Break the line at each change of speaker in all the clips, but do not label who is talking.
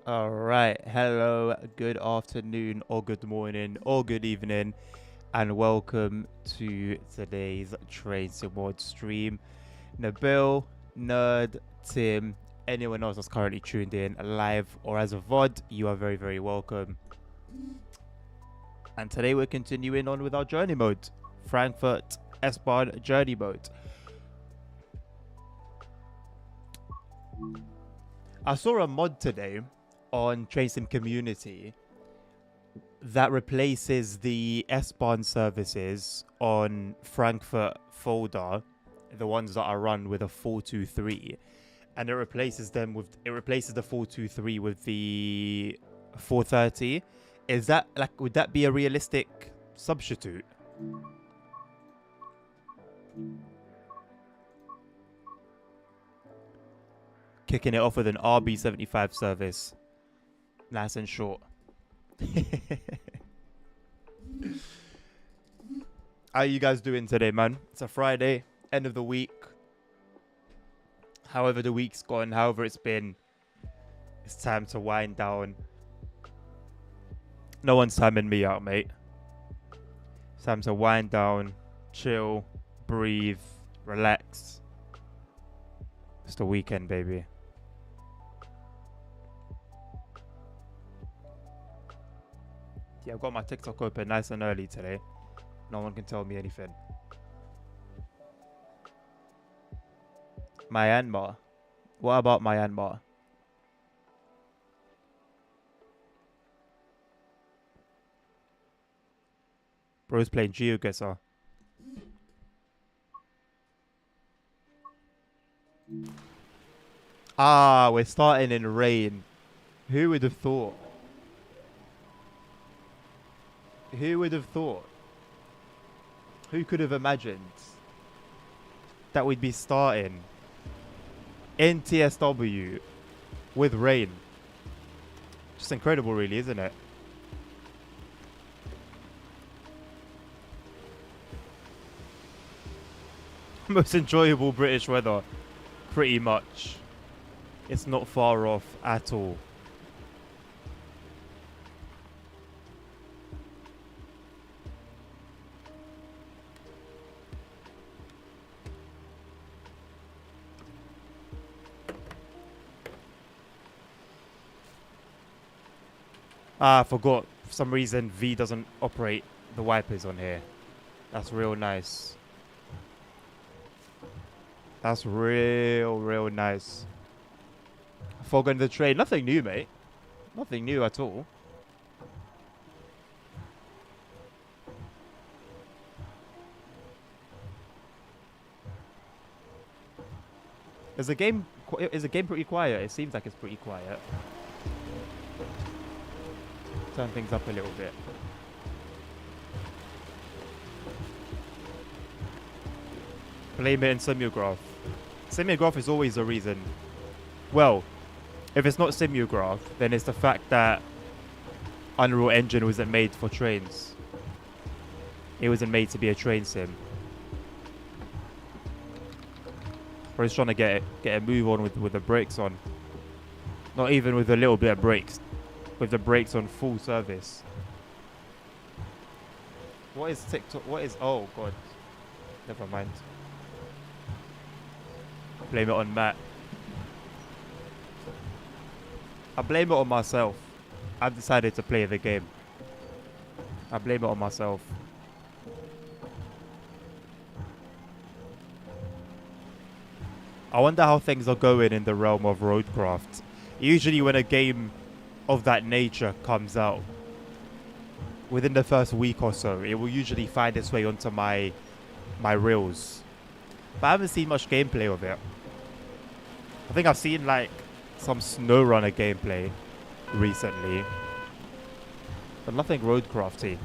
All right. Hello, good afternoon, or good morning, or good evening, and welcome to today's Train Sim stream. Nabil, Nerd, Tim, anyone else that's currently tuned in live or as a VOD, you are very, very welcome. And today we're continuing on with our journey mode Frankfurt S-Bahn journey mode. I saw a mod today on Train Sim Community that replaces the S-Bahn services on Frankfurt folder, the ones that are run with a 423, and it replaces the 423 with the 430. Is that would that be a realistic substitute? Kicking it off with an RB75 service. Nice and short. How are you guys doing today, man? It's a Friday, end of the week. However the week's gone, however it's been, it's time to wind down. No one's timing me out, mate. It's time to wind down, chill, breathe, relax. It's the weekend, baby. Yeah, I've got my TikTok open nice and early today. No one can tell me anything. Myanmar. What about Myanmar? Bro's playing GeoGuessr. Ah, we're starting in rain. Who would have thought? Who would have thought? Who could have imagined that we'd be starting in TSW with rain? Just incredible, really, isn't it? Most enjoyable British weather, pretty much. It's not far off at all. Ah, I forgot. For some reason, V doesn't operate the wipers on here. That's real nice. That's real nice. Fog on the train. Nothing new, mate. Nothing new at all. Is the game pretty quiet? It seems like it's pretty quiet. Turn things up a little bit. Blame it in Simulgraph. Simulgraph is always a reason. Well, if it's not Simulgraph, then it's the fact that Unreal Engine wasn't made for trains. It wasn't made to be a train sim. But it's trying to get a move on with the brakes on. Not even with a little bit of brakes. With the brakes on full service. What is TikTok? What is... Oh, God. Never mind. Blame it on Matt. I blame it on myself. I've decided to play the game. I blame it on myself. I wonder how things are going in the realm of roadcraft. Usually when a game of that nature comes out, within the first week or so, it will usually find its way onto my reels. But I haven't seen much gameplay of it. I think I've seen like some SnowRunner gameplay recently, but nothing roadcrafty.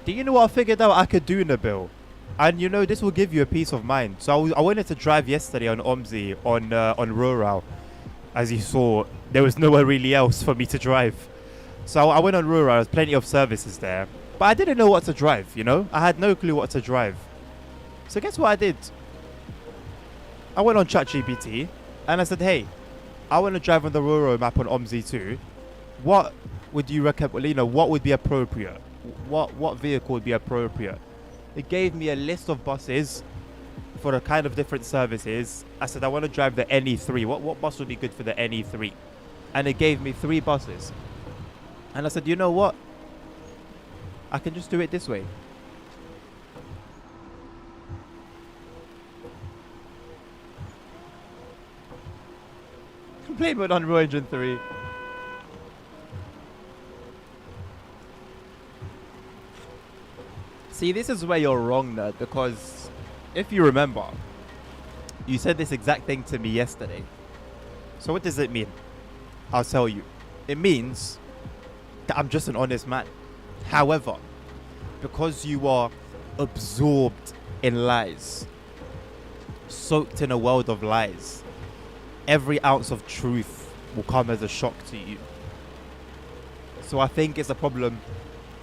Do you know what I figured out I could do, Nabil? And you know, this will give you a peace of mind. So I wanted to drive yesterday on OMSI on Rural. As you saw, there was nowhere really else for me to drive. So I went on Rural. There's plenty of services there. But I didn't know what to drive, you know? I had no clue what to drive. So guess what I did? I went on ChatGPT and I said, hey, I want to drive on the Roro map on OMSI2. What would you recommend? You know, what would be appropriate? What vehicle would be appropriate? It gave me a list of buses for the kind of different services. I said, I want to drive the NE3. What bus would be good for the NE3? And it gave me 3 buses. And I said, you know what? I can just do it this way. Play mode on Unreal Engine 3. See, this is where you're wrong, nerd, because if you remember, you said this exact thing to me yesterday. So what does it mean? I'll tell you. It means that I'm just an honest man. However, because you are absorbed in lies, soaked in a world of lies, every ounce of truth will come as a shock to you. So I think it's a problem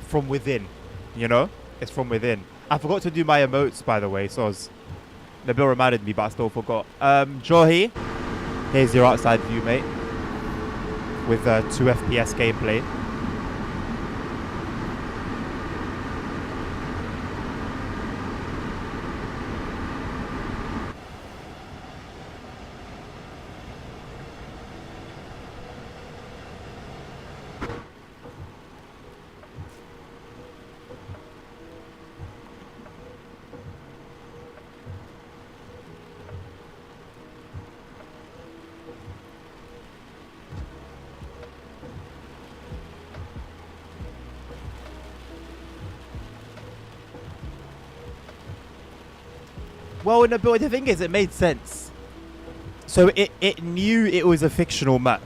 from within, you know? It's from within. I forgot to do my emotes, by the way, so Nabil reminded me, but I still forgot. Johi, here's your outside view, mate, with 2 FPS gameplay. Well, no, but the thing is, it made sense. So it knew it was a fictional map.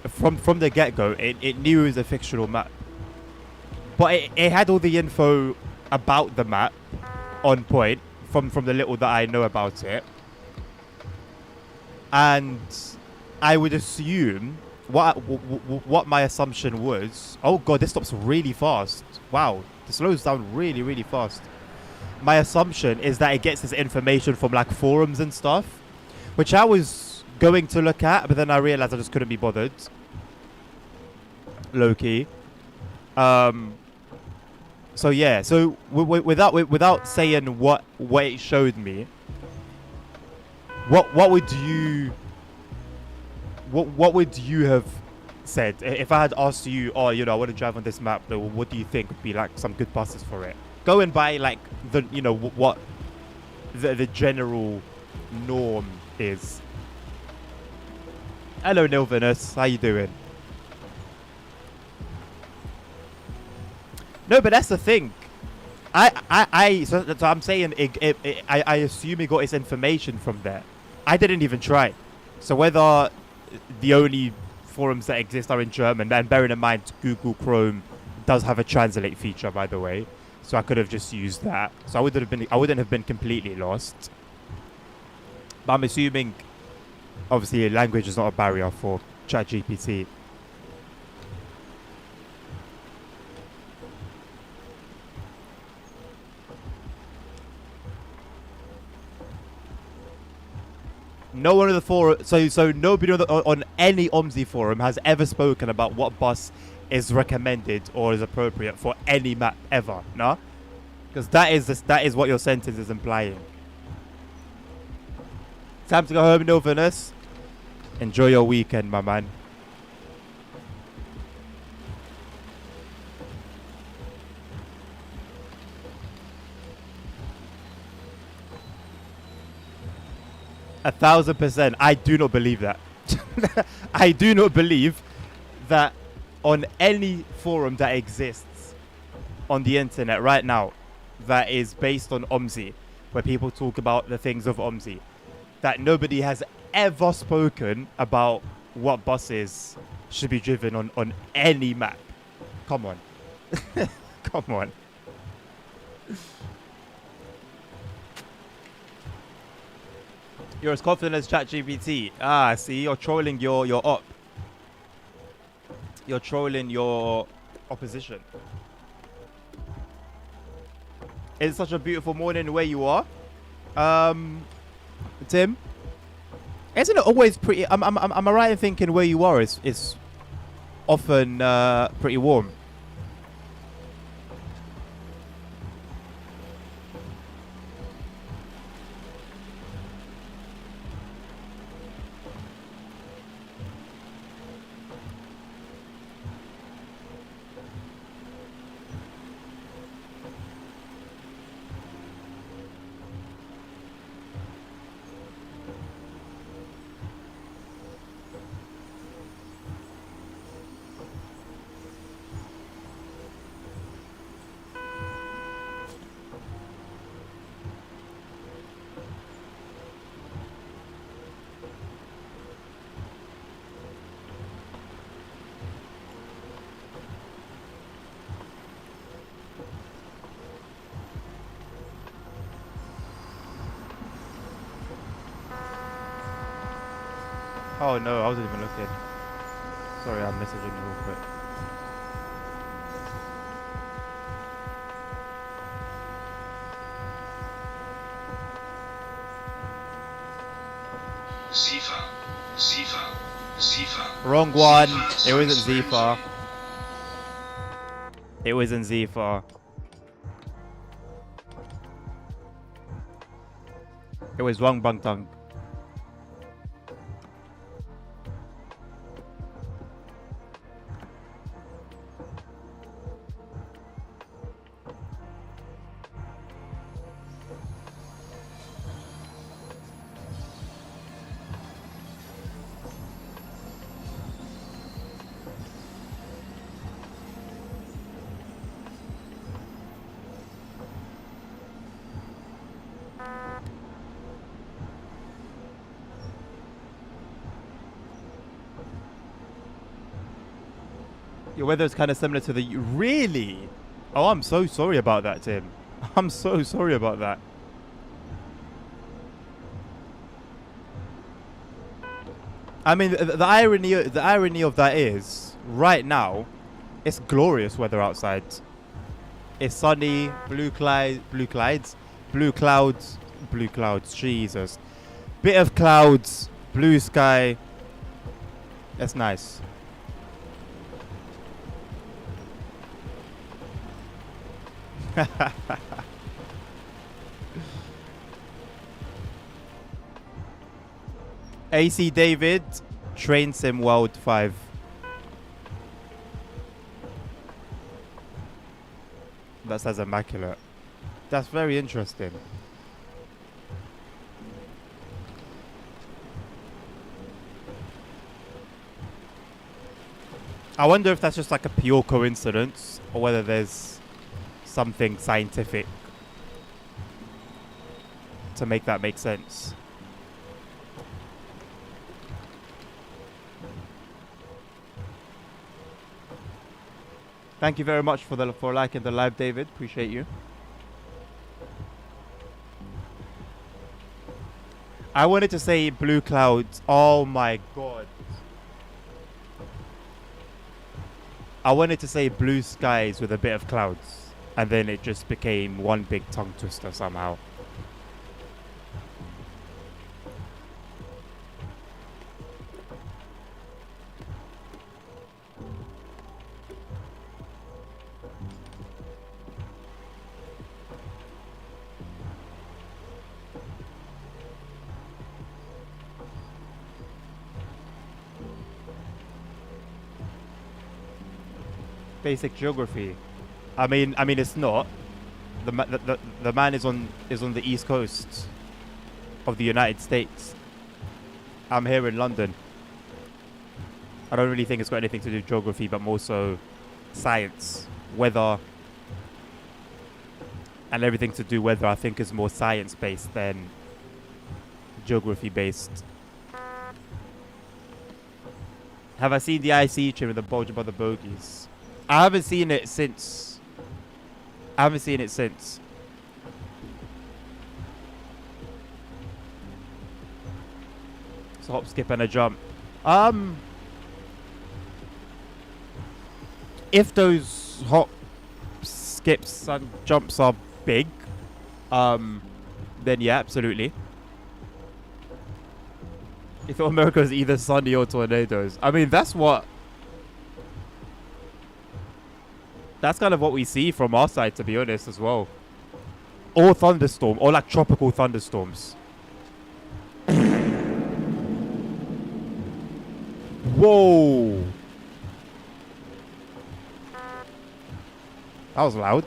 From the get-go, it knew it was a fictional map. But it had all the info about the map on point from the little that I know about it. And I would assume, what my assumption was... Oh god, this stops really fast. Wow, this slows down really, really fast. My assumption is that it gets this information from like forums and stuff, which I was going to look at, but then I realized I just couldn't be bothered. Low key. So yeah. So without saying what it showed me, what would you have said if I had asked you? Oh, you know, I want to drive on this map. What do you think would be like some good buses for it? Going by like the, you know, what the general norm is. Hello, Nilvinus. How you doing? No, but that's the thing. So I'm saying I assume he got his information from there. I didn't even try. So whether the only forums that exist are in German, and bearing in mind Google Chrome does have a translate feature, by the way. So I could have just used that. So I wouldn't have been completely lost. But I'm assuming, obviously, language is not a barrier for ChatGPT. No one of the forum, so nobody on any OMSI forum has ever spoken about what bus is recommended or is appropriate for any map ever, no? Because that is what your sentence is implying. Time to go home, Nilvinus. Enjoy your weekend, my man. A 1,000%. I do not believe that. I do not believe that on any forum that exists on the internet right now that is based on OMSI, where people talk about the things of OMSI, that nobody has ever spoken about what buses should be driven on any map. Come on. Come on. You're as confident as ChatGPT. Ah, see, you're trolling your op. You're trolling your opposition. It's such a beautiful morning where you are. Tim, isn't it always pretty? Am I right in thinking where you are is often pretty warm? Oh no, I wasn't even looking. Sorry, I'm messaging you real quick. Zifa. Wrong one. It wasn't Zifa. It wasn't Zifa. It was Wang Bangtang. Your weather is kind of similar to the... Really? Oh, I'm so sorry about that, Tim. I'm so sorry about that. I mean, the irony of that is, right now, it's glorious weather outside. It's sunny, blue clouds, Jesus. Bit of clouds, blue sky. That's nice. AC David, Train Sim World 5. That says immaculate. That's very interesting. I wonder if that's just like a pure coincidence or whether there's something scientific to make that make sense. Thank you very much for liking the live, David. Appreciate you. I wanted to say blue clouds. Oh my god. I wanted to say blue skies with a bit of clouds, and then it just became one big tongue twister somehow. Basic geography. I mean, it's not. The man is on the east coast of the United States. I'm here in London. I don't really think it's got anything to do with geography, but more so science, weather, and everything to do weather. I think is more science based than geography based. Have I seen the IC trim with the bulge above the bogies? I haven't seen it since. It's a hop, skip, and a jump. If those hop, skips, and jumps are big, then yeah, absolutely. You thought America was either sunny or tornadoes. I mean, that's kind of what we see from our side, to be honest, as well. Or thunderstorm, or like tropical thunderstorms. Whoa! That was loud.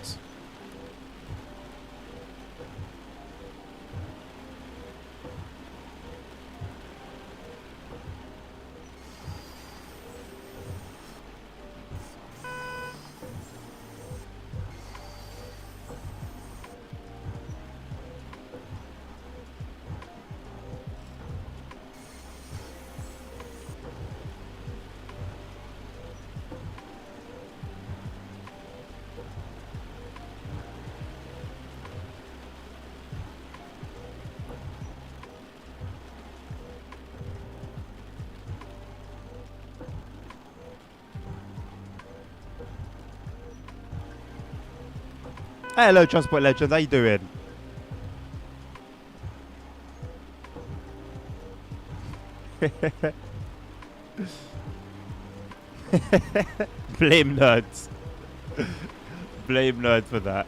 Hey, hello, Transport Legends. How you doing? Blame nerds. Blame nerds for that.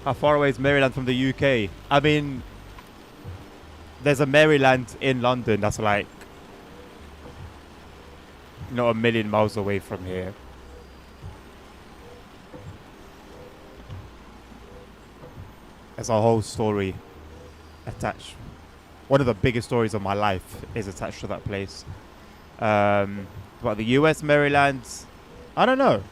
How far away is Maryland from the UK? I mean, there's a Maryland in London that's like, not a million miles away from here. There's a whole story attached. One of the biggest stories of my life is attached to that place. About the US, Maryland, I don't know.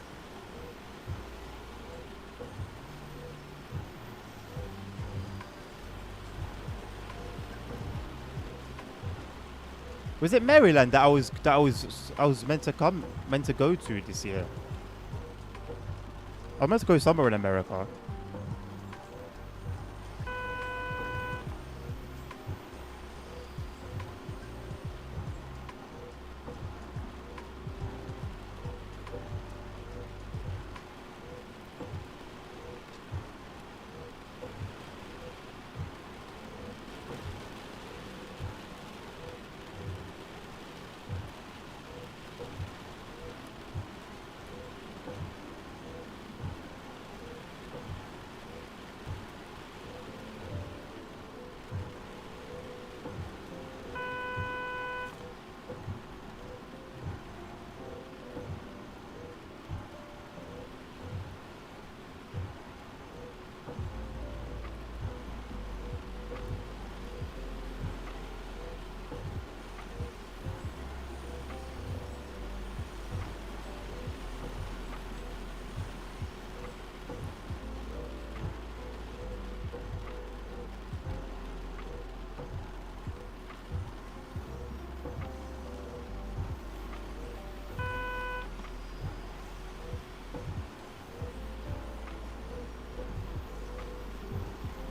Was it Maryland that I was meant to go to this year? I was meant to go somewhere in America.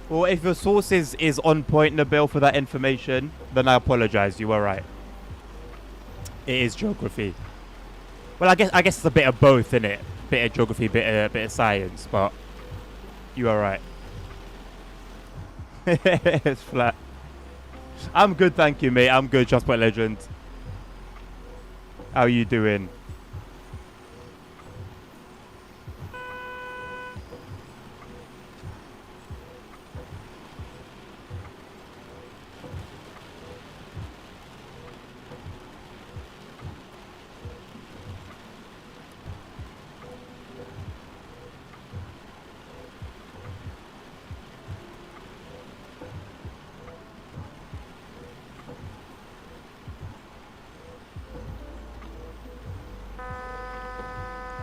Well, if your source is on point, Nabil, for that information, then I apologize. You were right. It is geography. Well, I guess it's a bit of both, innit? Bit of geography, bit of science, but you are right. It's flat. I'm good, thank you, mate. I'm good, Transport Legend. How are you doing?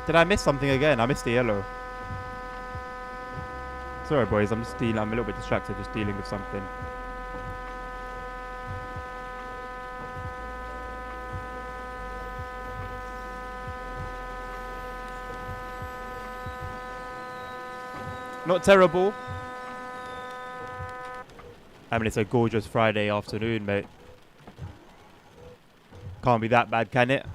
Did I miss something again? I missed the yellow. Sorry, boys. I'm a little bit distracted, just dealing with something. Not terrible. I mean, it's a gorgeous Friday afternoon, mate. Can't be that bad, can it?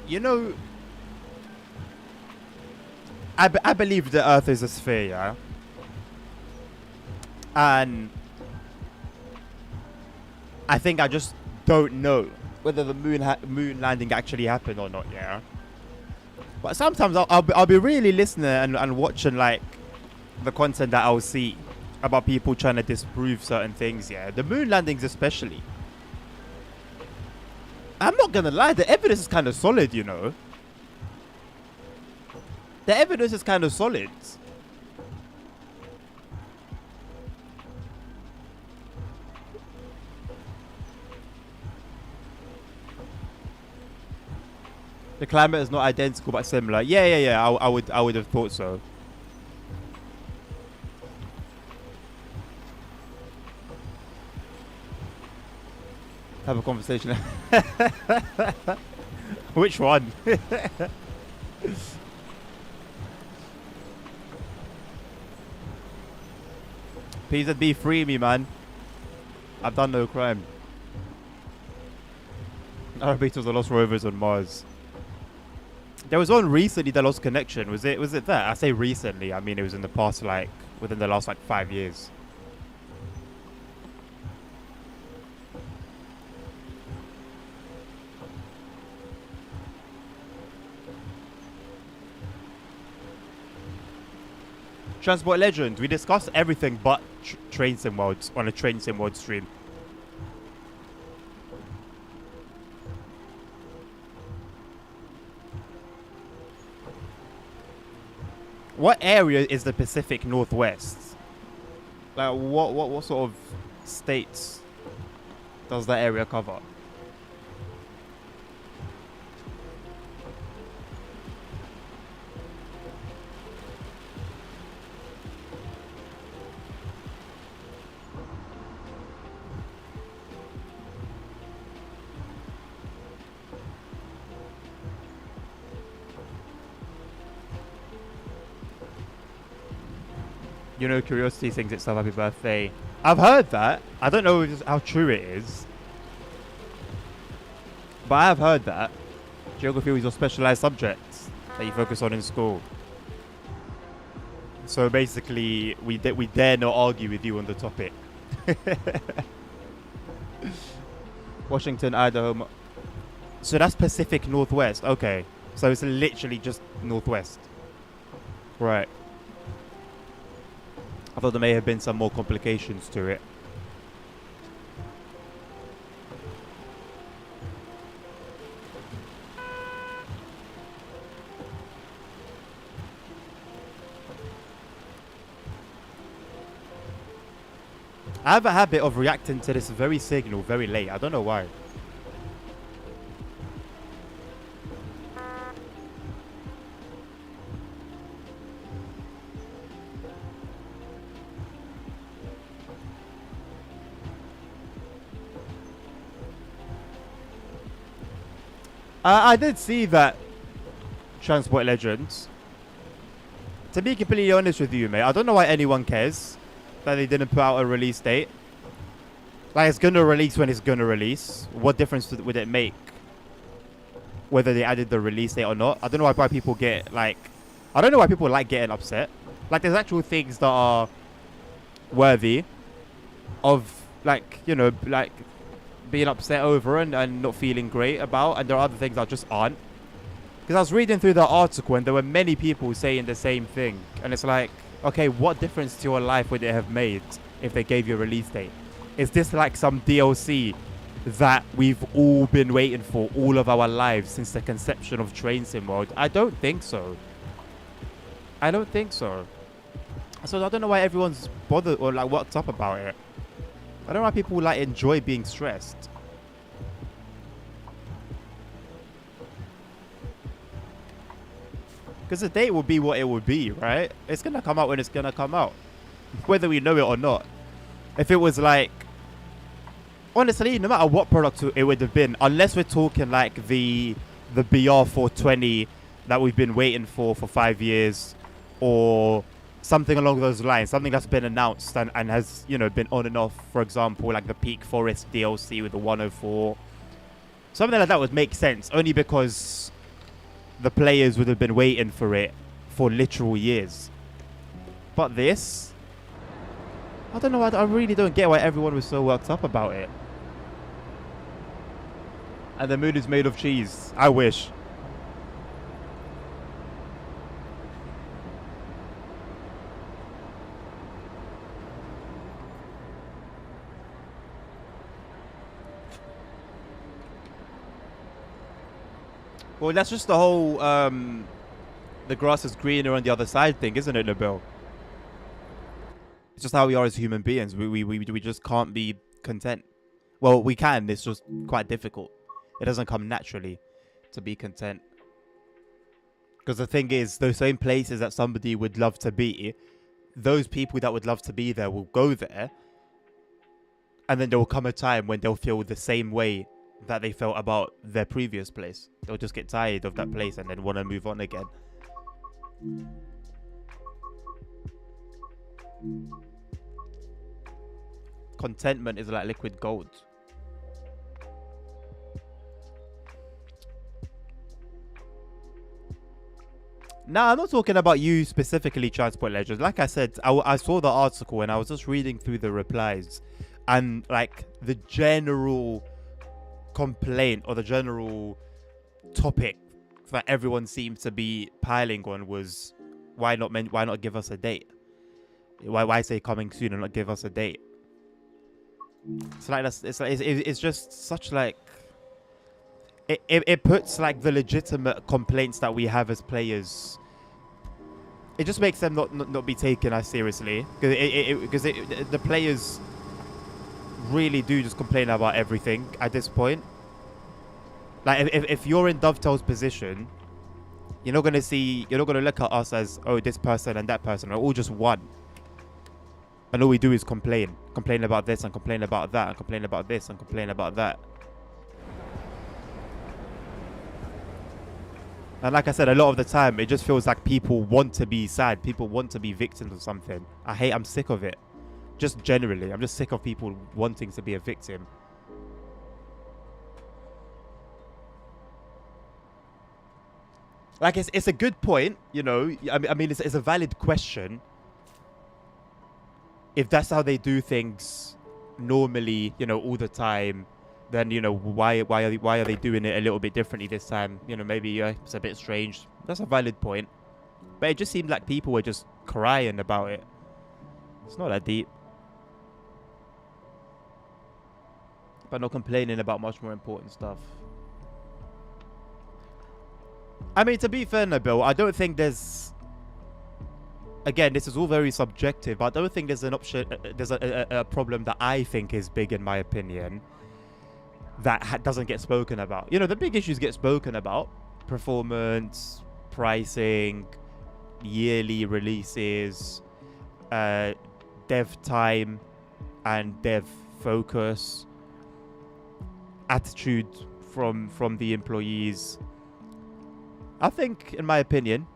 You know, I believe the Earth is a sphere, yeah? And I think I just don't know whether the moon landing actually happened or not, yeah? But sometimes I'll be really listening and watching, like, the content that I'll see about people trying to disprove certain things, yeah? The moon landings especially. I'm not gonna lie, the evidence is kind of solid, you know? The evidence is kind of solid. The climate is not identical but similar. Yeah. I would have thought so. Have a conversation. Which one? PZB, free me, man. I've done no crime. Beatles are lost rovers on Mars. There was one recently that lost connection. Was it that? I say recently. I mean, it was in the past, like, within the last, like, 5 years. Transport Legend. We discussed everything but train sim mods on a train sim mod stream. What area is the Pacific Northwest? Like, what sort of states does that area cover? You know, Curiosity sings itself happy birthday. I've heard that. I don't know how true it is. But I have heard that. Geography was your specialized subject that you focus on in school. So basically, we dare not argue with you on the topic. Washington, Idaho. So that's Pacific Northwest. Okay. So it's literally just Northwest. Right. I thought there may have been some more complications to it. I have a habit of reacting to this very signal very late. I don't know why. I did see that Transport Legends. To be completely honest with you, mate, I don't know why anyone cares that they didn't put out a release date. Like, it's gonna release when it's gonna release. What difference would it make whether they added the release date or not? I don't know why people get, like... I don't know why people like getting upset. Like, there's actual things that are worthy of, like, you know, like... being upset over and not feeling great about, and there are other things that just aren't. Because I was reading through the article and there were many people saying the same thing, and it's like, okay, what difference to your life would it have made if they gave you a release date? Is this like some DLC that we've all been waiting for all of our lives since the conception of Train Sim World? I don't think so. I don't think so. So I don't know why everyone's bothered or like worked up about it. I don't know why people like enjoy being stressed. Because the date will be what it will be, right? It's going to come out when it's going to come out. Whether we know it or not. If it was like... Honestly, no matter what product it would have been, unless we're talking like the BR420 that we've been waiting for 5 years, or something along those lines, something that's been announced and has, you know, been on and off. For example, like the Peak Forest DLC with the 104. Something like that would make sense, only because the players would have been waiting for it for literal years. But this, I don't know, I really don't get why everyone was so worked up about it. And the moon is made of cheese. I wish. Well, that's just the whole the grass is greener on the other side thing, isn't it, Nabil? It's just how we are as human beings. We just can't be content. Well, we can. It's just quite difficult. It doesn't come naturally to be content. Because the thing is, those same places that somebody would love to be, those people that would love to be there will go there. And then there will come a time when they'll feel the same way that they felt about their previous place. They'll just get tired of that place and then want to move on again. Contentment is like liquid gold. Nah, I'm not talking about you specifically, Transport Legends. Like I said, I saw the article and I was just reading through the replies. And like the general complaint or the general topic that everyone seemed to be piling on was, why not give us a date? Why say coming soon and not give us a date? It's just such like it puts like the legitimate complaints that we have as players. It just makes them not be taken as seriously, because the players really do just complain about everything at this point. Like if you're in Dovetail's position, you're not gonna look at us as, oh, this person and that person are all just one. And all we do is complain about this and complain about that and complain about this and complain about that. And like I said, a lot of the time, it just feels like people want to be sad. People want to be victims of something. I'm sick of it. Just generally, I'm just sick of people wanting to be a victim. Like, it's a good point, you know. I mean, it's a valid question. If that's how they do things normally, you know, all the time, then, you know, why are they doing it a little bit differently this time? You know, maybe it's a bit strange. That's a valid point. But it just seemed like people were just crying about it. It's not that deep. But not complaining about much more important stuff. I mean, to be fair, Nabil, I don't think there's... Again, this is all very subjective, but I don't think there's an option... There's a problem that I think is big, in my opinion, that doesn't get spoken about. You know, the big issues get spoken about. Performance, pricing, yearly releases, dev time and dev focus, attitude from the employees. I think, in my opinion,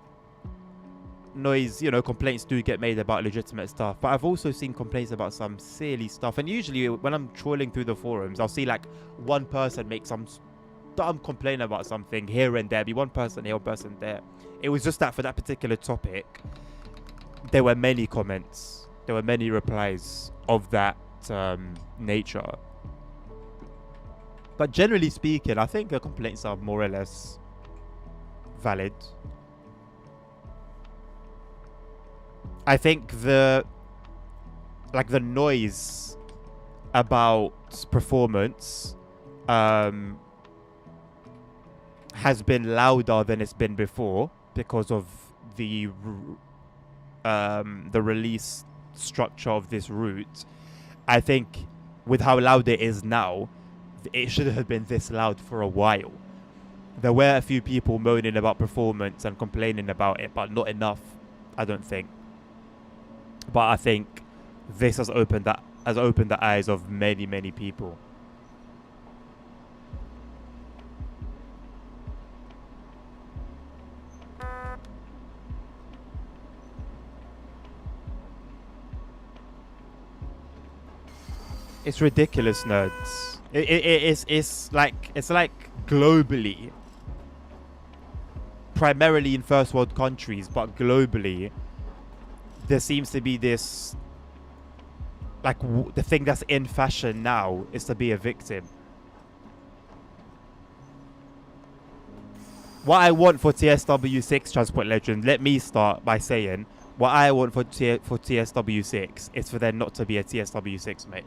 complaints do get made about legitimate stuff, but I've also seen complaints about some silly stuff. And usually when I'm trolling through the forums, I'll see like one person make some dumb complaint about something here and there, be one person here, one person there. It was just that for that particular topic, there were many comments, there were many replies of that nature. But generally speaking, I think the complaints are more or less valid. I think the noise about performance has been louder than it's been before because of the release structure of this route. I think with how loud it is now, it should have been this loud for a while. There were a few people moaning about performance and complaining about it, but not enough, I don't think. But I think this has opened the eyes of many, many people. It's ridiculous, nerds. It's like globally primarily in first world countries, but globally, there seems to be this, like, the thing that's in fashion now is to be a victim. What I want for TSW6 Transport Legend, let me start by saying, what I want for TSW6 is for there not to be a TSW6, mate.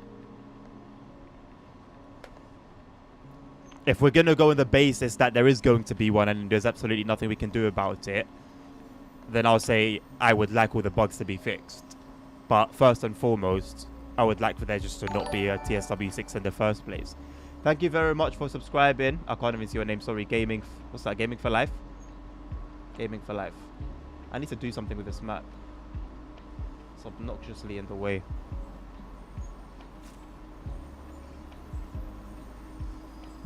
If we're going to go on the basis that there is going to be one and there's absolutely nothing we can do about it, then I'll say I would like all the bugs to be fixed. But first and foremost, I would like for there just to not be a TSW6 in the first place. Thank you very much for subscribing. I can't even see your name, sorry. Gaming, what's that? Gaming for Life? Gaming for Life. I need to do something with this map. It's obnoxiously in the way.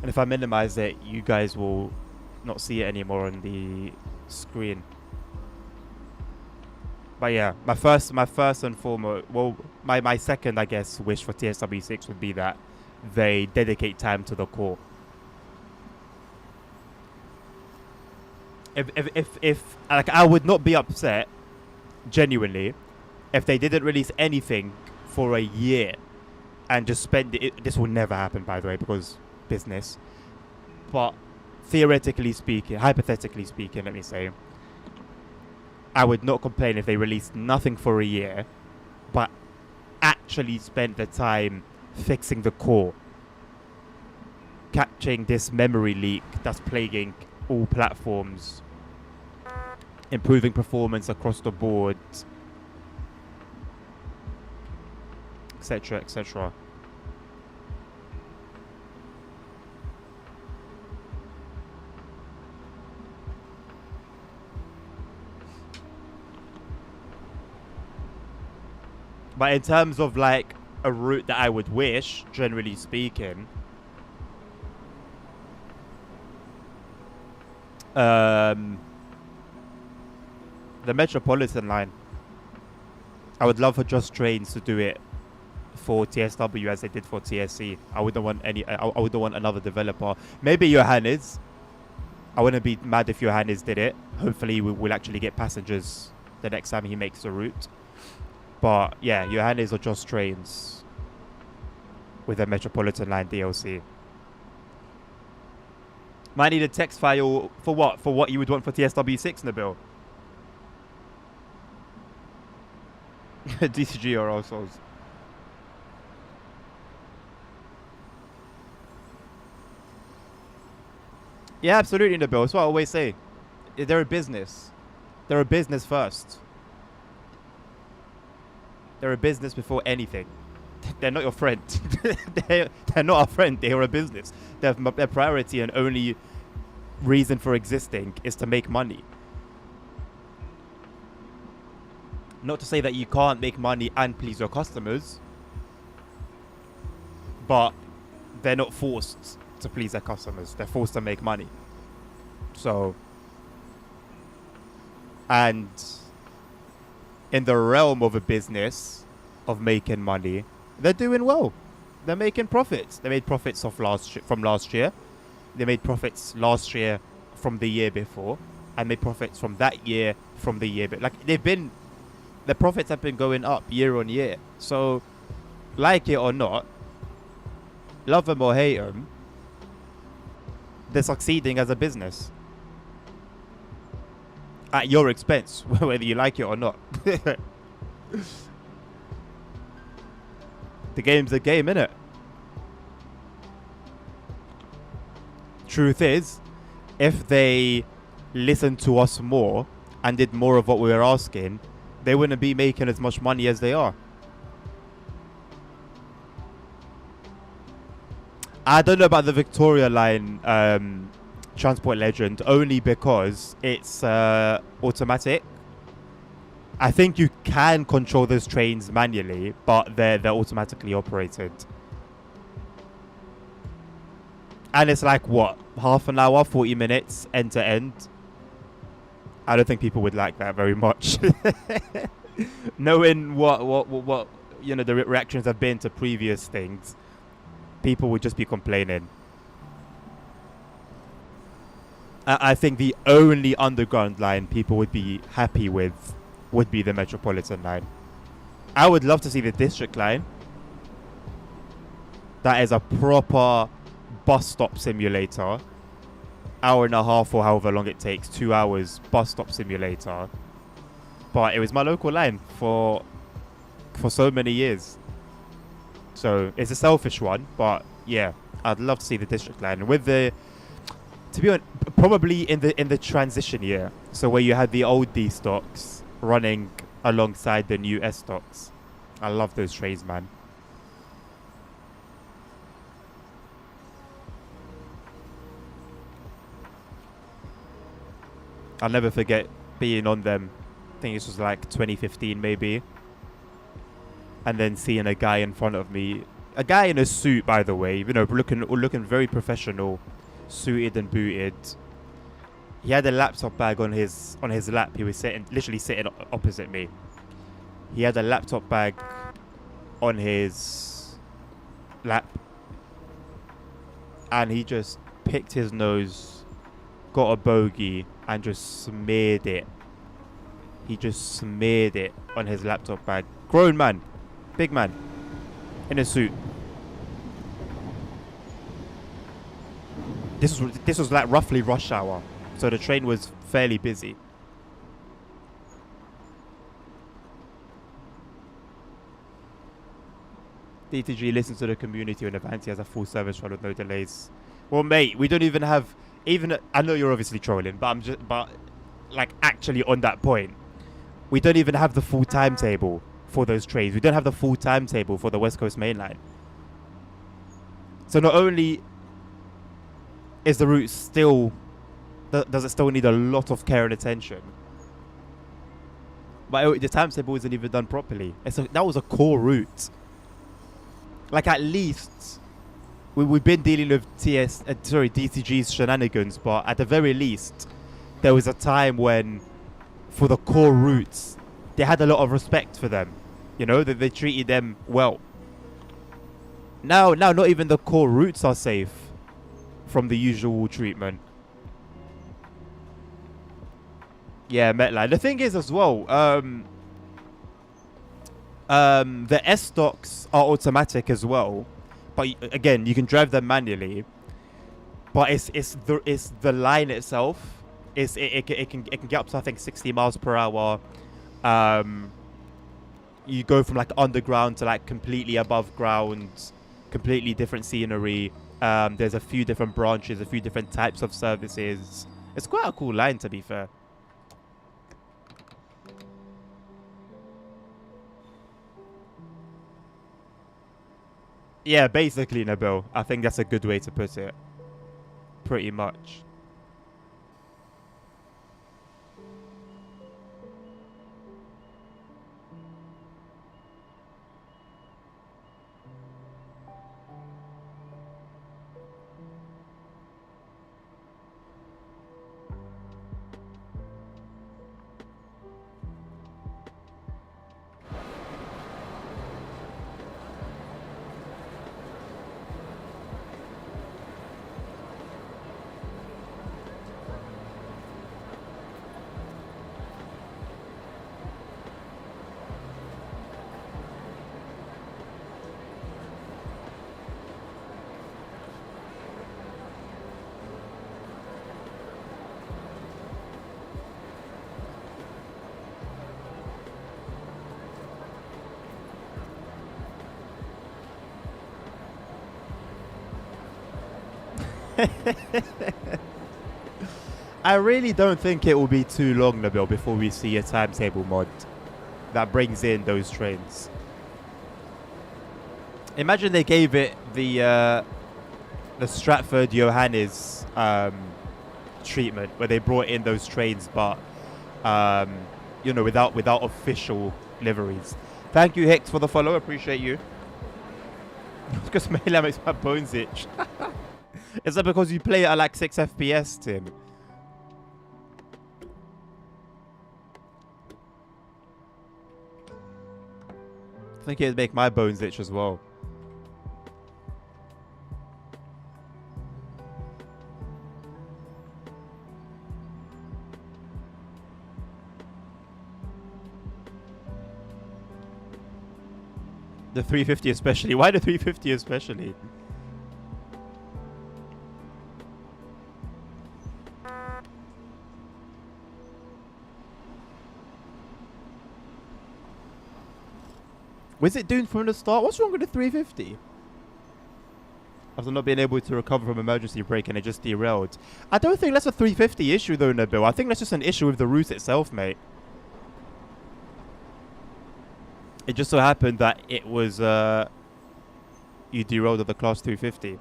And if I minimize it, you guys will not see it anymore on the screen. But yeah, my first and foremost, well, my second, I guess, wish for TSW6 would be that they dedicate time to the core. If like, I would not be upset, genuinely, if they didn't release anything for a year and just spend it. This will never happen, by the way, because business. But theoretically speaking, hypothetically speaking, let me say, I would not complain if they released nothing for a year, but actually spent the time fixing the core, catching this memory leak that's plaguing all platforms, improving performance across the board, etc., etc. But in terms of like a route that I would wish, generally speaking, the Metropolitan line. I would love for Just Trains to do it for TSW as they did for TSC. I wouldn't want I wouldn't want another developer. Maybe Johannes. I wouldn't be mad if Johannes did it. Hopefully we will actually get passengers the next time he makes a route. But yeah, Johannes or Just Trains with a Metropolitan line DLC. Might need a text file for what? For what you would want for TSW6, Nabil? DCG or also. Yeah, absolutely, Nabil. That's what I always say. They're a business. They're a business first. They're a business before anything. They're not your friend. they're not our friend. They're a business. Their priority and only reason for existing is to make money. Not to say that you can't make money and please your customers, but they're not forced to please their customers. They're forced to make money. So, and in the realm of a business of making money, they're doing well. They're making profits. They made profits from last year. They made profits last year from the year before, and made profits from that year from the year. But like the profits have been going up year on year. So, like it or not, love them or hate them, they're succeeding as a business. At your expense, whether you like it or not. The game's a game, innit? Truth is, if they listened to us more and did more of what we were asking, they wouldn't be making as much money as they are. I don't know about the Victoria Line Transport Legend, only because it's automatic. I think you can control those trains manually, but they're automatically operated. And it's like, what, half an hour, 40 minutes, end to end? I don't think people would like that very much. Knowing what you know, the reactions have been to previous things, people would just be complaining. I think the only underground line people would be happy with would be the Metropolitan line. I would love to see the District line. That is a proper bus stop simulator. Hour and a half or however long it takes. 2 hours bus stop simulator. But it was my local line for so many years. So it's a selfish one, but yeah, I'd love to see the District line. With the, to be honest, probably in the transition year. So where you had the old D stocks running alongside the new S stocks. I love those trains, man. I'll never forget being on them. I think this was like 2015 maybe. And then seeing a guy in front of me. A guy in a suit, by the way. You know, looking very professional. Suited and booted. He had a laptop bag on his lap. He was literally sitting opposite me. He had a laptop bag on his lap. And he just picked his nose, got a bogey, and just smeared it. He just smeared it on his laptop bag. Grown man. Big man. In a suit. This was like roughly rush hour. So the train was fairly busy. DTG listens to the community when Avanti has a full service run with no delays. Well, mate, we don't even have... I know you're obviously trolling, but like actually on that point, we don't even have the full timetable for those trains. We don't have the full timetable for the West Coast Main Line. So not only is the route still... does it still need a lot of care and attention, but the timetable isn't even done properly. That was a core route. Like, at least we've been dealing with DTG's shenanigans, but at the very least, there was a time when, for the core routes, they had a lot of respect for them. You know, that they treated them well. Now, not even the core routes are safe from the usual treatment. Yeah, Metline. The thing is as well, the S stocks are automatic as well, but again, you can drive them manually. But it's the line itself. It can get up to, I think, 60 miles per hour. You go from like underground to like completely above ground, completely different scenery. There's a few different branches, a few different types of services. It's quite a cool line, to be fair. Yeah, basically, Nabil. I think that's a good way to put it. Pretty much. I really don't think it will be too long, Nabil, before we see a timetable mod that brings in those trains. Imagine they gave it the Stratford Johannes treatment, where they brought in those trains, but you know, without official liveries. Thank you, Hicks, for the follow. Appreciate you. Because Melee makes my bones itch. Is that because you play it at like 6 FPS, Tim? I think it'd make my bones itch as well. The 350 especially. Why the 350 especially? Was it doomed from the start? What's wrong with the 350? After not being able to recover from emergency brake and it just derailed. I don't think that's a 350 issue though, Nabil. I think that's just an issue with the route itself, mate. It just so happened that it was, you derailed at the class 350.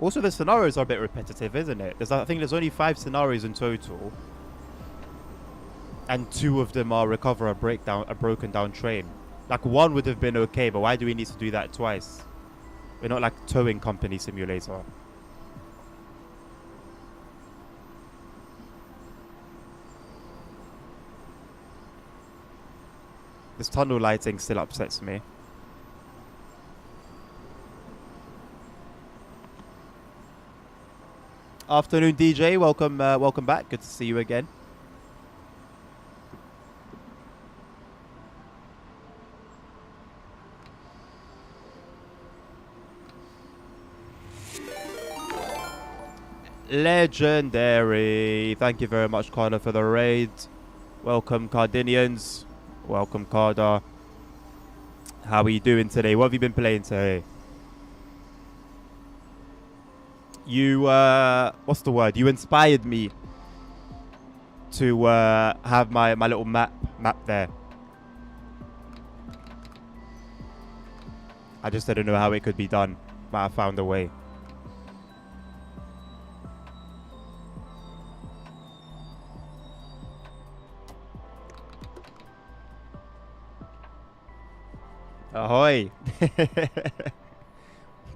Also, the scenarios are a bit repetitive, isn't it? I think there's only 5 scenarios in total. And 2 of them are recover a broken down train. Like, 1 would have been okay, but why do we need to do that twice? We're not like towing company simulator. This tunnel lighting still upsets me. Afternoon, DJ. Welcome, welcome back. Good to see you again. Legendary. Thank you very much, Connor, for the raid. Welcome, Cardinians. Welcome, Carda. How are you doing today? What have you been playing today? You, what's the word? You inspired me to have my little map there. I just didn't know how it could be done, but I found a way. Ahoy!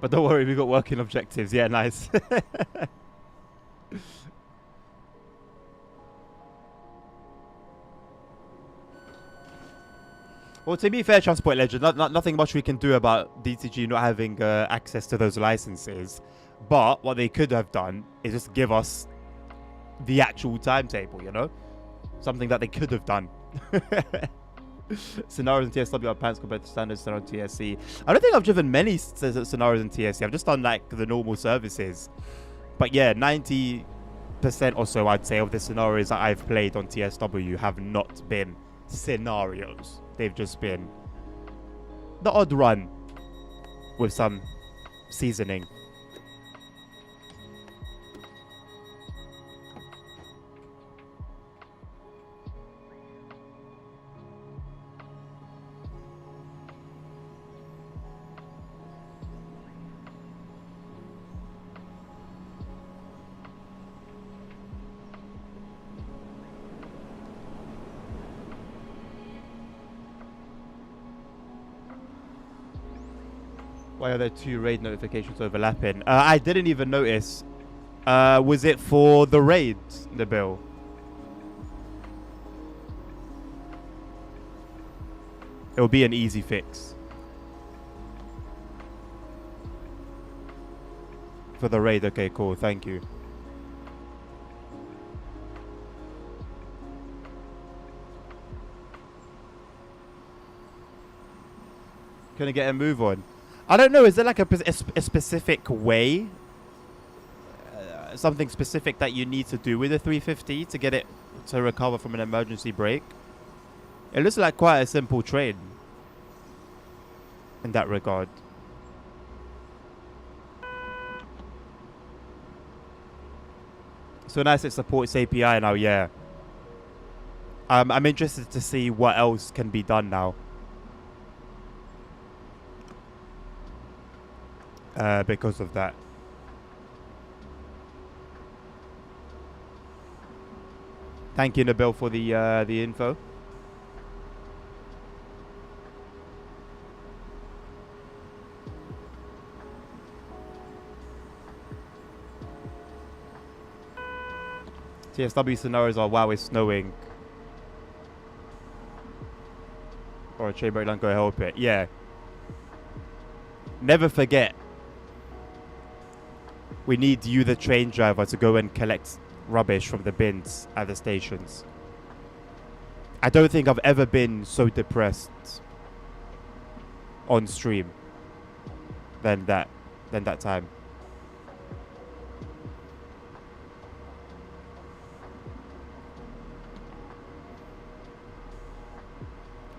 But don't worry, we got working objectives. Yeah, nice. Well, to be fair, Transport Legend, nothing much we can do about DTG not having access to those licenses. But what they could have done is just give us the actual timetable, you know? Something that they could have done. Scenarios in TSW are pants compared to standard scenario on TSC. I don't think I've driven many scenarios in TSC. I've just done like the normal services. But yeah, 90% or so, I'd say, of the scenarios that I've played on TSW have not been scenarios. They've just been the odd run with some seasoning. Why are there 2 raid notifications overlapping? I didn't even notice. Was it for the raid, Nabil? It'll be an easy fix. For the raid, okay, cool, thank you. Can I get a move on? I don't know, is there like a specific way? Something specific that you need to do with a 350 to get it to recover from an emergency brake? It looks like quite a simple train in that regard. So nice it supports API now, yeah. I'm interested to see what else can be done now. Because of that. Thank you, Nabil, for the info. TSW scenarios are wow, it's snowing. Or a train breakdown, go help it. Yeah. Never forget. We need you, the train driver, to go and collect rubbish from the bins at the stations. I don't think I've ever been so depressed on stream than that time.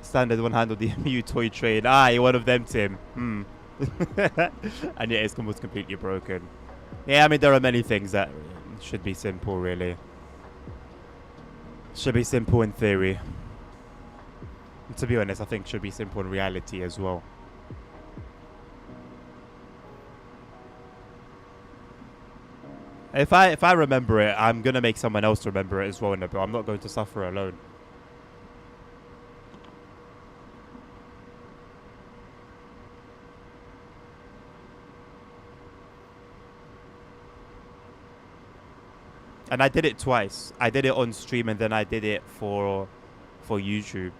Standard one handled the MU toy train. You're one of them, Tim. And yeah, it's almost completely broken. Yeah, I mean, there are many things that should be simple, really. Should be simple in theory. To be honest, I think should be simple in reality as well. If I remember it, I'm gonna make someone else remember it as well in a bit. I'm not going to suffer alone. And I did it twice. I did it on stream and then I did it for YouTube.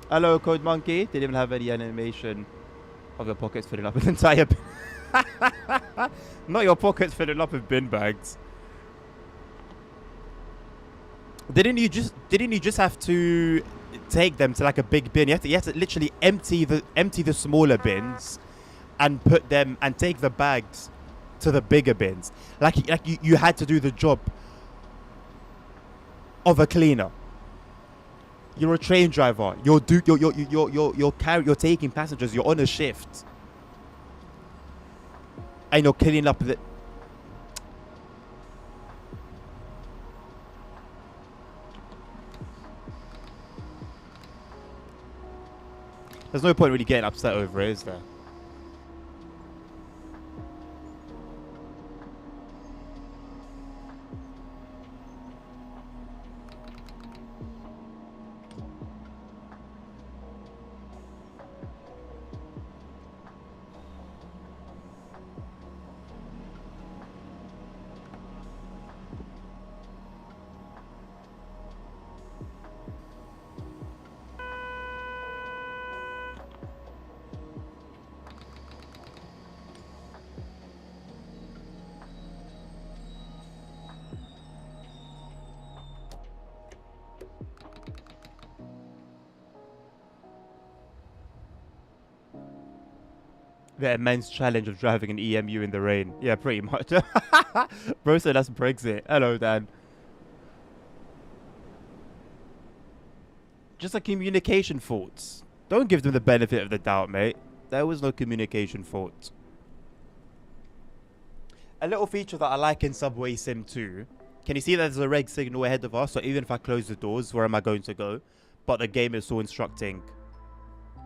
Hello, Code Monkey. Didn't even have any animation of your pockets filling up with entire bin. Not your pockets filling up with bin bags. Didn't you just have to take them to like a big bin? You have to literally empty the smaller bins and put them and take the bags to the bigger bins. Like you had to do the job of a cleaner. You're a train driver. You're taking passengers. You're on a shift, and you're cleaning up the. There's no point really getting upset over it, is there? The immense challenge of driving an EMU in the rain. Yeah, pretty much. Bro said that's Brexit. Hello, Dan. Just a communication fault. Don't give them the benefit of the doubt, mate. There was no communication fault. A little feature that I like in Subway Sim 2. Can you see that there's a red signal ahead of us? So even if I close the doors, where am I going to go? But the game is still instructing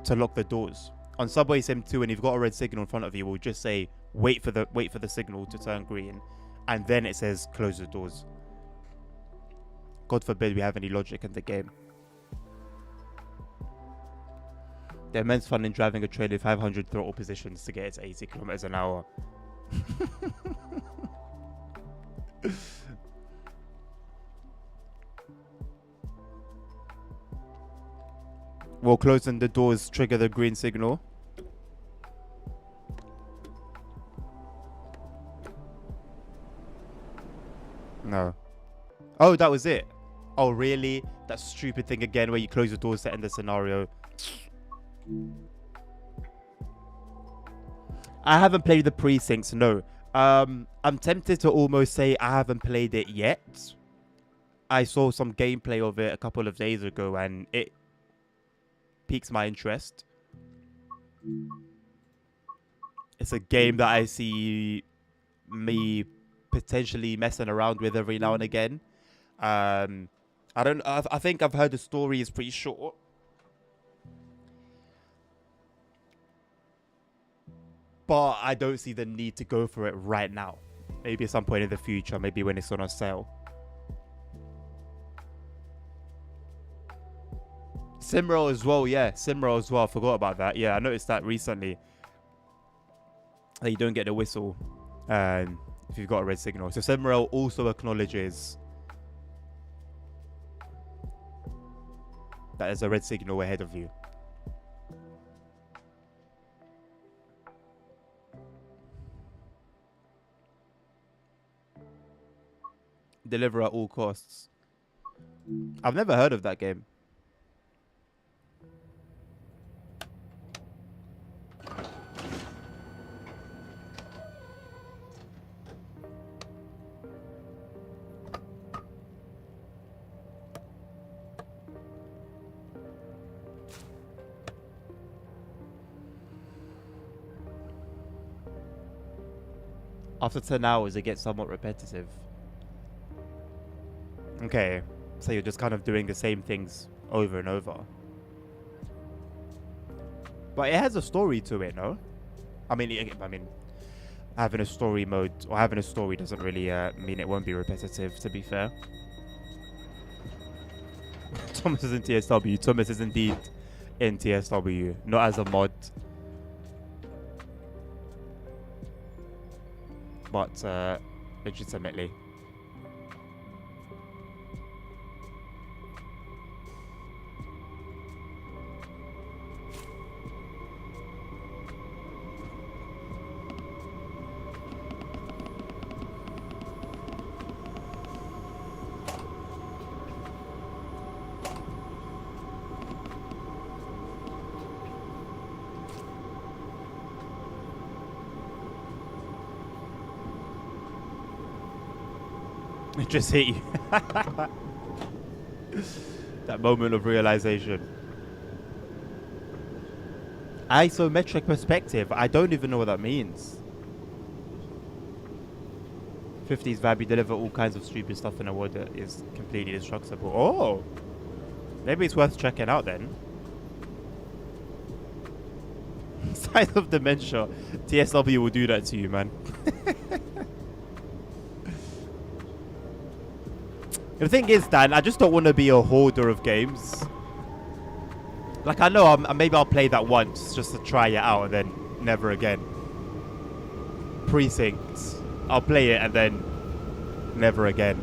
to lock the doors. On Subway Sim 2, when you've got a red signal in front of you, we'll just say wait for the signal to turn green, and then it says close the doors. God forbid we have any logic in the game. The immense fun in driving a train with 500 throttle positions to get it to 80 kilometers an hour. Will closing the doors trigger the green signal? No. Oh, that was it. Oh, really? That stupid thing again where you close the doors to end the scenario. I haven't played the precincts, no. I'm tempted to almost say I haven't played it yet. I saw some gameplay of it a couple of days ago and it piques my interest. It's a game that I see me potentially messing around with every now and again. I think I've heard the story is pretty short. But I don't see the need to go for it right now. Maybe at some point in the future, maybe when it's on a sale. Simro as well, yeah. Simro as well. I forgot about that. Yeah, I noticed that recently. That you don't get the whistle if you've got a red signal. So Simro also acknowledges that there's a red signal ahead of you. Deliver at all costs. I've never heard of that game. After 10 hours, it gets somewhat repetitive. Okay, so you're just kind of doing the same things over and over. But it has a story to it, no? I mean, having a story mode or having a story doesn't really mean it won't be repetitive, to be fair. Thomas is in TSW. Thomas is indeed in TSW, not as a mod. But legitimately. It just hit you. That moment of realization. Isometric perspective. I don't even know what that means. 50s Vabi deliver all kinds of stupid stuff in a world that is completely destructible. Oh! Maybe it's worth checking out then. Signs of dementia. TSW will do that to you, man. The thing is, Dan, I just don't want to be a hoarder of games. Like, I know maybe I'll play that once just to try it out and then never again. Precinct. I'll play it and then never again.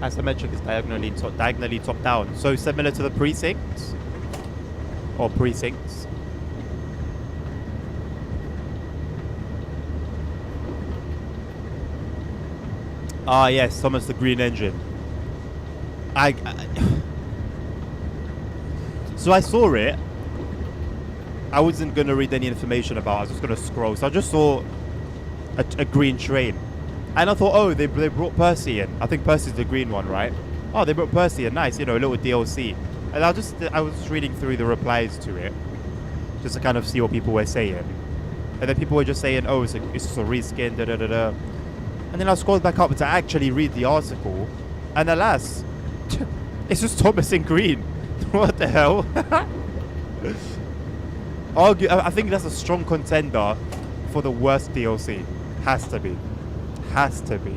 Isometric is diagonally top down. So similar to the precincts? Or precincts? Ah, yes, Thomas the Green Engine. So I saw it. I wasn't going to read any information about it. I was just going to scroll. So I just saw a green train. And I thought, oh, they brought Percy in. I think Percy's the green one, right? Oh, they brought Percy in. Nice, you know, a little DLC. And I was just reading through the replies to it. Just to kind of see what people were saying. And then people were just saying, oh, it's just a reskin, da-da-da-da. And then I scrolled back up to actually read the article. And alas, it's just Thomas in green. What the hell? I think that's a strong contender for the worst DLC. Has to be. Has to be.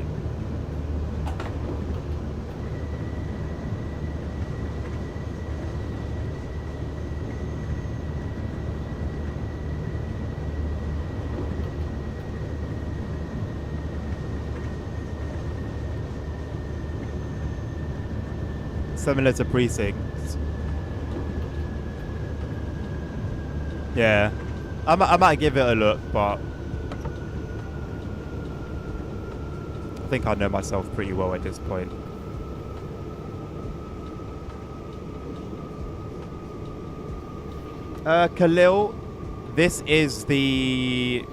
Similar to Precincts. Yeah. I might give it a look, but I think I know myself pretty well at this point. Khalil, this is the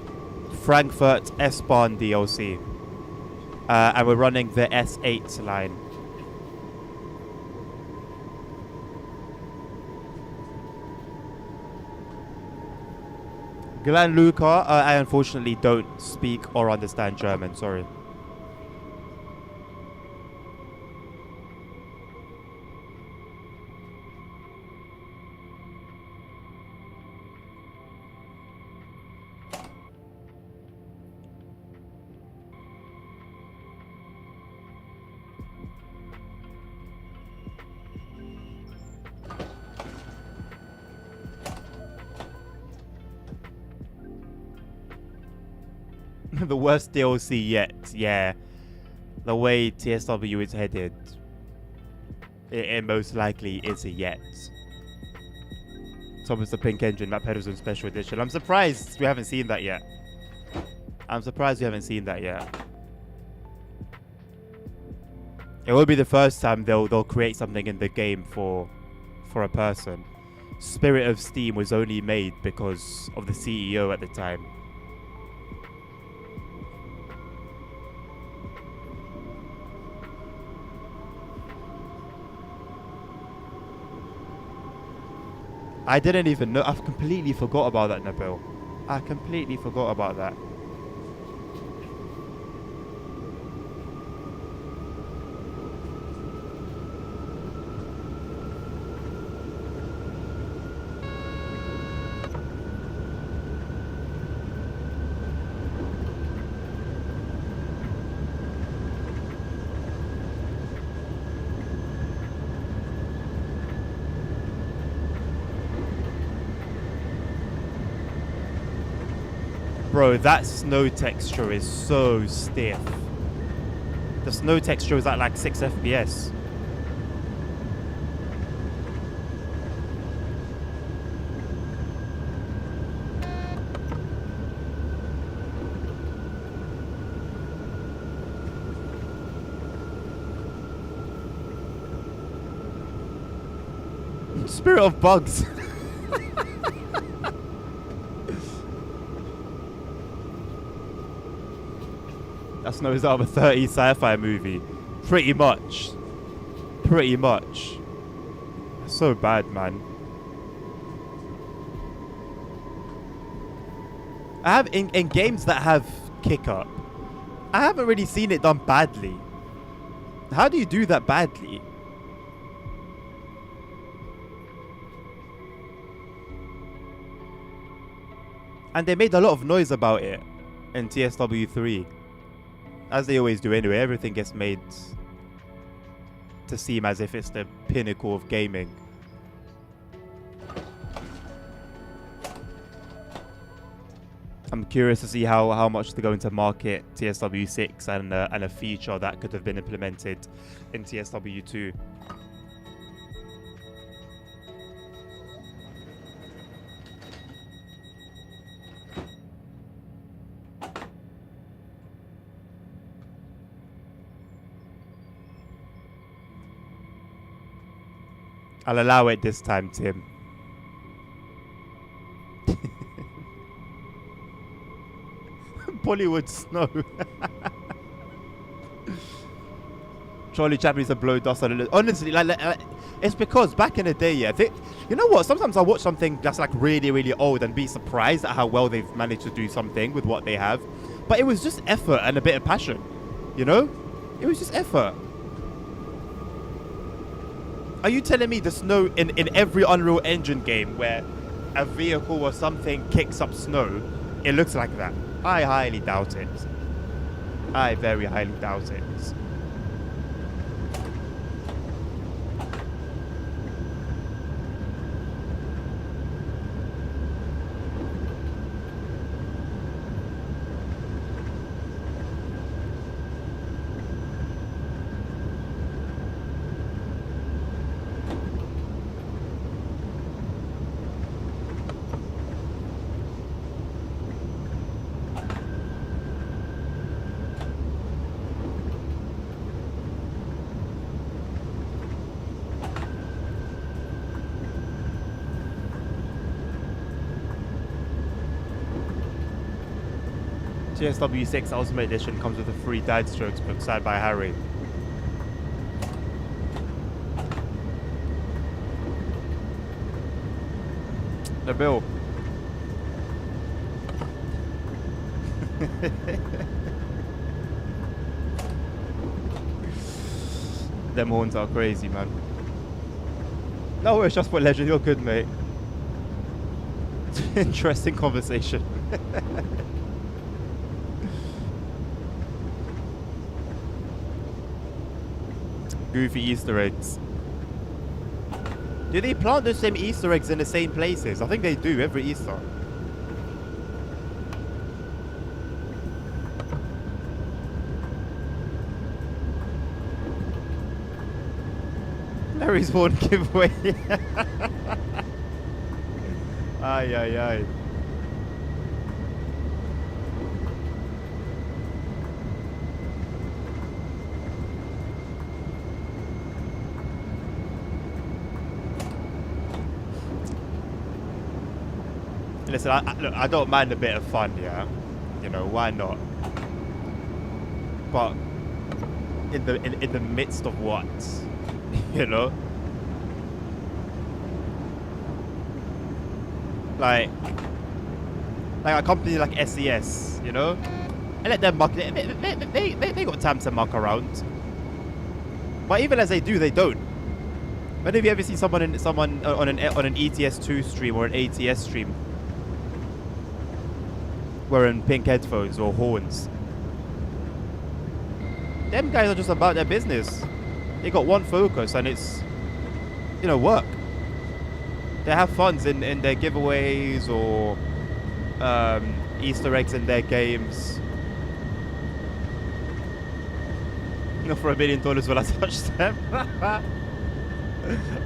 Frankfurt S-Bahn DLC. And we're running the S8 line. Glenn Luca, I unfortunately don't speak or understand German, sorry. The worst DLC yet, yeah. The way TSW is headed, it most likely is a yet. Thomas the Pink Engine, Matt Pedersen Special Edition. I'm surprised we haven't seen that yet. It will be the first time they'll create something in the game for a person. Spirit of Steam was only made because of the CEO at the time. I didn't even know. I've completely forgot about that, Nabil. I completely forgot about that. Bro, that snow texture is so stiff. The snow texture is at like 6 FPS. Spirit of Bugs. That snow is out of a 30 sci-fi movie. Pretty much. So bad, man. I have in games that have kick up, I haven't really seen it done badly. How do you do that badly? And they made a lot of noise about it in TSW3. As they always do anyway, everything gets made to seem as if it's the pinnacle of gaming. I'm curious to see how much they're going to market TSW6 and a feature that could have been implemented in TSW2. I'll allow it this time, Tim. Bollywood snow. Charlie Chaplin used to blow dust on it. Honestly, like, it's because back in the day, yeah. You know what? Sometimes I watch something that's like really, really old and be surprised at how well they've managed to do something with what they have. But it was just effort and a bit of passion. You know? It was just effort. Are you telling me the snow in every Unreal Engine game where a vehicle or something kicks up snow, it looks like that? I highly doubt it. I very highly doubt it. TSW6 Ultimate Edition comes with a free Dad Strokes book signed by Harry. Nabil. Them horns are crazy, man. No, it's just for legend. You're good, mate. Interesting conversation. Goofy Easter eggs. Do they plant the same Easter eggs in the same places? I think they do every Easter. Larry's horn giveaway. Ay, ay, ay. Listen, look, I don't mind a bit of fun, yeah. You know, why not? But in the midst of what, you know, like a company like SES, you know, and let them muck. They got time to muck around. But even as they do, they don't. When have you ever seen someone on an ETS2 stream or an ATS stream wearing pink headphones or horns? Them guys are just about their business. They got one focus, and it's, you know, work. They have funds in their giveaways or Easter eggs in their games. Not for $1 million will I touch them.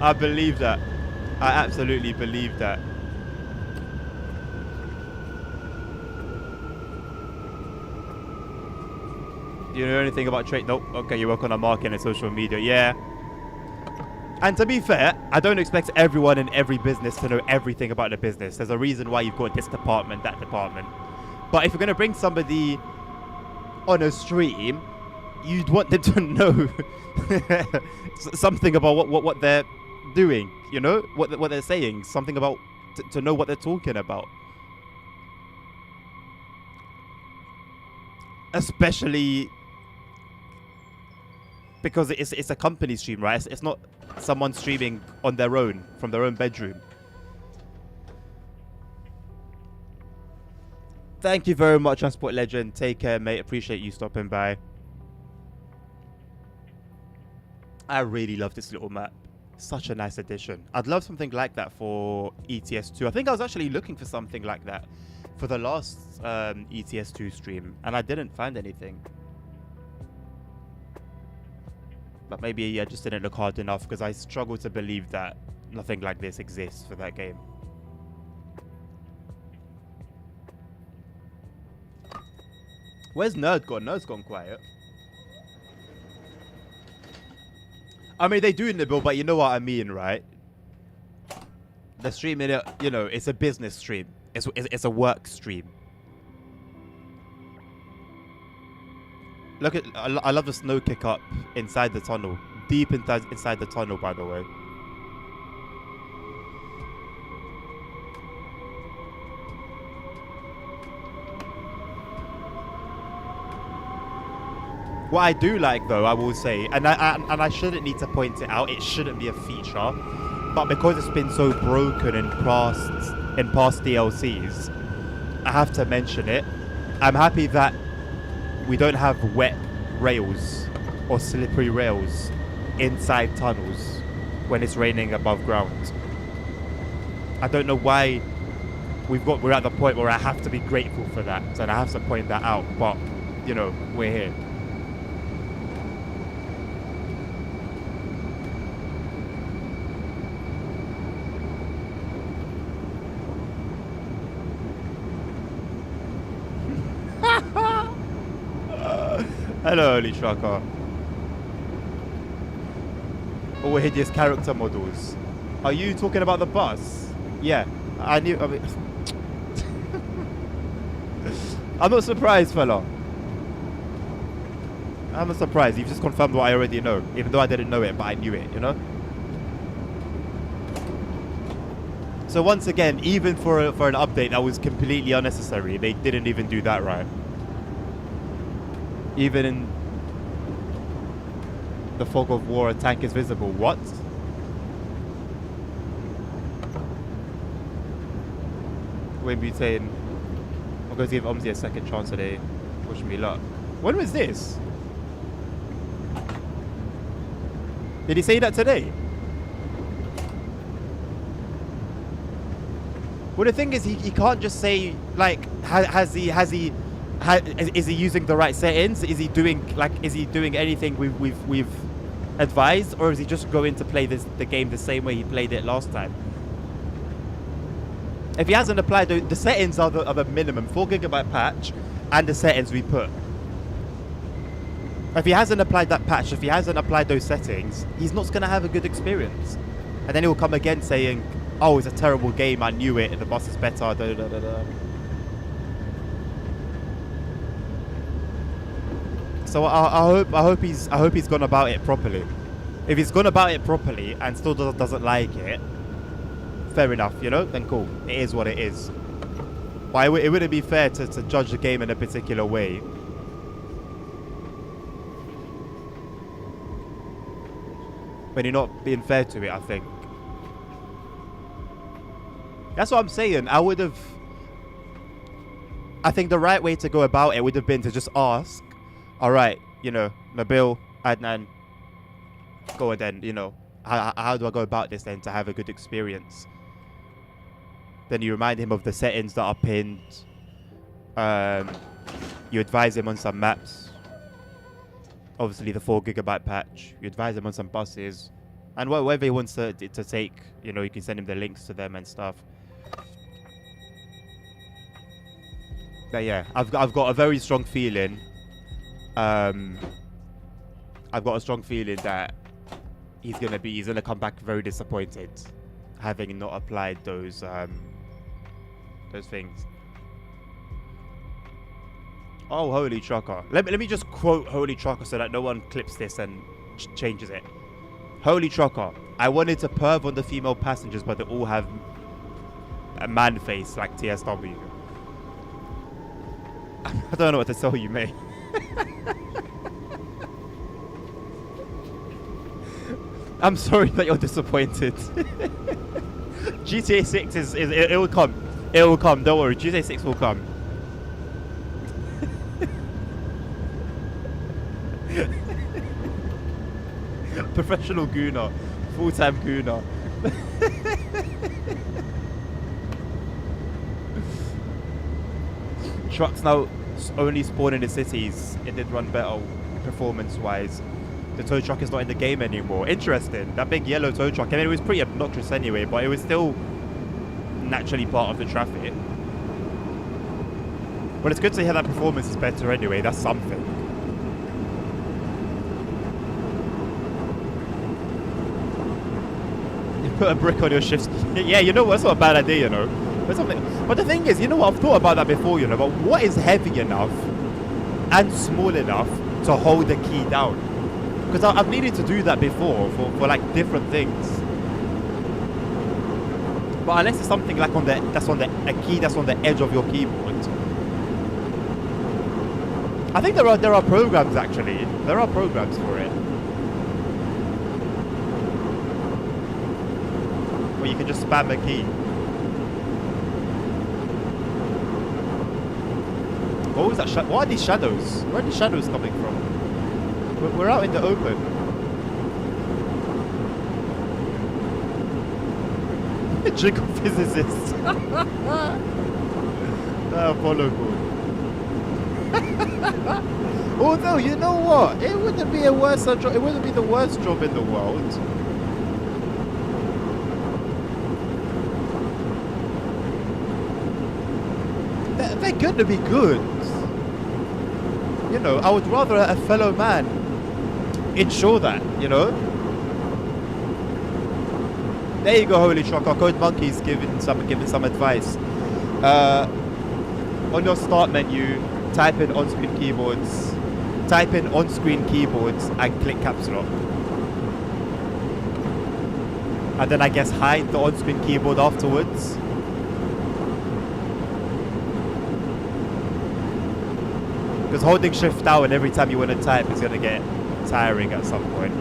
I believe that. I absolutely believe that. Do you know anything about trade? Nope. Okay, you work on a marketing and social media. Yeah. And to be fair, I don't expect everyone in every business to know everything about the business. There's a reason why you've got this department, that department. But if you're going to bring somebody on a stream, you'd want them to know something about what they're doing, you know? What they're saying. Something about, to know what they're talking about. Especially because it's a company stream, right? It's not someone streaming on their own from their own bedroom. Thank you very much, Transport Legend. Take care, mate. Appreciate you stopping by. I really love this little map. Such a nice addition. I'd love something like that for ETS2. I think I was actually looking for something like that for the last ETS2 stream, and I didn't find anything. But maybe I just didn't look hard enough, because I struggle to believe that nothing like this exists for that game. Where's Nerd gone? Nerd's gone quiet. I mean, they do nibble, but you know what I mean, right? The stream, you know, it's a business stream. It's a work stream. Look at, I love the snow kick up inside the tunnel. Deep inside the tunnel, by the way. What I do like, though, I will say, and I shouldn't need to point it out, it shouldn't be a feature, but because it's been so broken in past DLCs, I have to mention it. I'm happy that we don't have wet rails or slippery rails inside tunnels when it's raining above ground. I don't know why we're at the point where I have to be grateful for that, and I have to point that out, but, you know, we're here. Hello, early trucker. All hideous character models. Are you talking about the bus? Yeah, I knew. I mean, I'm not surprised, fella. I'm not surprised. You've just confirmed what I already know, even though I didn't know it, but I knew it. You know. So once again, even for an update that was completely unnecessary, they didn't even do that right. Even in the fog of war, a tank is visible. What? Wayne Butane. I'm going to give Omzi a second chance today. Wish me luck. When was this? Did he say that today? Well, the thing is, he can't just say, like, is he using the right settings? Is he doing anything we've advised, or is he just going to play the game the same way he played it last time? If he hasn't applied the settings are the minimum 4 GB patch and the settings we put. If he hasn't applied that patch, if he hasn't applied those settings, he's not going to have a good experience. And then he'll come again saying, "Oh, it's a terrible game. I knew it. The bus is better." Da, da, da, da. So I hope he's gone about it properly. If he's gone about it properly and still doesn't like it, fair enough, you know, then cool. It is what it is. But it wouldn't be fair to judge the game in a particular way. When you're not being fair to it, I think. That's what I'm saying. I think the right way to go about it would have been to just ask, alright, you know, Nabil, Adnan, go on then, you know, how do I go about this then to have a good experience? Then you remind him of the settings that are pinned. You advise him on some maps. Obviously the 4 GB patch. You advise him on some buses. And whatever he wants to take, you know, you can send him the links to them and stuff. But yeah, I've got a very strong feeling. I've got a strong feeling that he's gonna come back very disappointed, having not applied those things. Oh, Holy Trucker. Let me just quote Holy Trucker so that no one clips this and changes it. Holy Trucker. I wanted to perv on the female passengers, but they all have a man face like TSW. I don't know what to tell you, mate. I'm sorry that you're disappointed. GTA 6 it will come. It will come, don't worry. GTA 6 will come. Professional gooner. Full-time gooner. Trucks now only spawn in the cities. It did run better performance-wise. The tow truck is not in the game anymore. Interesting. That big yellow tow truck. I mean, it was pretty obnoxious anyway, but it was still naturally part of the traffic. Well, it's good to hear that performance is better anyway. That's something. You put a brick on your shift. Yeah, you know what? That's not a bad idea, you know. But the thing is, you know what? I've thought about that before, you know. But what is heavy enough and small enough to hold the key down? Because I've needed to do that before for like different things. But unless it's something like a key that's on the edge of your keyboard. I think there are programs actually. There are programs for it. Where you can just spam a key. What was that? What are these shadows? Where are these shadows coming from? We're out in the open. Jiggle physicist. Diabolical. Although, you know what? It wouldn't be a worse job. It wouldn't be the worst job in the world. They're going to be good. You know, I would rather a fellow man ensure that, you know. There you go, Holy Trucker. Code Monkey's giving some advice. On your start menu, type in on-screen keyboards. Type in on-screen keyboards and click caps lock. And then I guess hide the on-screen keyboard afterwards. Because holding shift down every time you want to type is going to get tiring at some point.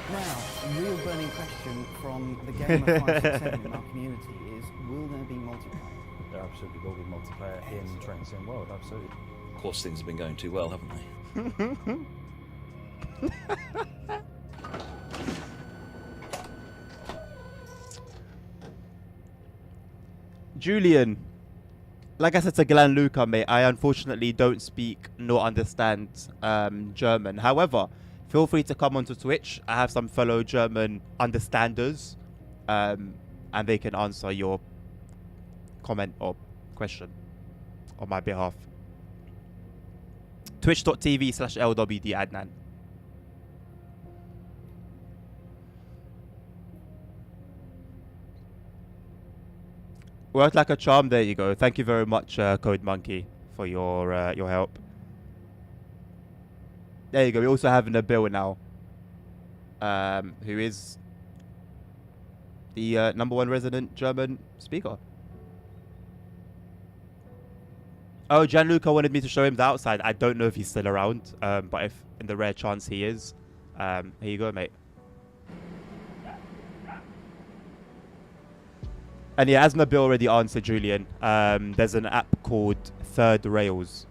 Now, a real burning question from the game of 567 in our community is, will there be multiplayer?
There absolutely will be multiplayer in Train Sim World, absolutely.
Of course, things have been going too well, haven't they?
Julian, like I said to Glanluca, mate, I unfortunately don't speak nor understand German. However, feel free to come onto Twitch. I have some fellow German understanders, and they can answer your comment or question on my behalf. Twitch.tv/LWD Adnan. Worked like a charm. There you go. Thank you very much, Code Monkey, for your help. There you go. We also have Nabil now, who is the #1 resident German speaker. Oh, Gianluca wanted me to show him the outside. I don't know if he's still around, but if in the rare chance he is, here you go, mate. And yeah, as Nabil already answered, Julian, there's an app called Third Rails.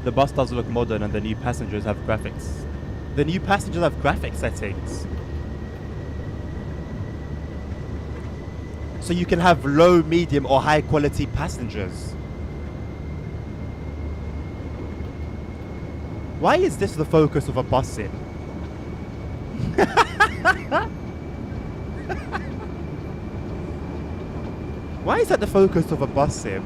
The bus does look modern and the new passengers have graphics. The new passengers have graphic settings. So you can have low, medium or high quality passengers. Why is this the focus of a bus sim? Why is that the focus of a bus sim?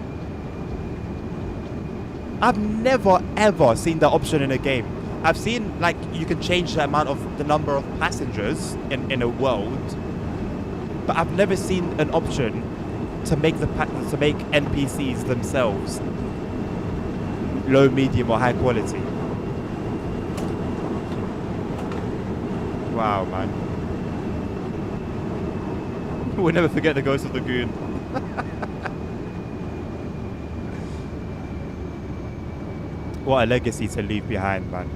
I've never ever seen that option in a game. I've seen like you can change the amount of the number of passengers in a world, but I've never seen an option to make to make NPCs themselves low, medium, or high quality. Wow, man. We'll never forget the Ghost of the Goon. What a legacy to leave behind, man.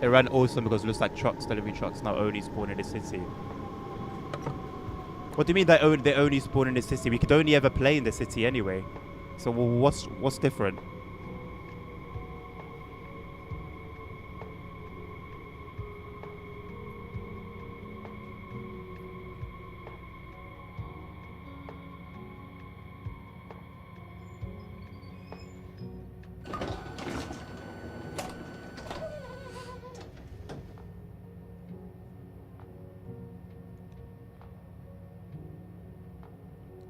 It ran awesome because it looks like delivery trucks now only spawn in the city. What do you mean they only spawn in the city? We could only ever play in the city anyway. So what's different?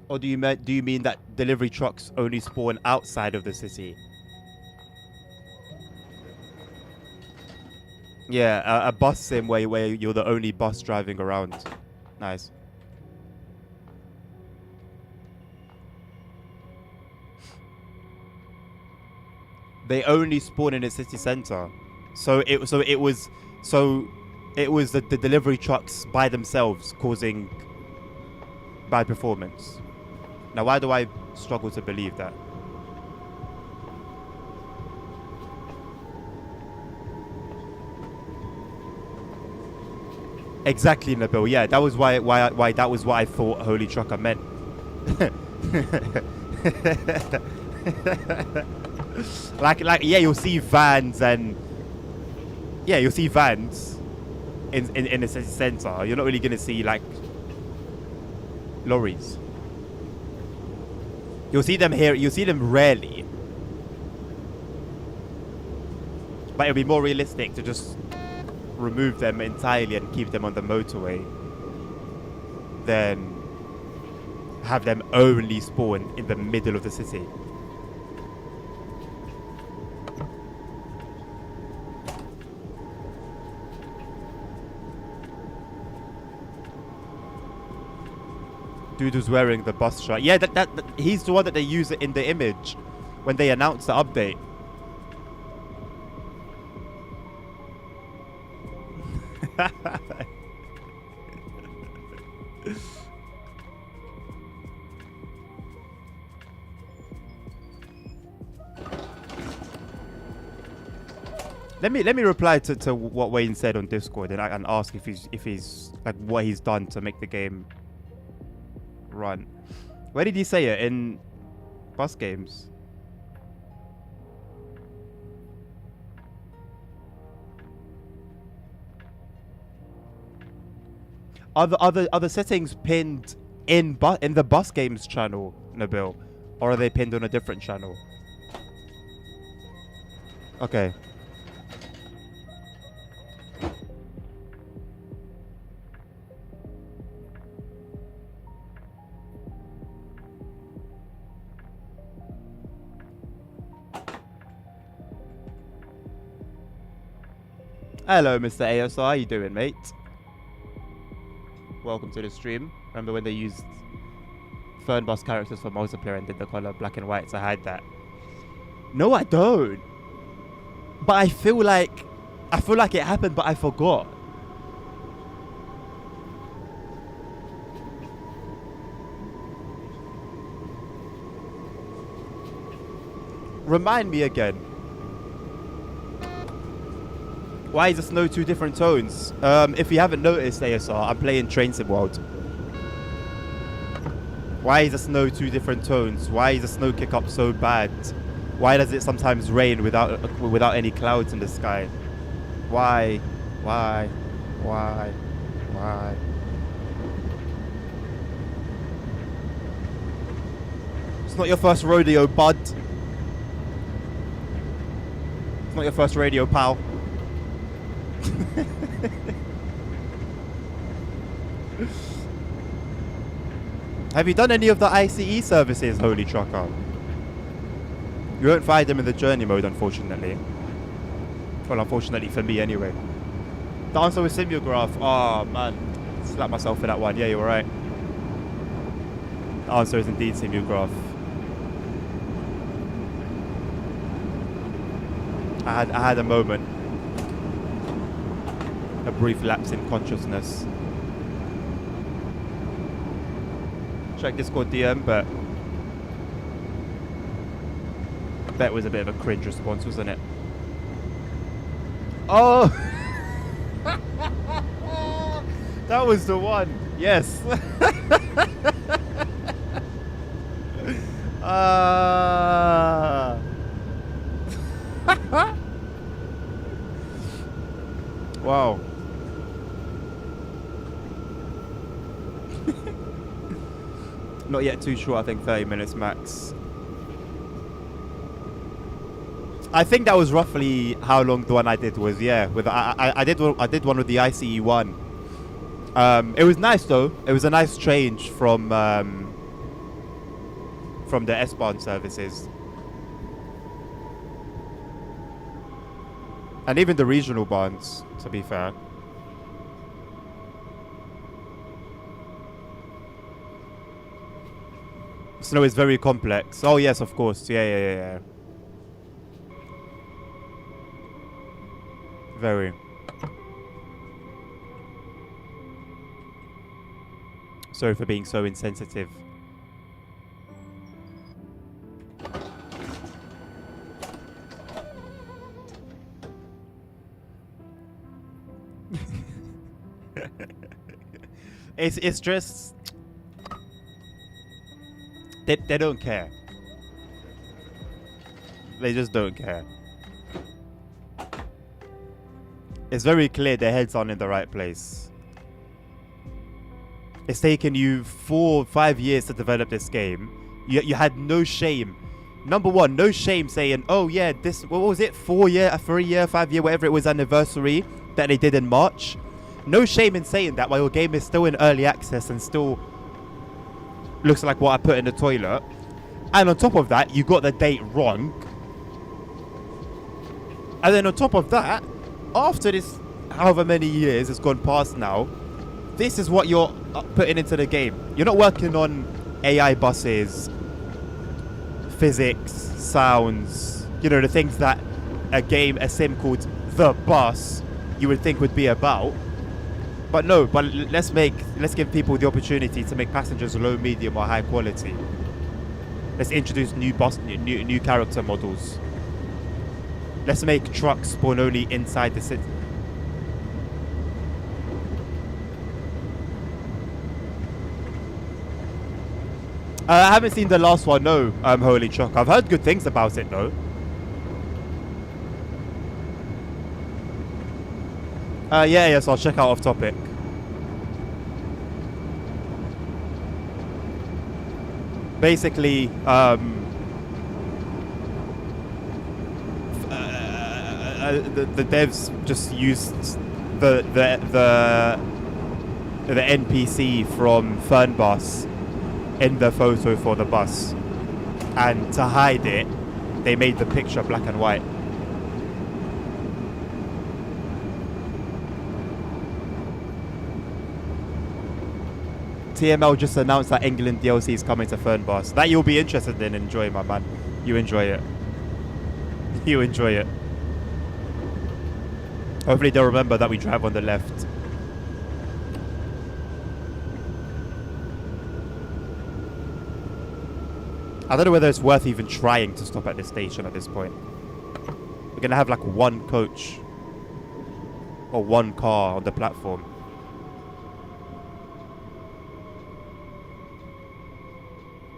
Or do you mean that delivery trucks only spawn outside of the city? Yeah, a bus sim where you're the only bus driving around. Nice. They only spawn in the city center, so it was the delivery trucks by themselves causing bad performance. Now, why do I struggle to believe that? Exactly, Nabil. Yeah, that was why that was what I thought Holy Trucker meant. like yeah, you'll see vans in the city center. You're not really gonna see like lorries. You'll see them here. You'll see them rarely, but it'll be more realistic to just remove them entirely and keep them on the motorway than have them only spawn in the middle of the city. Dude was wearing the bus shirt. Yeah, that he's the one that they use it in the image when they announce the update. Let me reply to what Wayne said on Discord and ask if he's like what he's done to make the game run. Where did he say it? In bus games? Are the settings pinned in the bus games channel, Nabil, or are they pinned on a different channel? Okay. Hello, Mr. ASR. How you doing, mate? Welcome to the stream. Remember when they used Fern Bus characters for multiplayer and did the color black and white to hide that? No, I don't. But I feel like it happened, but I forgot. Remind me again. Why is the snow two different tones? If you haven't noticed, ASR, I'm playing Train Sim World. Why is the snow two different tones? Why is the snow kick up so bad? Why does it sometimes rain without any clouds in the sky? Why? It's not your first rodeo, bud. It's not your first radio, pal. Have you done any of the ICE services, Holy Trucker? You won't find them in the journey mode, unfortunately. Well, unfortunately for me, anyway. The answer was Simulgraph. Oh, man. Slap myself for that one. Yeah, you were right. The answer is indeed Simulgraph. I had a moment. A brief lapse in consciousness. Check Discord DM, but that was a bit of a cringe response, wasn't it? Oh! That was the one. Yes. Wow. Not yet too short. I think 30 minutes max. I think that was roughly how long the one I did was. Yeah, with I did one with the ICE one. It was nice though. It was a nice change from the S-Bahn services, and even the regional Bahns. To be fair. Snow is very complex. Oh yes, of course. Yeah. Very. Sorry for being so insensitive. It's just they don't care. They just don't care. It's very clear their heads aren't in the right place. It's taken you 4 or 5 years to develop this game. You had no shame. Number one, no shame saying, oh yeah, this, what was it, 4 year, 3 year, 5 year, whatever it was, anniversary that they did in March. No shame in saying that while your game is still in early access and still looks like what I put in the toilet. And on top of that, you got the date wrong. And then on top of that, after this, however many years it's gone past now, this is what you're putting into the game. You're not working on AI buses, physics, sounds, you know, the things that a sim called The Bus, you would think would be about. But no, but let's give people the opportunity to make passengers low, medium, or high quality. Let's introduce new character models. Let's make trucks spawn only inside the city. I haven't seen the last one, no, Holy Truck. I've heard good things about it, though. Yes, I'll check out Off Topic. Basically, the devs just used the NPC from Fernbus in the photo for the bus, and to hide it, they made the picture black and white. TML just announced that England DLC is coming to Fernbus. That you'll be interested in enjoying, my man. You enjoy it. You enjoy it. Hopefully they'll remember that we drive on the left. I don't know whether it's worth even trying to stop at this station at this point. We're gonna have like one coach or one car on the platform.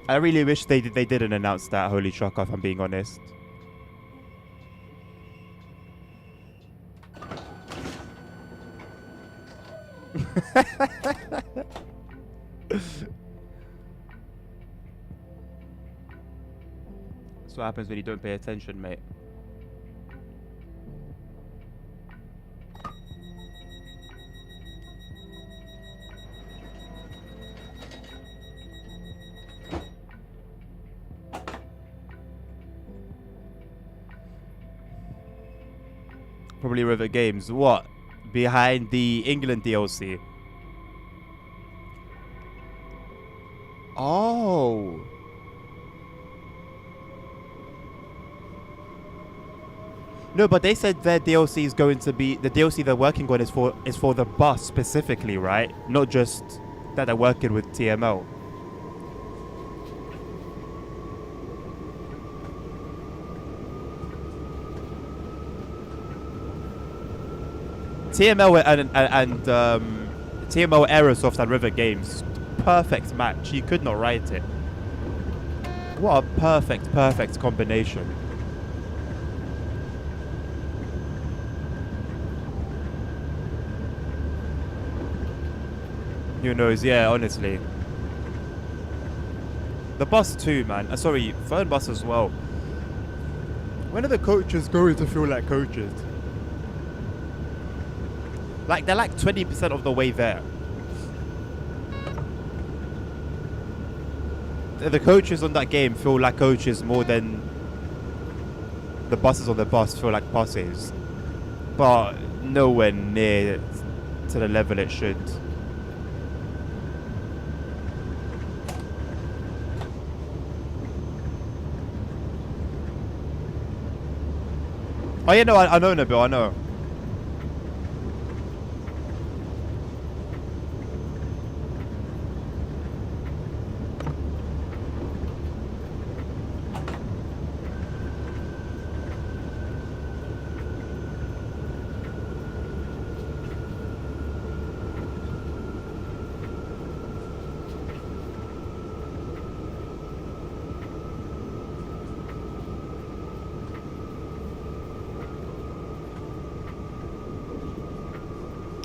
I really wish they didn't announce that Holy Truck, if I'm being honest. That's what happens when you don't pay attention, mate. Probably River Games. What? Behind the England DLC. Oh. No, but they said their DLC is going to be, the DLC they're working on is for the bus specifically, right? Not just that they're working with TML. TMO Aerosoft and River Games. Perfect match. You could not write it. What a perfect combination. Who knows? Yeah, honestly. The bus too, man. Sorry, phone bus as well. When are the coaches going to feel like coaches? Like, they're like 20% of the way there. The coaches on that game feel like coaches more than the buses on the bus feel like buses. But nowhere near to the level it should. Oh yeah, no, I know, Nabil, I know.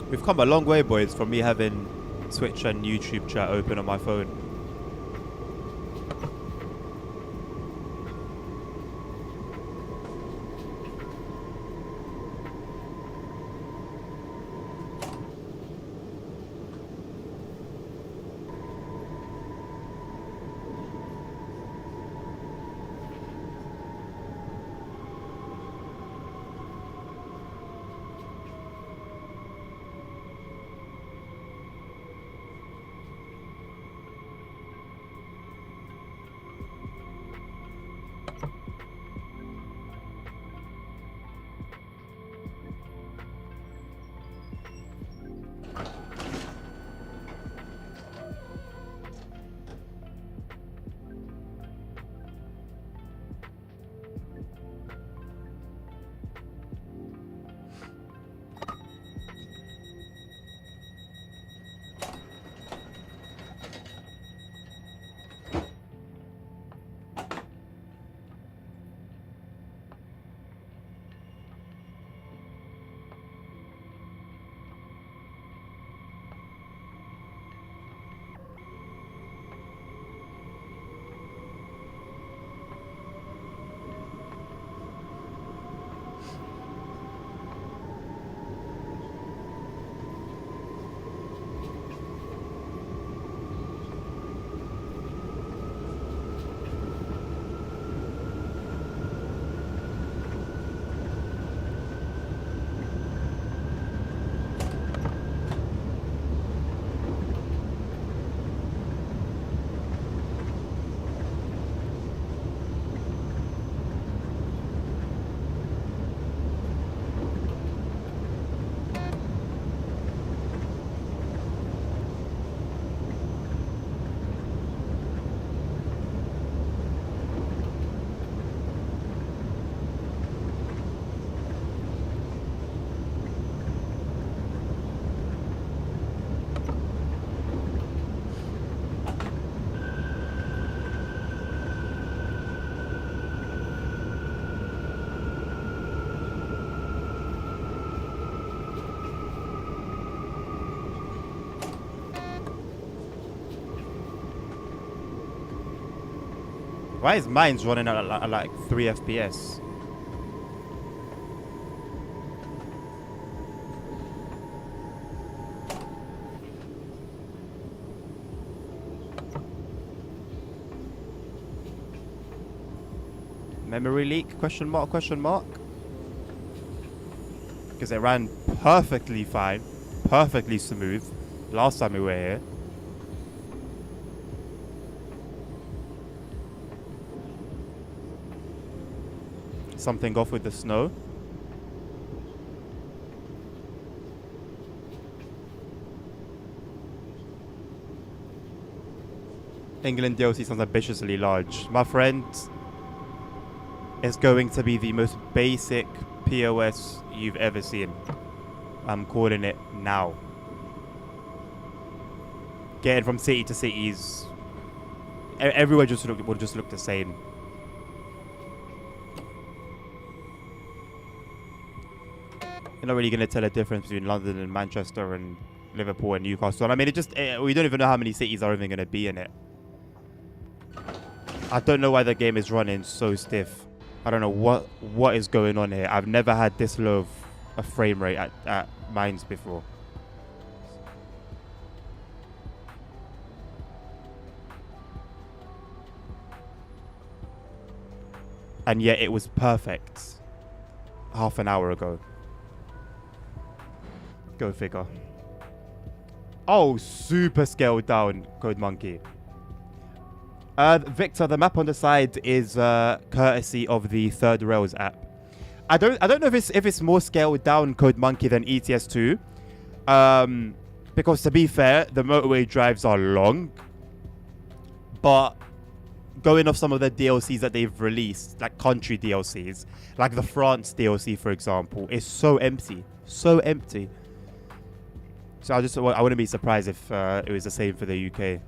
We've come a long way, boys, from me having Twitch and YouTube chat open on my phone. Why is mine's running at like 3 FPS? Memory leak? Question mark, question mark? Because it ran perfectly fine, perfectly smooth last time we were here. Something off with the snow. England DLC sounds ambitiously large. My friend, it's going to be the most basic POS you've ever seen. I'm calling it now. getting from city to cities, everywhere would just look the same. You're not really going to tell a difference between London and Manchester and Liverpool and Newcastle. And I mean, we don't even know how many cities are even going to be in it. I don't know why the game is running so stiff. I don't know what is going on here. I've never had this low of a frame rate at mines before. And yet it was perfect half an hour ago. Go figure. Oh, super scaled down, Code Monkey. Victor, the map on the side is courtesy of the Third Rails app. I don't know if it's more scaled down, Code Monkey, than ETS2. Because to be fair, the motorway drives are long. But going off some of the DLCs that they've released, like country DLCs, like the France DLC, for example, is so empty. So empty. So I wouldn't be surprised if it was the same for the UK.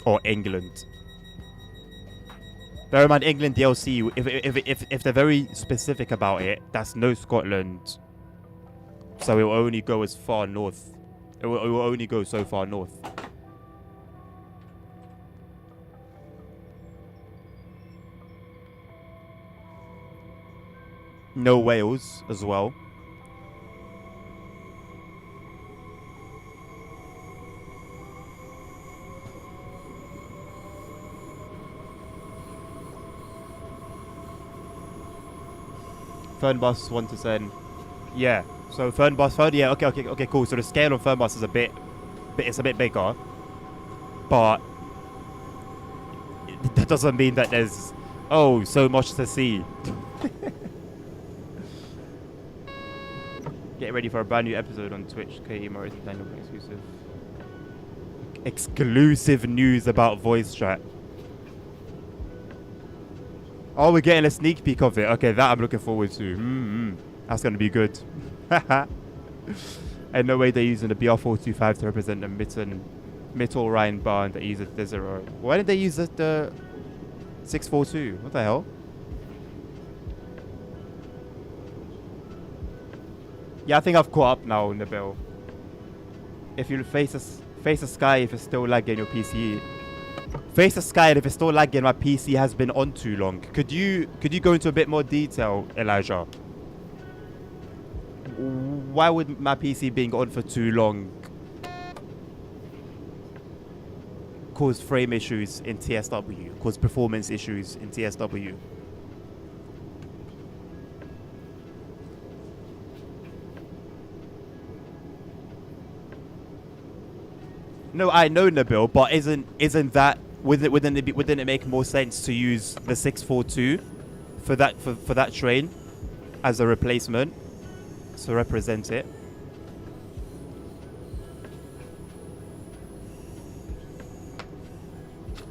Or England. Bear in mind, England DLC, if they're very specific about it, that's no Scotland. So it will only go as far north. It will only go so far north. No Wales as well. Fernbus 1 to 10. Yeah. So Fernbus, yeah. Okay, cool. So the scale on Fernbus is it's a bit bigger, but that doesn't mean that there's so much to see. Get ready for a brand new episode on Twitch. KE Morris and Daniel exclusive news about voice chat. Oh, we're getting a sneak peek of it. Okay, that I'm looking forward to. That's going to be good. And no way they're using the BR425 to represent the Mittelrhein Bahn that uses the 0. Why did they use the 642? What the hell? Yeah, I think I've caught up now, Nabil. If you face the sky, if it's still lagging your PC. Face the sky, and if it's still lagging, my PC has been on too long. Could you go into a bit more detail, Elijah? Why would my PC being on for too long cause frame issues in TSW, cause performance issues in TSW? No, I know, Nabil, but isn't that wouldn't it make more sense to use the 642 for that train as a replacement to represent it?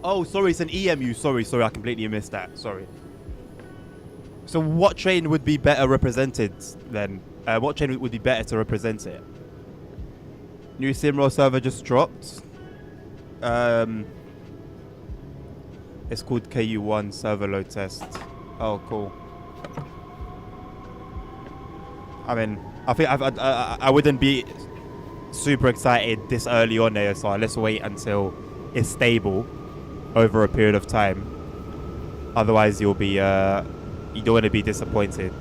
Oh, sorry, it's an EMU. Sorry, I completely missed that. Sorry. So what train would be better represented then? What train would be better to represent it? New Simroll server just dropped. It's called KU1 server load test. Oh, cool. I mean, I think I wouldn't be super excited this early on ASR. Let's wait until it's stable over a period of time. Otherwise, you'll be you don't want to be disappointed.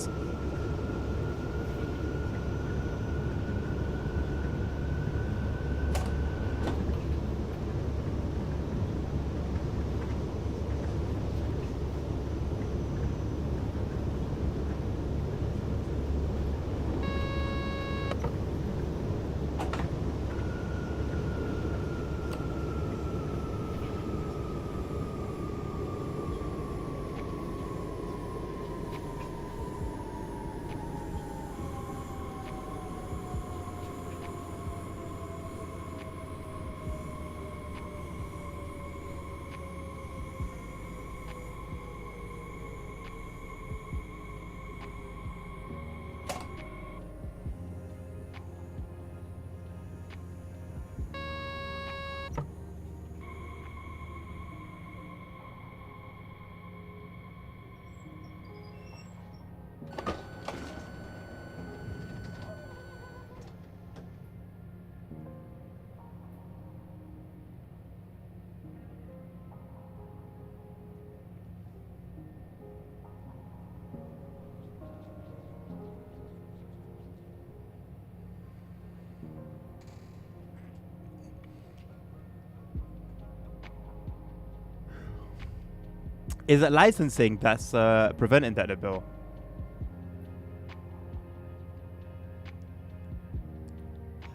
Is it licensing that's preventing that, the bill?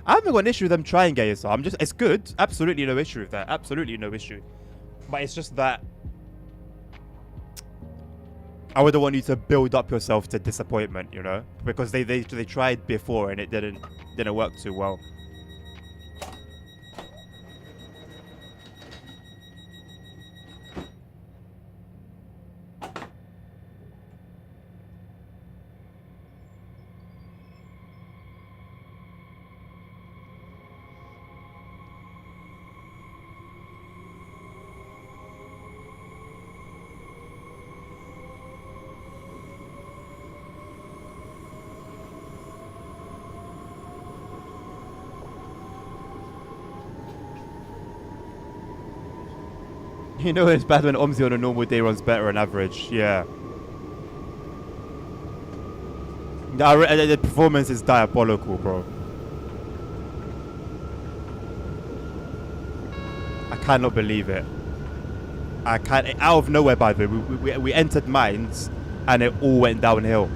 I haven't got an issue with them trying ASR. It's good. Absolutely no issue with that. Absolutely no issue. But it's just that I wouldn't want you to build up yourself to disappointment, you know, because they tried before and it didn't work too well. You know it's bad when Omzi on a normal day runs better on average. Yeah. The performance is diabolical, bro. I cannot believe it. I can't. Out of nowhere, by the way, we entered mines and it all went downhill.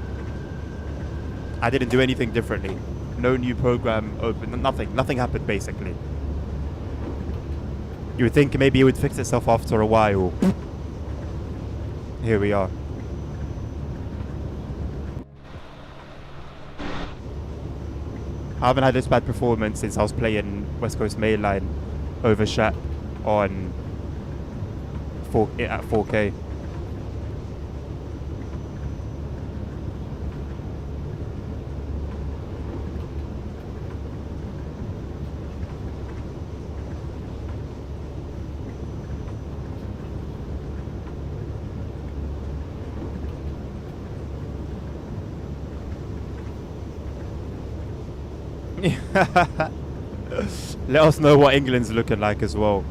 I didn't do anything differently. No new program open. Nothing happened, basically. You would think maybe it would fix itself after a while. Here we are. I haven't had this bad performance since I was playing West Coast Mainline over Shat on at 4K. Let us know what England's looking like as well.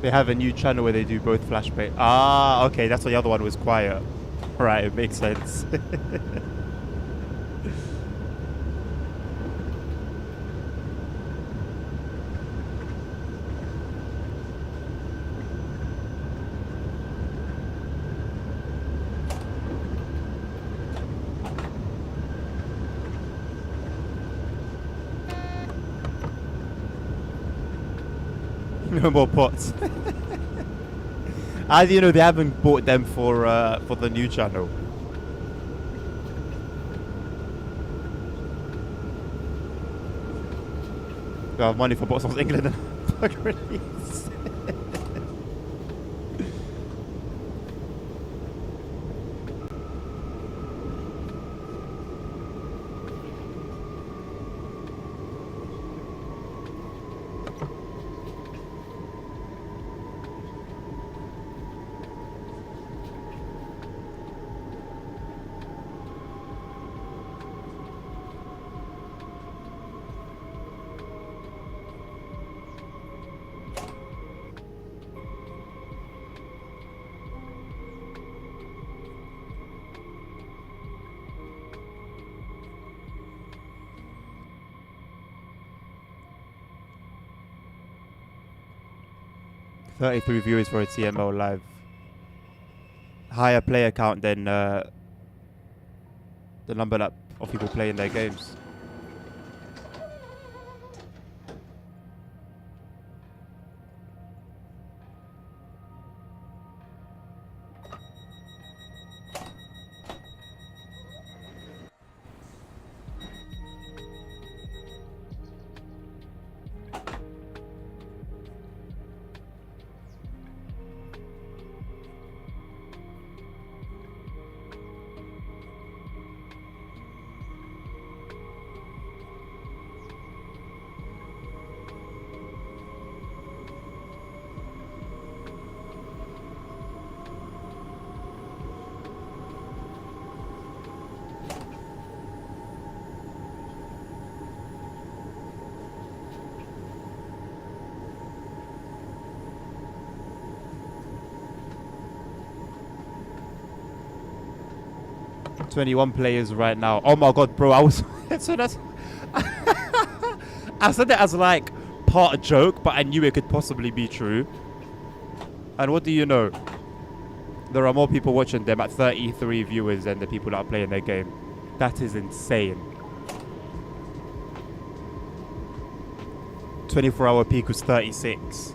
They have a new channel where they do both flashback. Ah, okay, that's why the other one was quiet. Right, it makes sense. No more pots. How do you know they haven't bought them for the new channel? They have money for bots of England and bug release. $33 viewers for a TML live. Higher player count than the number of people playing their games. 21 players right now. Oh my god, bro, I was so that's I said that as like part joke, but I knew it could possibly be true. And what do you know? There are more people watching them at 33 viewers than the people that are playing their game. That is insane. 24-hour peak was 36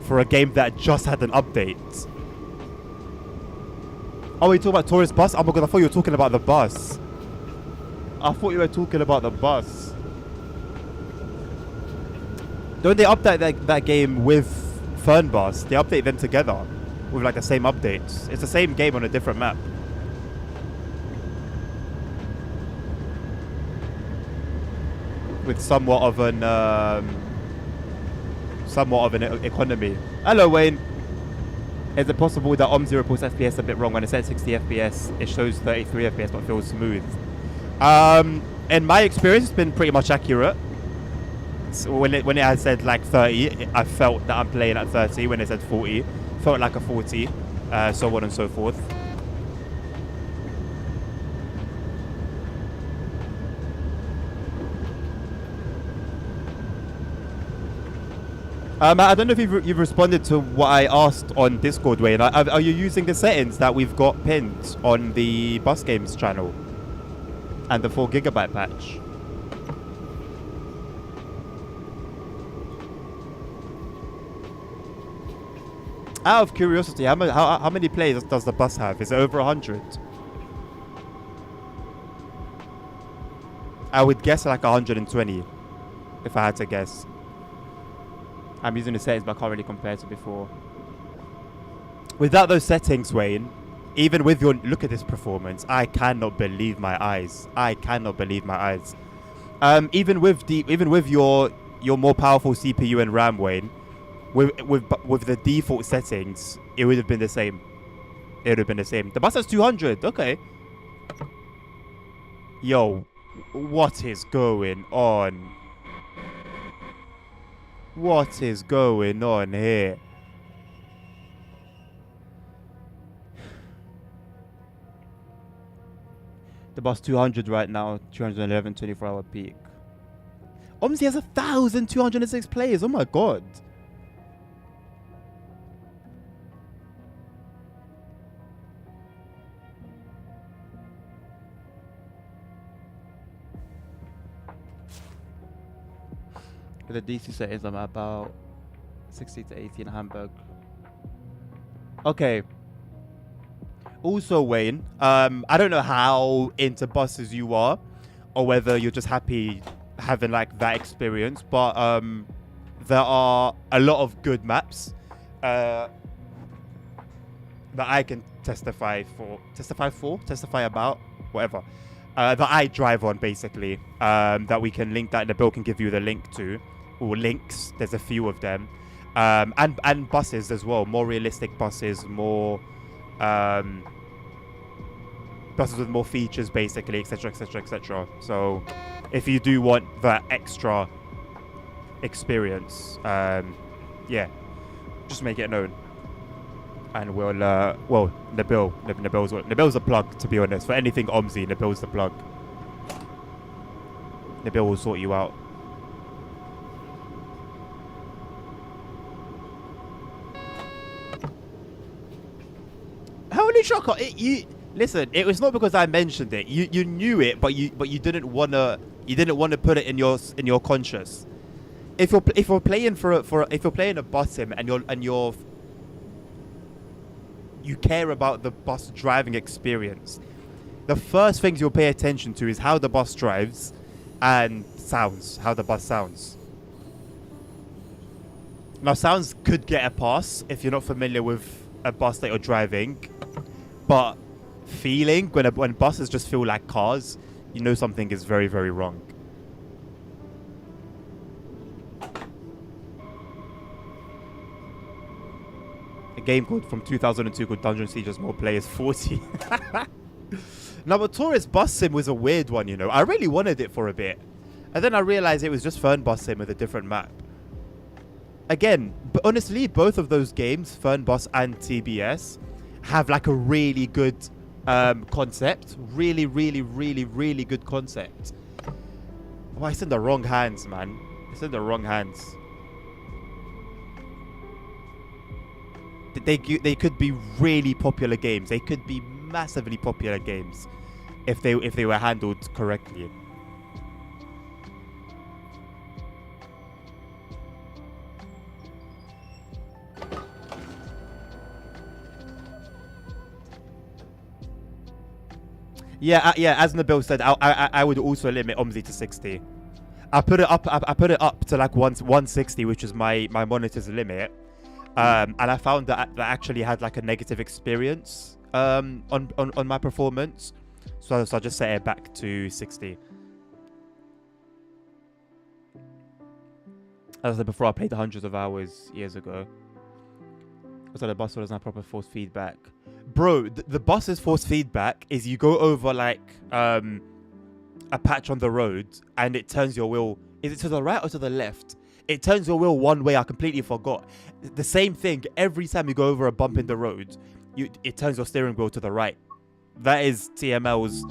for a game that just had an update. Oh, you talking about tourist bus? Oh my god, I thought you were talking about the bus. Don't they update that game with Fernbus? They update them together with like the same updates. It's the same game on a different map. With somewhat of an economy. Hello, Wayne. Is it possible that OMSI reports FPS a bit wrong when it says 60 FPS? It shows 33 FPS but feels smooth. In my experience, it's been pretty much accurate. So when it had said like 30, I felt that I'm playing at 30. When it said 40, felt like a 40. So on and so forth. I don't know if you've responded to what I asked on Discord, Wayne. Are you using the settings that we've got pinned on the Bus Games channel and the 4 GB patch? Out of curiosity, how many players does the bus have? Is it over 100? I would guess like 120, if I had to guess. I'm using the settings, but I can't really compare to before. Without those settings, Wayne, even with your look at this performance, I cannot believe my eyes. Even with your more powerful CPU and RAM, Wayne, with the default settings, it would have been the same. The bus has 200. Okay. Yo, what is going on? What is going on here? The bus 200 right now, 211 24-hour peak. OMSI has 1,206 players. Oh my god. With the DC settings, I'm at about 60 to 80 in Hamburg. Okay. Also, Wayne, I don't know how into buses you are, or whether you're just happy having like that experience, but there are a lot of good maps that I can testify about, whatever. That I drive on, basically, that we can link, that the bill can give you the link to, or links. There's a few of them, and buses as well, more realistic buses, more buses with more features, basically, etc, etc, etc. So if you do want that extra experience, yeah, just make it known, and we'll well, Nabil's a plug, to be honest, for anything OMSI. Nabil's the plug. Nabil will sort you out. Holy shocker! Listen. It was not because I mentioned it. You knew it, but you didn't wanna put it in your conscious. If you're playing if you're playing a bus sim and you care about the bus driving experience, the first things you'll pay attention to is how the bus drives and sounds. How the bus sounds. Now, sounds could get a pass if you're not familiar with a bus that you're driving, but feeling, when buses just feel like cars, you know something is very, very wrong. A game called from 2002 called Dungeon Siege has more players, 40. Now, but Tourist Bus Sim was a weird one, you know. I really wanted it for a bit, and then I realized it was just Fern Bus Sim with a different map. Again, but honestly, both of those games, Fern Bus and TBS, have like a really good concept. Really, really, really, really good concept. Oh, it's in the wrong hands, man. It's in the wrong hands. They could be really popular games. They could be massively popular games if they were handled correctly. Yeah, as Nabil said, I would also limit OMSI to 60. I put it up to like 160, which is my monitor's limit. And I found that actually had like a negative experience on my performance. So I just set it back to 60. As I said before, I played hundreds of hours years ago. So the bus doesn't have proper force feedback. Bro, the bus's force feedback is you go over like a patch on the road and it turns your wheel. Is it to the right or to the left? It turns your wheel one way. I completely forgot. The same thing every time you go over a bump in the road, it turns your steering wheel to the right. That is TML's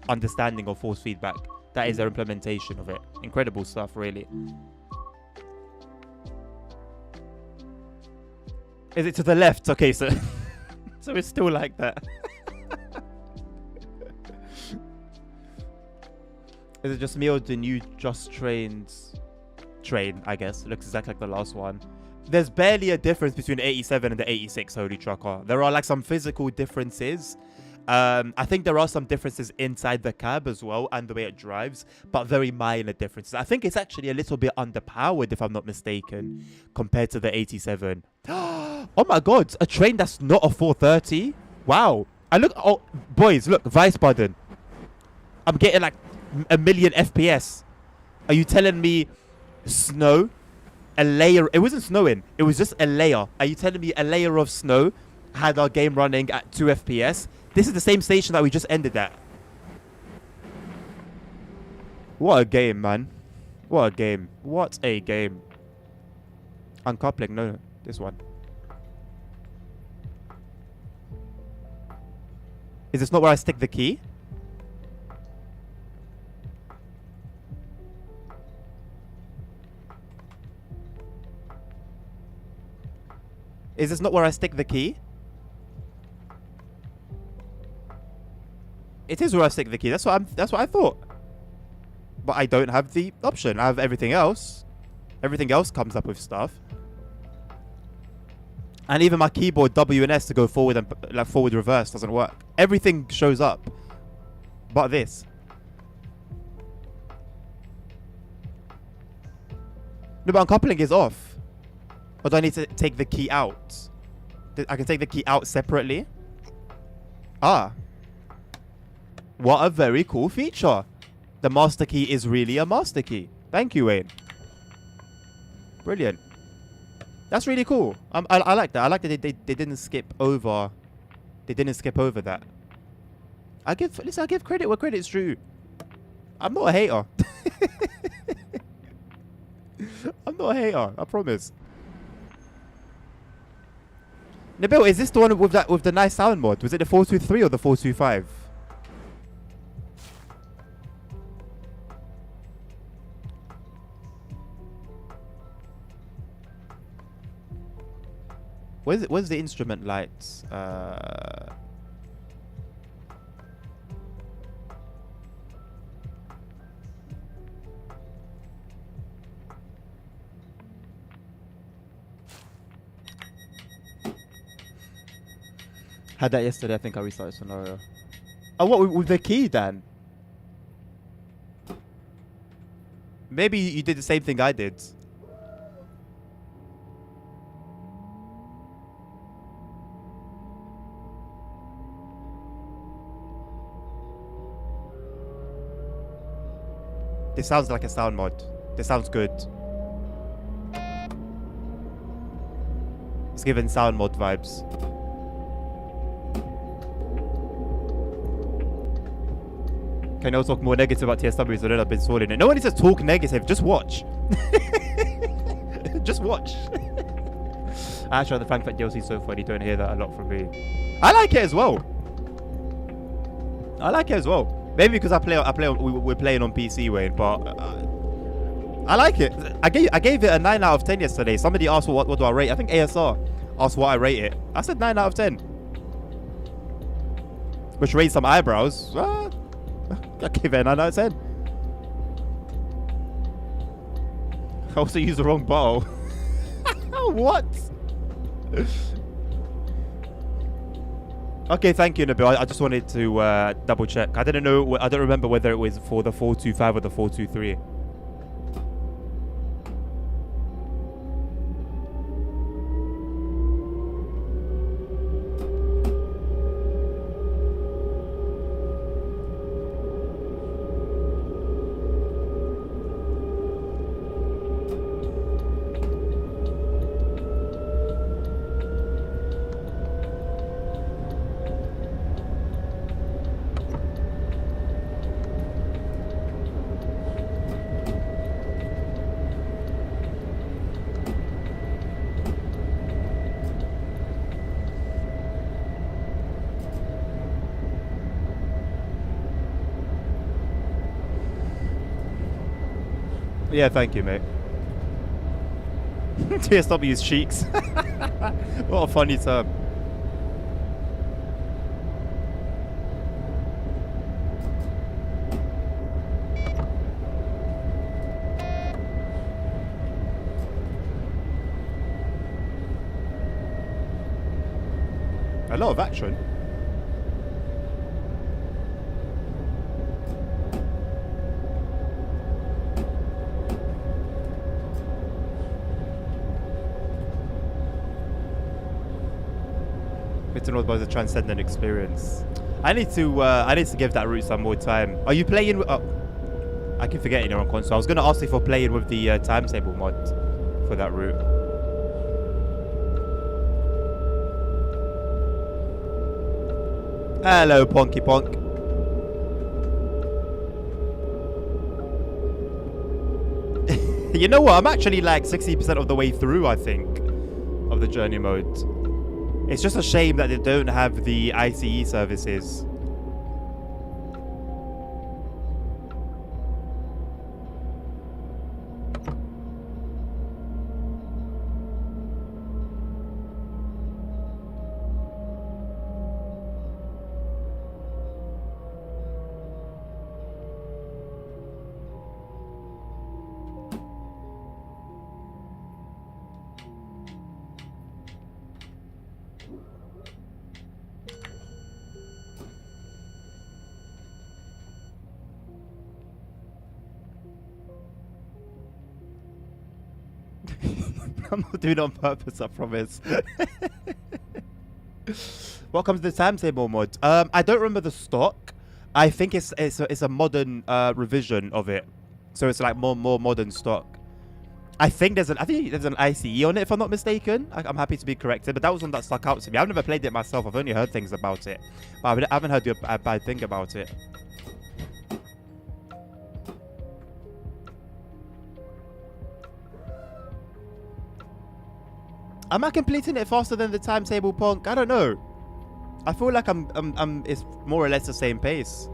understanding of force feedback. That is their implementation of it. Incredible stuff, really. Is it to the left? Okay, so so it's still like that. Is it just me or the new Just train, I guess? It looks exactly like the last one. There's barely a difference between the 87 and the 86 Holy Trucker. There are like some physical differences. I think there are some differences inside the cab as well and the way it drives, but very minor differences. I think it's actually a little bit underpowered, if I'm not mistaken, compared to the 87. Oh my god, a train that's not a 430? Wow. Oh, boys, look, Vice button. I'm getting like a million FPS. Are you telling me snow? A layer. It wasn't snowing. It was just a layer. Are you telling me a layer of snow had our game running at 2 FPS? This is the same station that we just ended at. What a game, man. What a game. What a game. Uncoupling. No, this one. Is this not where I stick the key? Is this not where I stick the key? It is where I stick the key. That's what I thought. But I don't have the option. I have everything else. Everything else comes up with stuff. And even my keyboard W and S to go forward and like forward reverse doesn't work. Everything shows up. But this. No, but uncoupling is off. Or do I need to take the key out? I can take the key out separately. Ah. What a very cool feature. The master key is really a master key. Thank you, Wayne. Brilliant. That's really cool. I like that. I like that they didn't skip over. They didn't skip over that. I give credit where credit's due. I'm not a hater. I'm not a hater. I promise. Nabil, is this the one with the nice sound mod? Was it the 423 or the 425? Where's the instrument lights? Had that yesterday. I think I restarted scenario. Oh, what with the key, Dan? Maybe you did the same thing I did. This sounds like a sound mod. This sounds good. It's giving sound mod vibes. Can I talk more negative about TSW so that I've been sorting it? No one needs to talk negative. Just watch. Just watch. Actually, the Frankfurt DLC is so funny. Don't hear that a lot from me. I like it as well. I like it as well. Maybe because we're playing on PC, Wayne, but I like it. I gave it a 9 out of 10 yesterday. Somebody asked what do I rate? I think ASR asked what I rate it. I said 9 out of 10. Which raised some eyebrows. I gave it a 9 out of 10. I also used the wrong bottle. What? Okay, thank you, Nabil. I just wanted to double check. I didn't know. I don't remember whether it was for the 425 or the 423. Yeah, thank you, mate. TSW's cheeks. What a funny term. A lot of action. Midtown was a transcendent experience. I need to give that route some more time. Are you playing with, I keep forgetting you're on console. I was going to ask if you're playing with the timetable mod for that route. Hello, Ponky Ponk. You know what? I'm actually like 60% of the way through, I think, of the journey mode. It's just a shame that they don't have the ICE services. I'm not doing it on purpose, I promise. What comes to the timetable mod? I don't remember the stock. I think it's a modern revision of it, so it's like more modern stock. I think there's an ICE on it, if I'm not mistaken. I'm happy to be corrected, but that was one that stuck out to me. I've never played it myself. I've only heard things about it, but I haven't heard a bad thing about it. Am I completing it faster than the timetable, Punk? I don't know. I feel like it's more or less the same pace.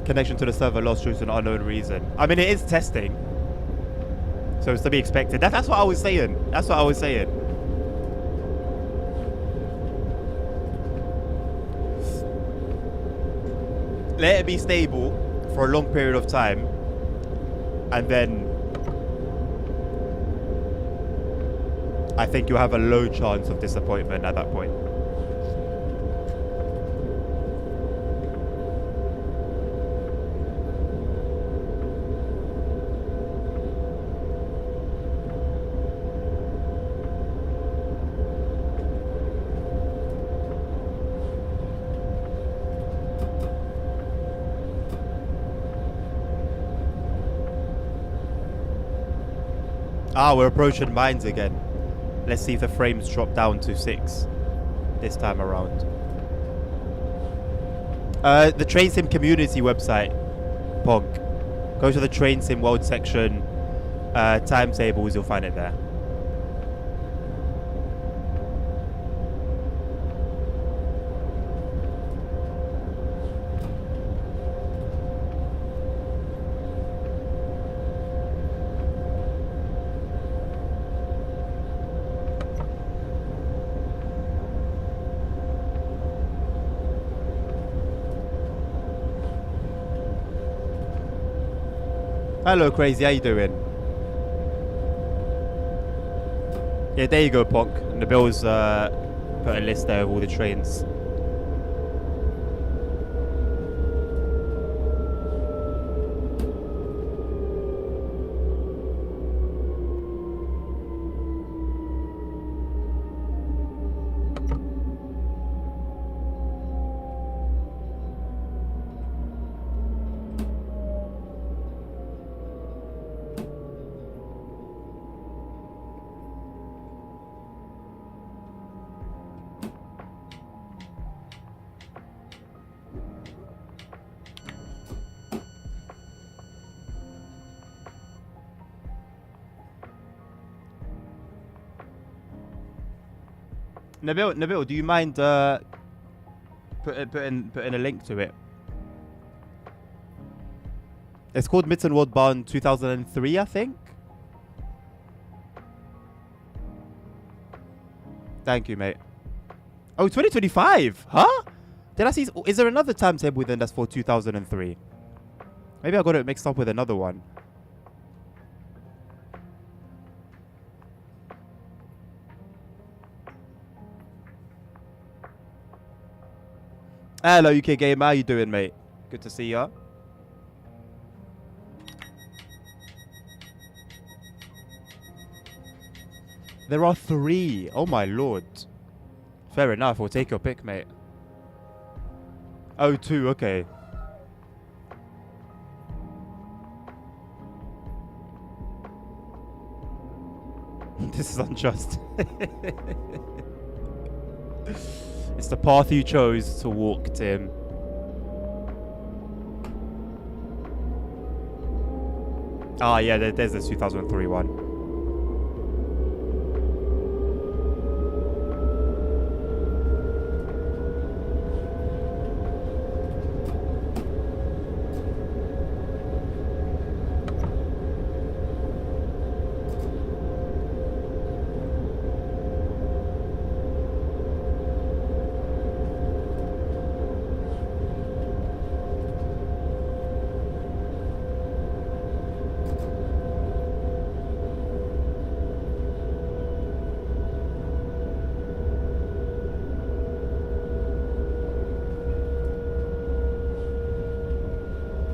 Connection to the server lost due to an unknown reason. I mean, it is testing, so it's to be expected. That's what I was saying. That's what I was saying. Let it be stable for a long period of time, and then I think you'll have a low chance of disappointment at that point. Ah, we're approaching mines again. Let's see if the frames drop down to 6 this time around. The Train Sim community website, Pog. Go to the Train Sim World section, timetables, you'll find it there. Hello, Crazy. How you doing? Yeah, there you go, Ponk. Nabil's put a list there of all the trains. Nabil, do you mind putting a link to it? It's called Mittenwald Bahn 2003, I think. Thank you, mate. Oh, 2025? Huh? Did I see? Is there another timetable then that's for 2003? Maybe I got it mixed up with another one. Hello, UK Gamer. How you doing, mate? Good to see ya. There are 3. Oh, my lord. Fair enough. We'll take your pick, mate. Oh, 2. Okay. This is unjust. It's the path you chose to walk, Tim. Ah, yeah, there's the 2003 one.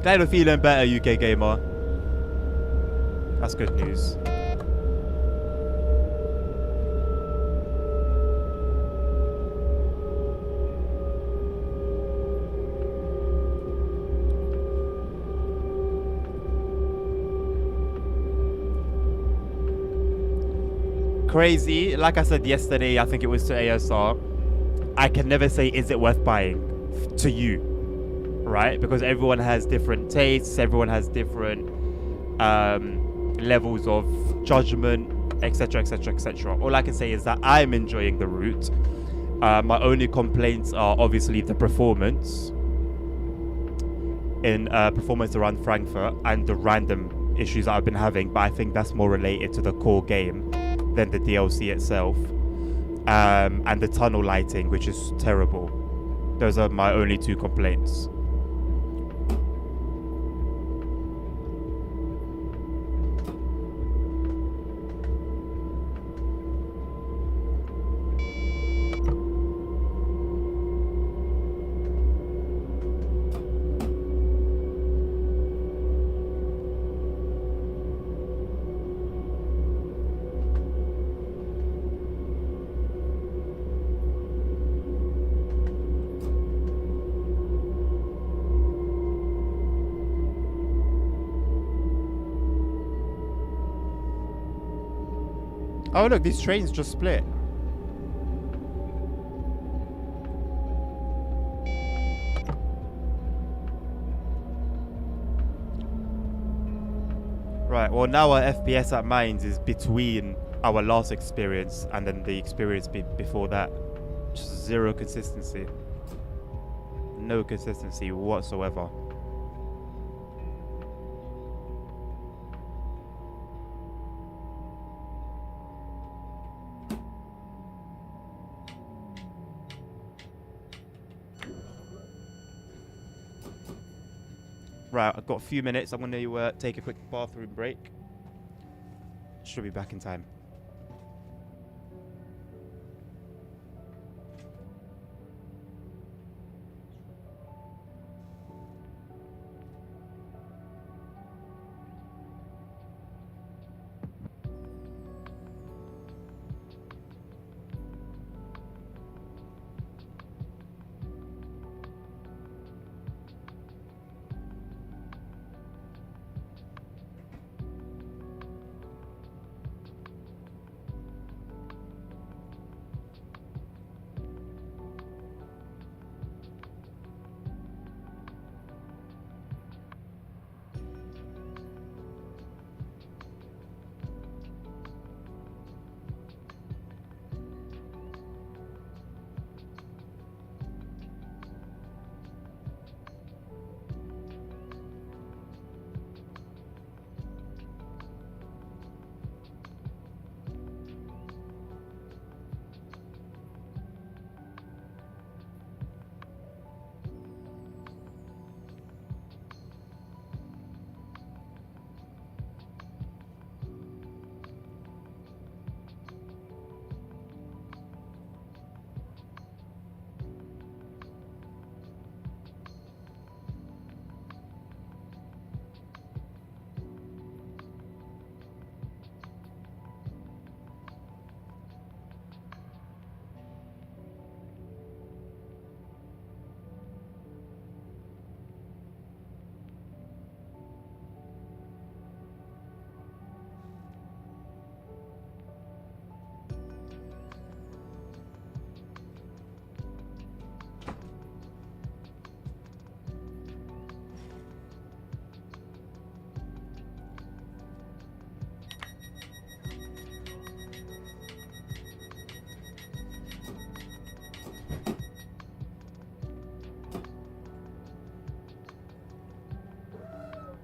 Kind of feeling better, UK Gamer. That's good news. Crazy. Like I said yesterday, I think it was to ASR. I can never say, is it worth buying to you? Right? Because everyone has different tastes, everyone has different levels of judgment, etc, etc, etc. All I can say is that I'm enjoying the route. My only complaints are obviously the performance around Frankfurt and the random issues that I've been having, but I think that's more related to the core game than the DLC itself. And the tunnel lighting, which is terrible. Those are my only 2 complaints. Oh look, these trains just split. Right, well now our FPS at Mines is between our last experience and then the experience before that. Just zero consistency. No consistency whatsoever. Right, I've got a few minutes. I'm going to take a quick bathroom break. Should be back in time.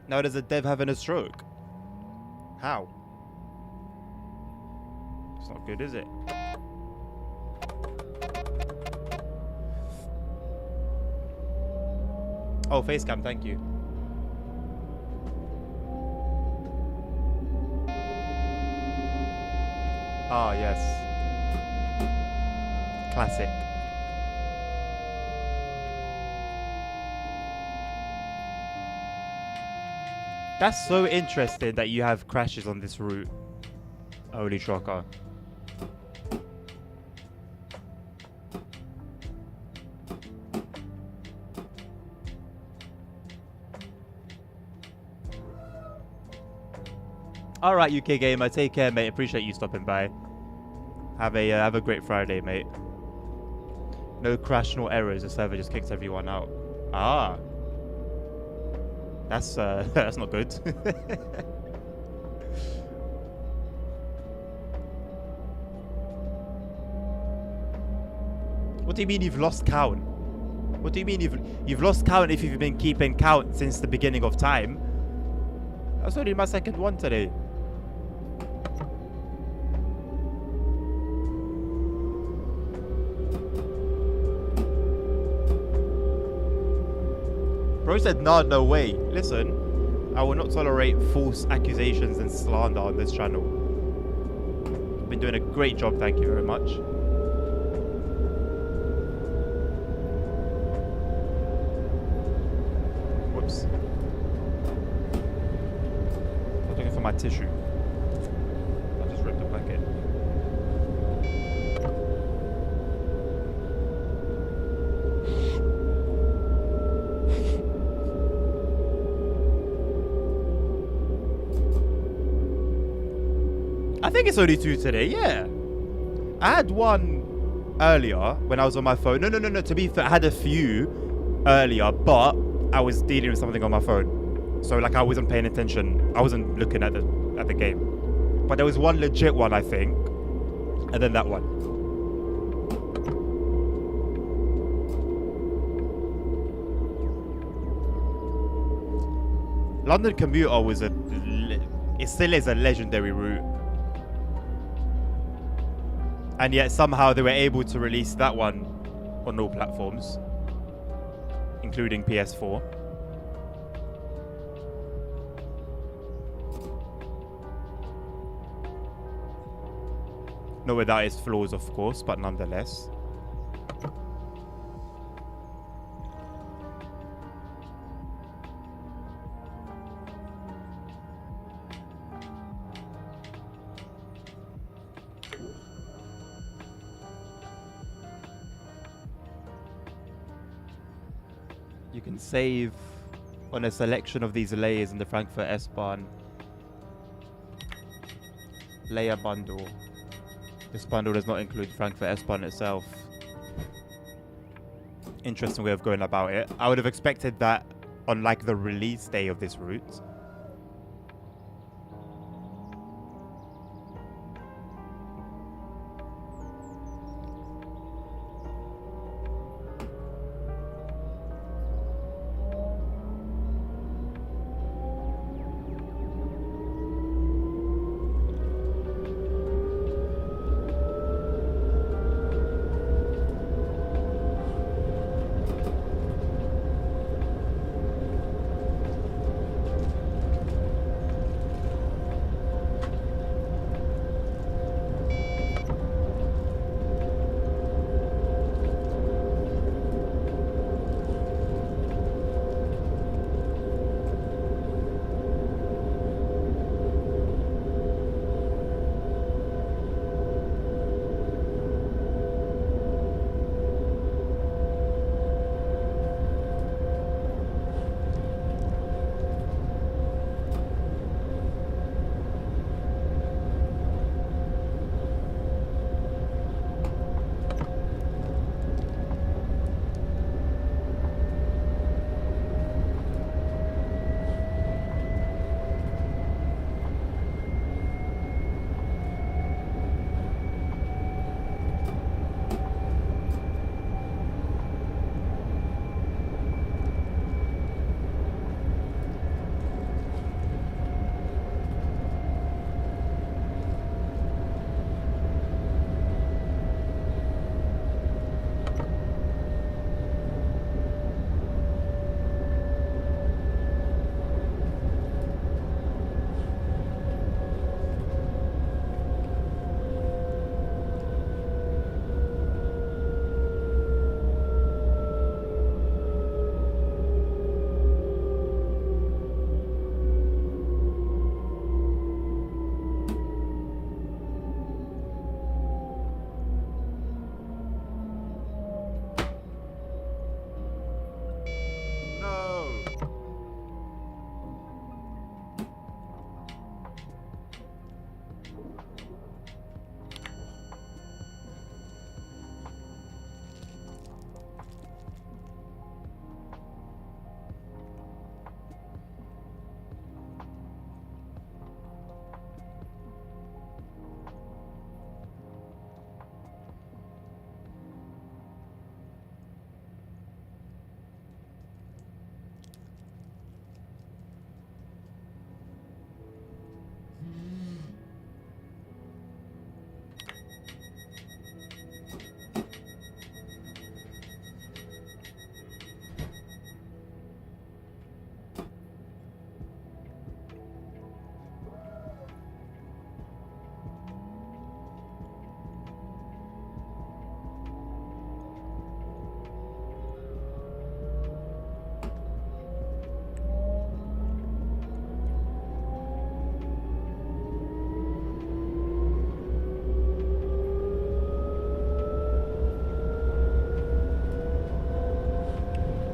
Now there's a dev having a stroke. How? It's not good, is it? Oh, facecam, thank you. Ah, yes. Classic. That's so interesting that you have crashes on this route. Holy shocker. Alright, UK Gamer, take care, mate. Appreciate you stopping by. Have a great Friday, mate. No crash, no errors. The server just kicks everyone out. Ah. That's that's not good. What do you mean you've lost count? What do you mean you've lost count if you've been keeping count since the beginning of time? That's only my second one today. Bro said, nah, no way. Listen, I will not tolerate false accusations and slander on this channel. You've been doing a great job, thank you very much. Whoops. I was looking for my tissue. I just ripped the packet. I think it's only 2 today, yeah. I had one earlier when I was on my phone. No. To be fair, I had a few earlier, but I was dealing with something on my phone. So, like, I wasn't paying attention. I wasn't looking at the game. But there was one legit one, I think. And then that one. London Commuter was it still is a legendary route. And yet somehow they were able to release that one on all platforms, including PS4. Not without its flaws, of course, but nonetheless. You can save on a selection of these layers in the Frankfurt S-Bahn layer bundle. This bundle does not include Frankfurt S-Bahn itself. Interesting way of going about it. I would have expected that on like the release day of this route.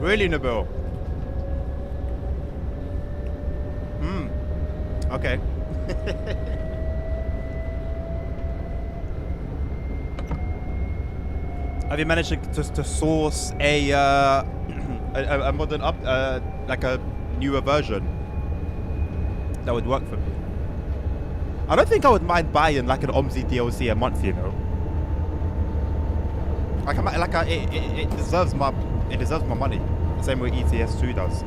Really, Nabil? Okay. Have you managed to source a a modern like a newer version that would work for me? I don't think I would mind buying like an OMSI DLC a month, you know. It deserves my money, the same way ETS2 does.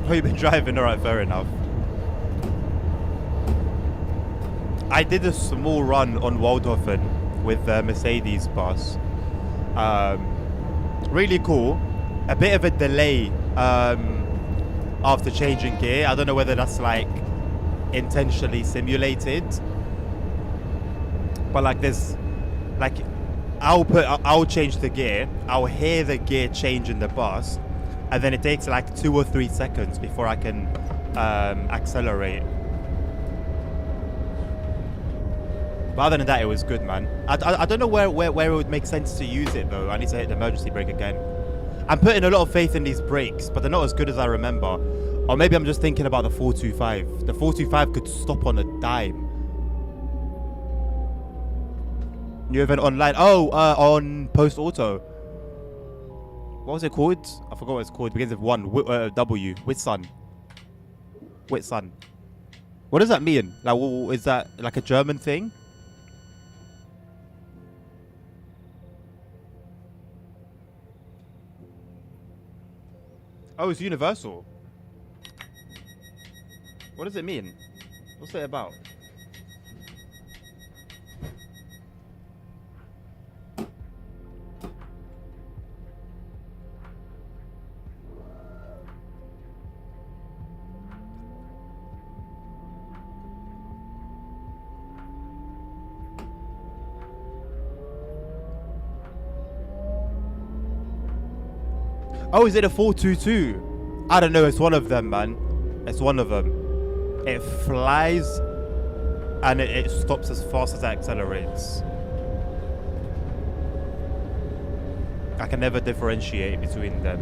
Oh, you've been driving, alright, fair enough. I did a small run on Waldhofen with the Mercedes bus. Really cool. A bit of a delay after changing gear. I don't know whether that's like intentionally simulated, but like there's like I'll change the gear, I'll hear the gear change in the bus, and then it takes like 2 or 3 seconds before I can accelerate. But other than that, it was good, man. I don't know where it would make sense to use it though. I need to hit the emergency brake again. I'm putting a lot of faith in these brakes, but they're not as good as I remember. Or maybe I'm just thinking about the 425. The 425 could stop on a dime. New event online. Oh, on Post Auto. What was it called? I forgot what it's called. It begins with one. W. Whitsun. Whitsun. What does that mean? Like, is that like a German thing? Oh, it's universal. What does it mean? What's it about? Oh, is it a 422? I don't know. It's one of them, man. It's one of them. It flies and it stops as fast as it accelerates. I can never differentiate between them.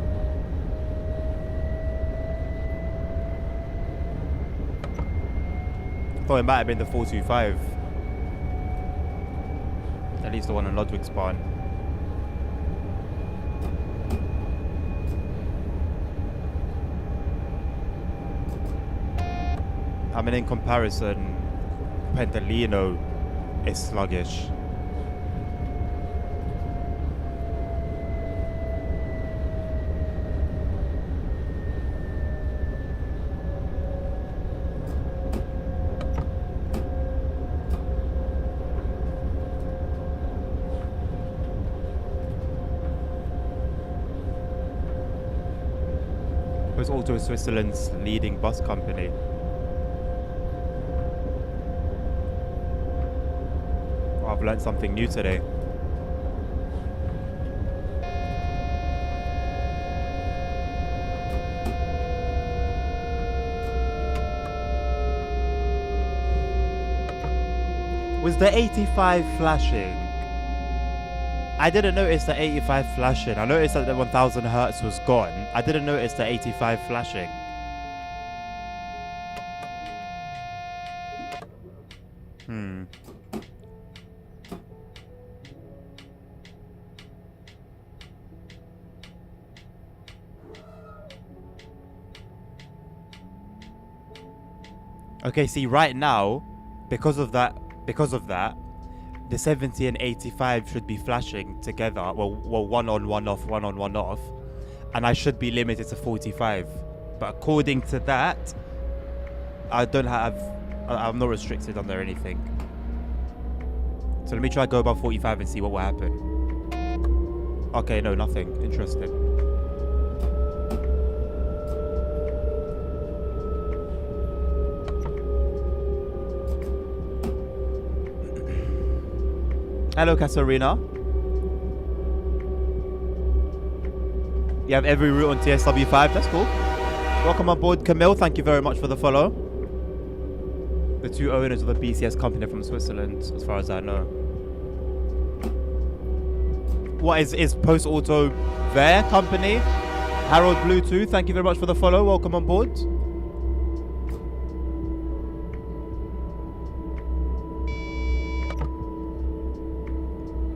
I thought it might have been the 425. At least the one in Ludwig's Bahn. I mean, in comparison, Pentalino is sluggish. Post Auto is Switzerland's leading bus company. I've learned something new today. Was the 85 flashing? I didn't notice the 85 flashing. I noticed that the 1000 hertz was gone. I didn't notice the 85 flashing. Okay, see, right now, because of that, the 70 and 85 should be flashing together. Well, one on, one off, one on, one off. And I should be limited to 45. But according to that, I'm not restricted under anything. So let me try to go above 45 and see what will happen. Okay, no, nothing. Interesting. Hello, Kasarina. You have every route on TSW5. That's cool. Welcome on board, Camille. Thank you very much for the follow. The two owners of the BCS company from Switzerland, as far as I know. What is Post Auto their company? Harold Bluetooth, thank you very much for the follow. Welcome on board.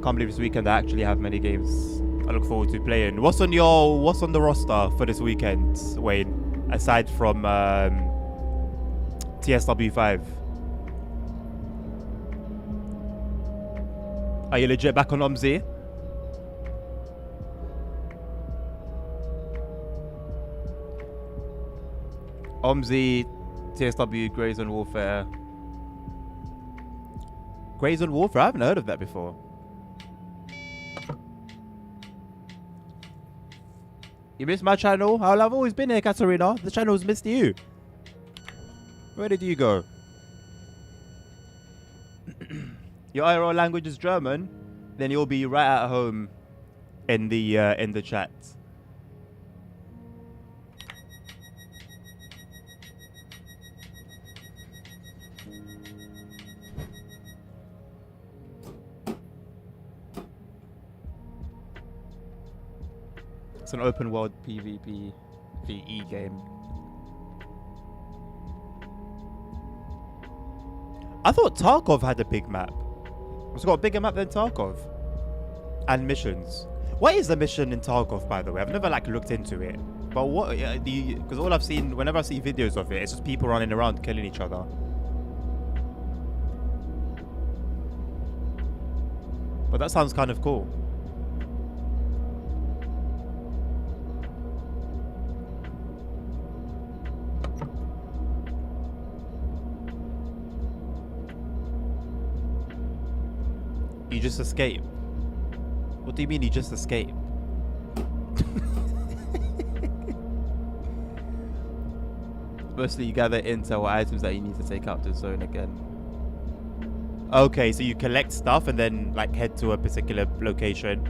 Can't believe this weekend I actually have many games I look forward to playing. What's on the roster for this weekend, Wayne? Aside from TSW5. Are you legit back on OMZ? OMZ, TSW, Grey Zone Warfare. Grey Zone Warfare? I haven't heard of that before. You missed my channel? I've always been here, Katarina. The channel's missed you. Where did you go? Your IRL language is German? Then you'll be right at home in the chat. It's an open world PvP VE game. I thought Tarkov had a big map. It's got a bigger map than Tarkov. And missions. What is the mission in Tarkov, by the way? I've never looked into it. But what do you, because all I've seen, whenever I see videos of it, it's just people running around killing each other. But that sounds kind of cool. You just escape. What do you mean you just escape? Mostly you gather intel or items that you need to take out the zone again. Okay, so you collect stuff and then head to a particular location.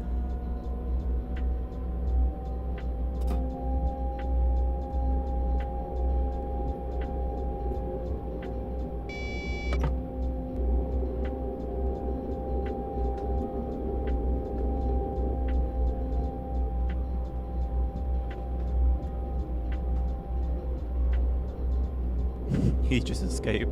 You just escape.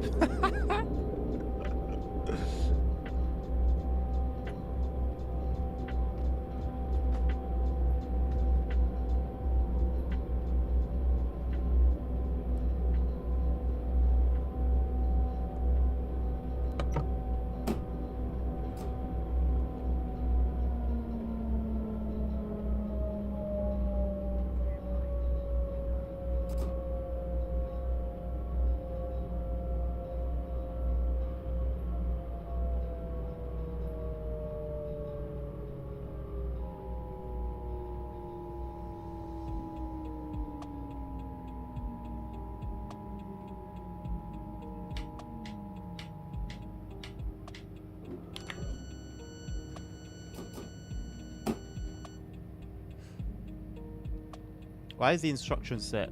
Why is the instruction set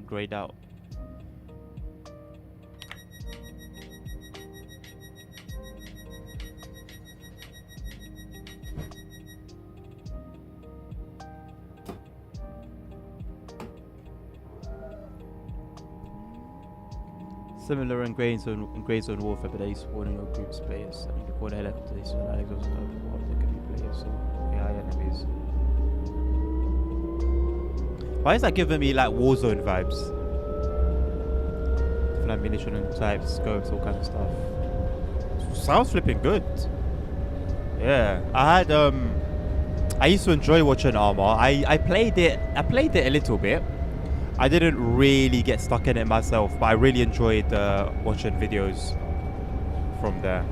grayed out? Similar in Grey Zone Warfare, but they spawn in your group space and you record a helicopter so that exhaust of there can be players or AI enemies. Why is that giving me Warzone vibes? Different ammunition and types, scopes, all kinds of stuff. Sounds flipping good. Yeah, I used to enjoy watching Arma. I played it a little bit. I didn't really get stuck in it myself, but I really enjoyed watching videos from there.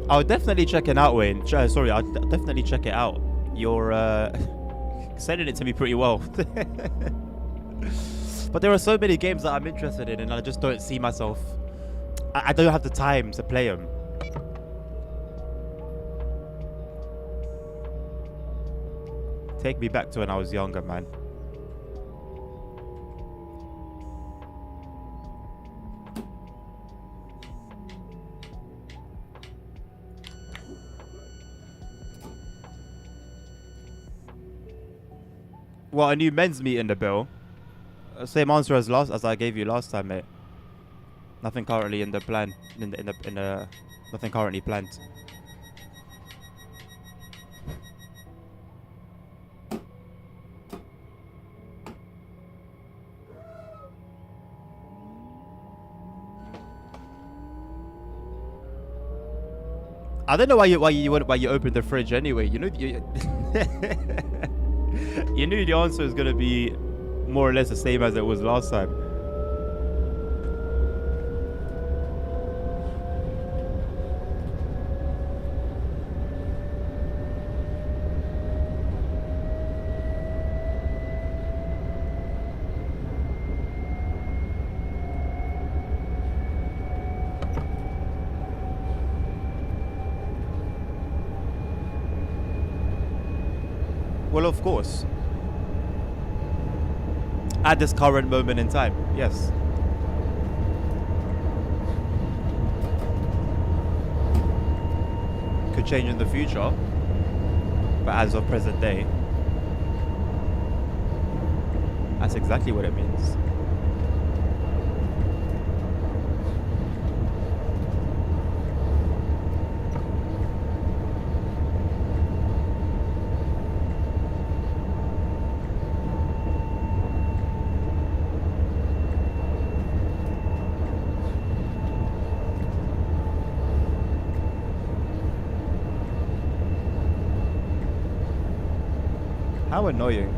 I'll definitely check it out, Wayne. Sorry, I'll definitely check it out. You're sending it to me pretty well. But there are so many games that I'm interested in, and I just don't see myself. I don't have the time to play them. Take me back to when I was younger, man. Well, a new men's meet in the bill. Same answer as I gave you last time, mate. Nothing currently in the plan. Nothing currently planned. I don't know why you opened the fridge anyway. You know you knew the answer was gonna be more or less the same as it was last time. Well, of course. At this current moment in time, yes. Could change in the future, but as of present day, that's exactly what it means. How annoying.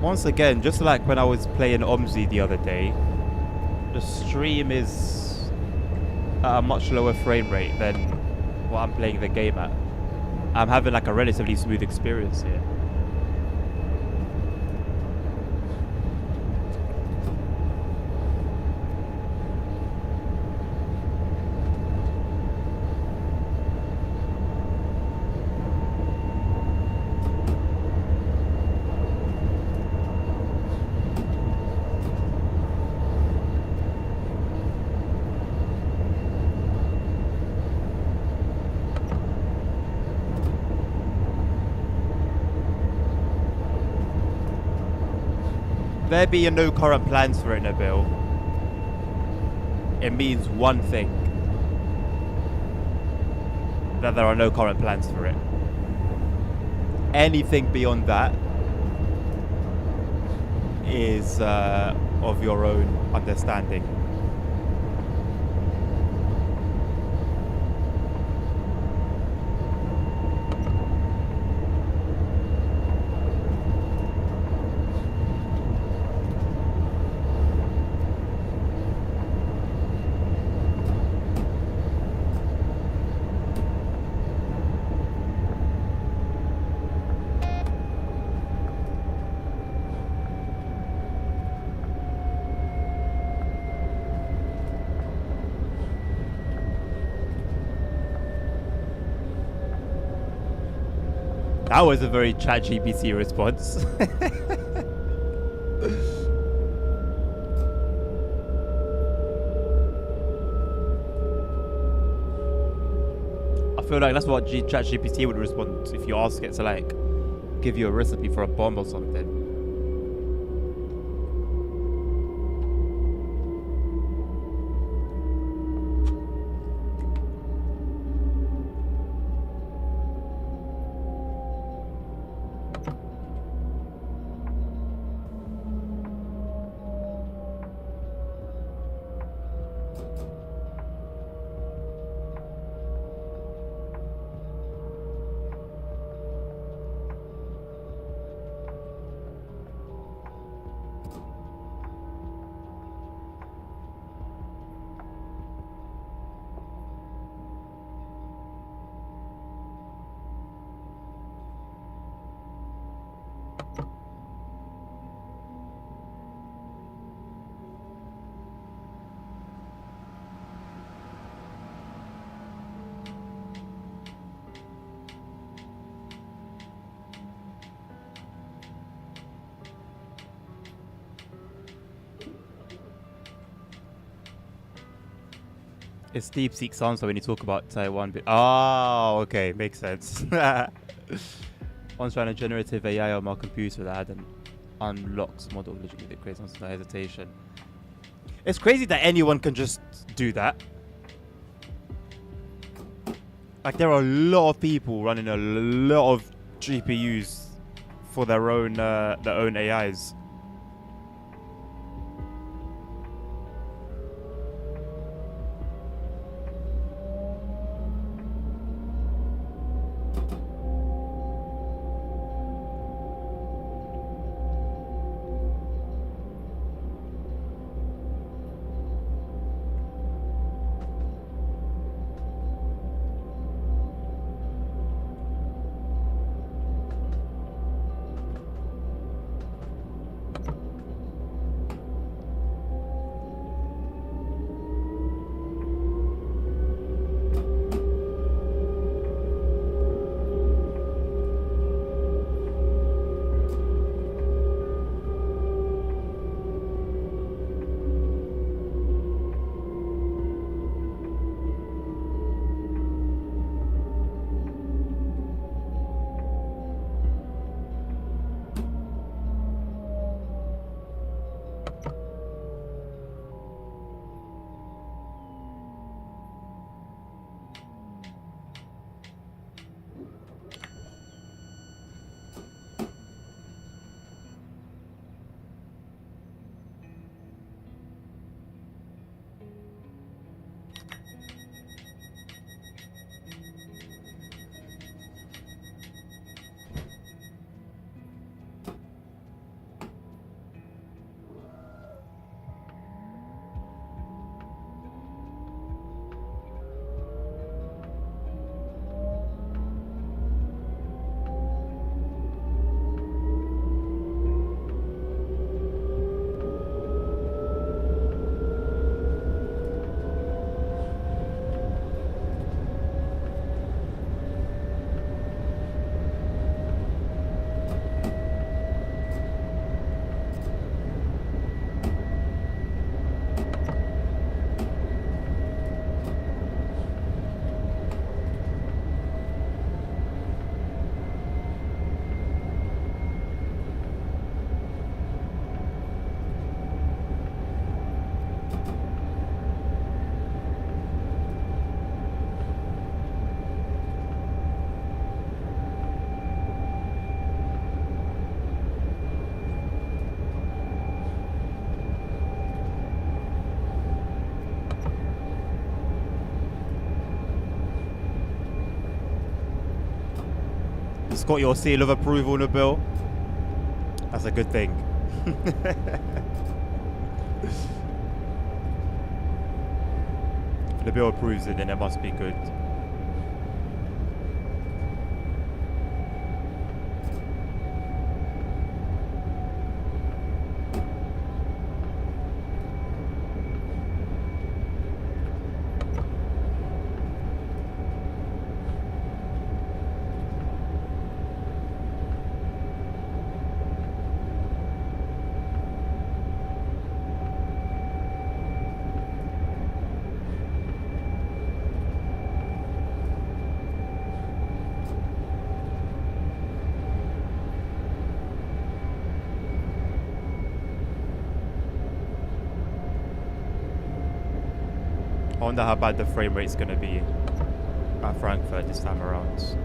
Once again, just like when I was playing OMSI the other day, the stream is at a much lower frame rate than what I'm playing the game at. I'm having like a relatively smooth experience here. There being no current plans for it, Nabil, it means one thing. That there are no current plans for it. Anything beyond that is of your own understanding. That was a very ChatGPT response. I feel like that's what ChatGPT would respond if you ask it to like give you a recipe for a bomb or something. It's deep seek answer when you talk about Taiwan. Oh, okay, makes sense. Once ran a generative AI on my computer that had an unlocked model literally that creates no hesitation. It's crazy that anyone can just do that. Like there are a lot of people running a lot of GPUs for their own AIs. It's got your seal of approval, Nabil. That's a good thing. If Nabil approves it, then it must be good. I wonder how bad the frame rate's gonna be at Frankfurt this time around.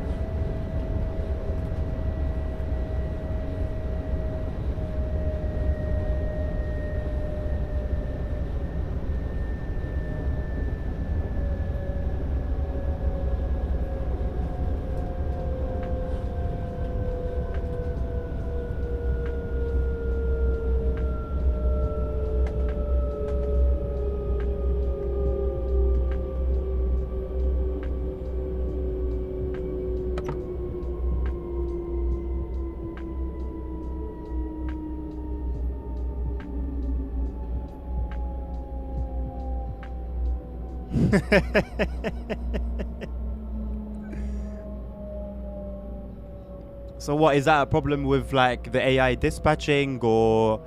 So what, is that a problem with like the AI dispatching or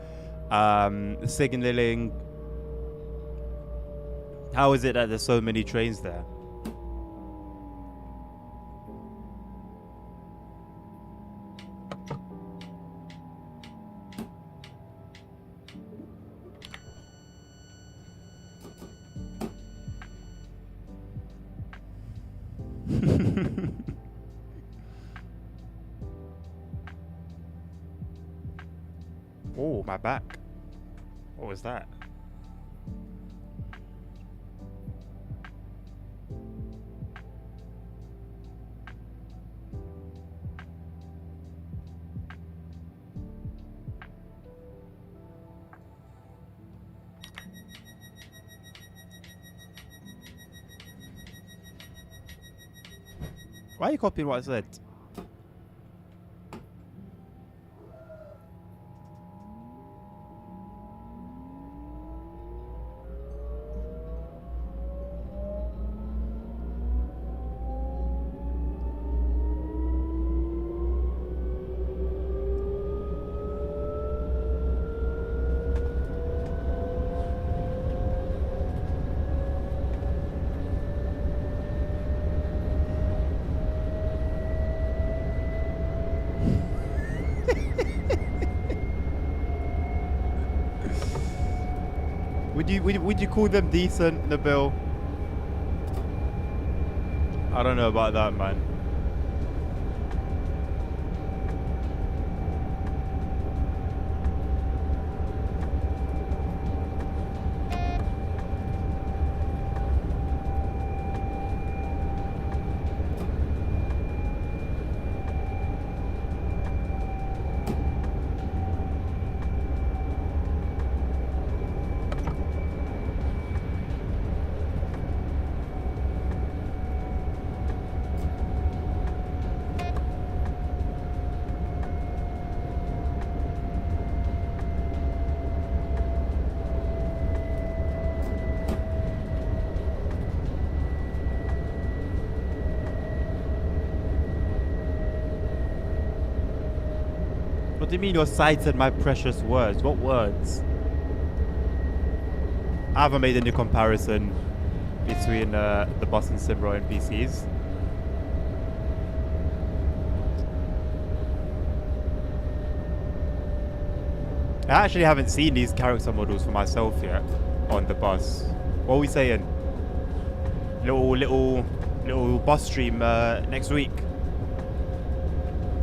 signaling? How is it that there's so many trains there? Oh, my back. What was that? Why are you copying what I said? Would you call them decent, Nabil? I don't know about that, man. What do you mean you're citing my precious words? What words? I haven't made any comparison between the Boston Simro NPCs. I actually haven't seen these character models for myself yet on the bus. What are we saying? Little bus stream next week.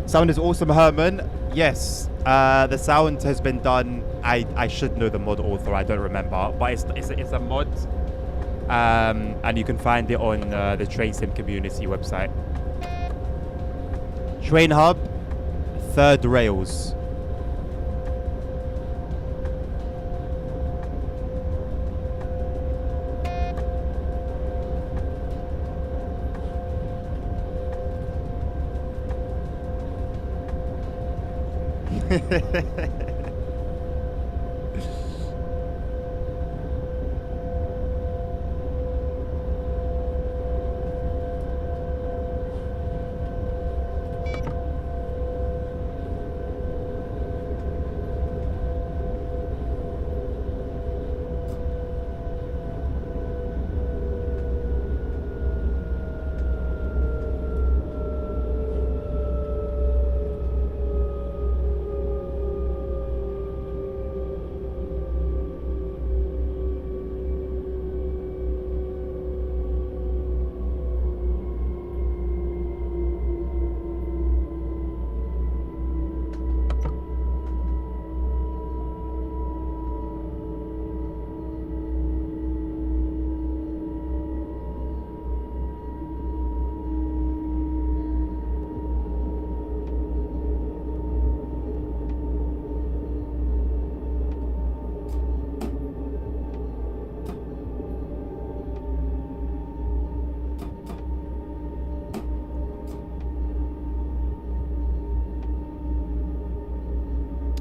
Sound is awesome, Herman. Yes, the sound has been done. I should know the mod author. I don't remember, but it's a mod, and you can find it on the Train Sim community website. Train Hub, third rails.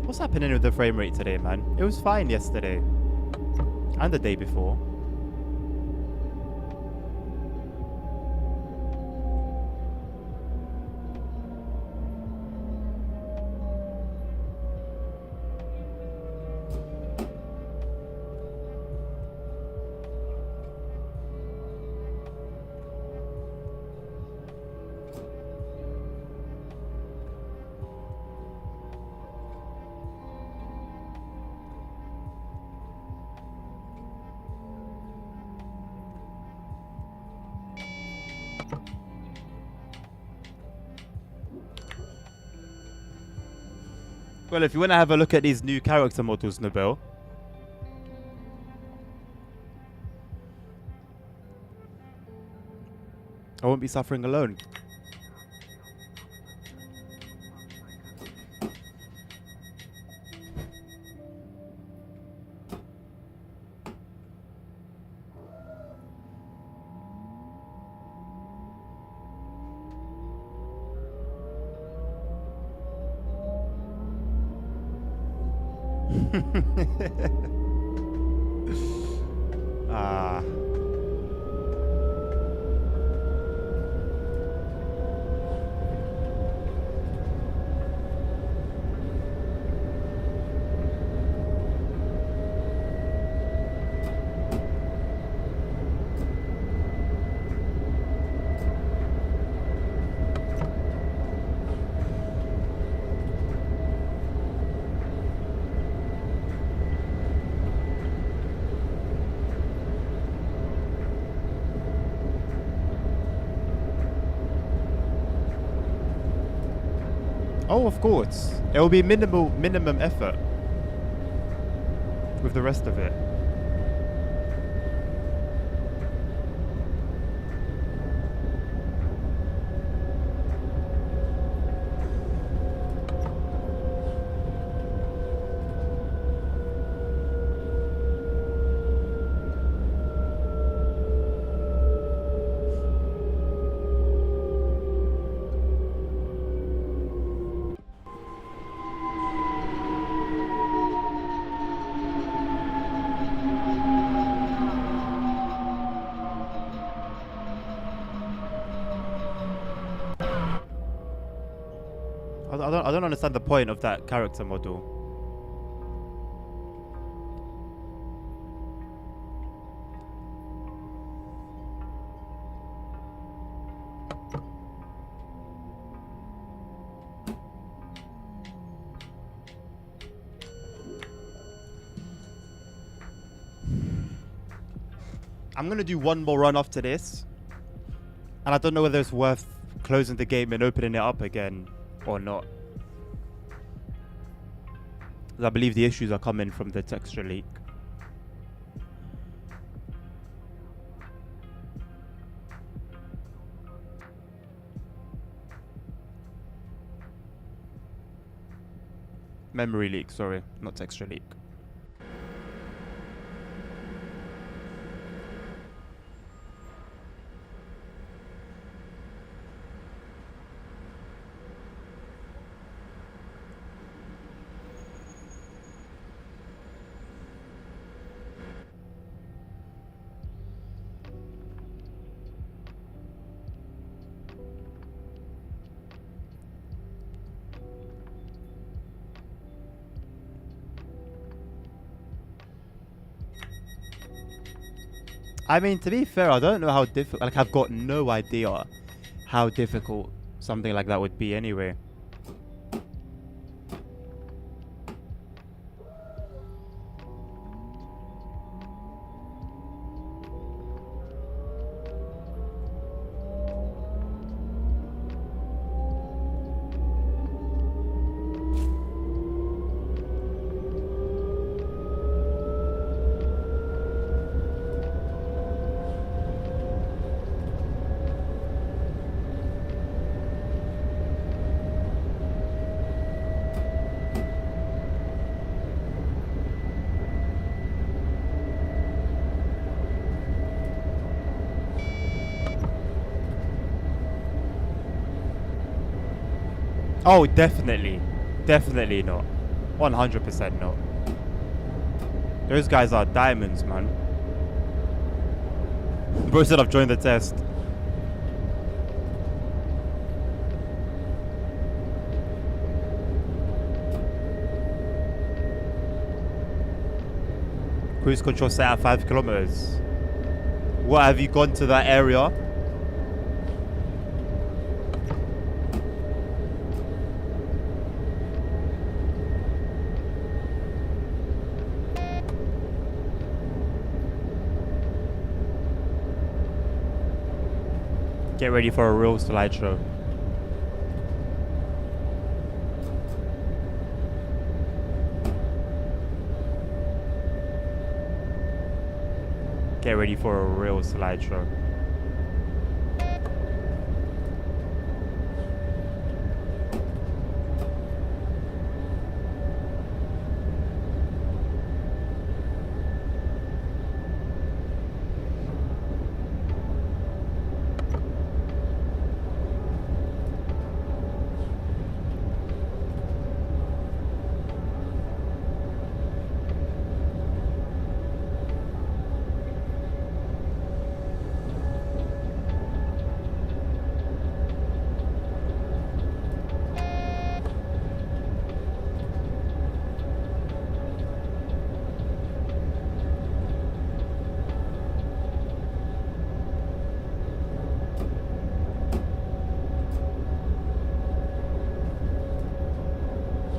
What's happening with the frame rate today, man? It was fine yesterday. And the day before. Well, if you want to have a look at these new character models, Nabil. I won't be suffering alone. Ah. Oh, of course. It will be minimum effort with the rest of it. I don't understand the point of that character model. I'm gonna do one more run after this, and I don't know whether it's worth closing the game and opening it up again or not. I believe the issues are coming from the texture leak. Memory leak, sorry, not texture leak. I mean, to be fair, I don't know how difficult. Like, I've got no idea how difficult something like that would be anyway. Oh, definitely. Definitely not. 100% not. Those guys are diamonds, man. Bro said I've joined the test. Cruise control set at 5 kilometers. What, have you gone to that area? Get ready for a real slideshow. Get ready for a real slideshow.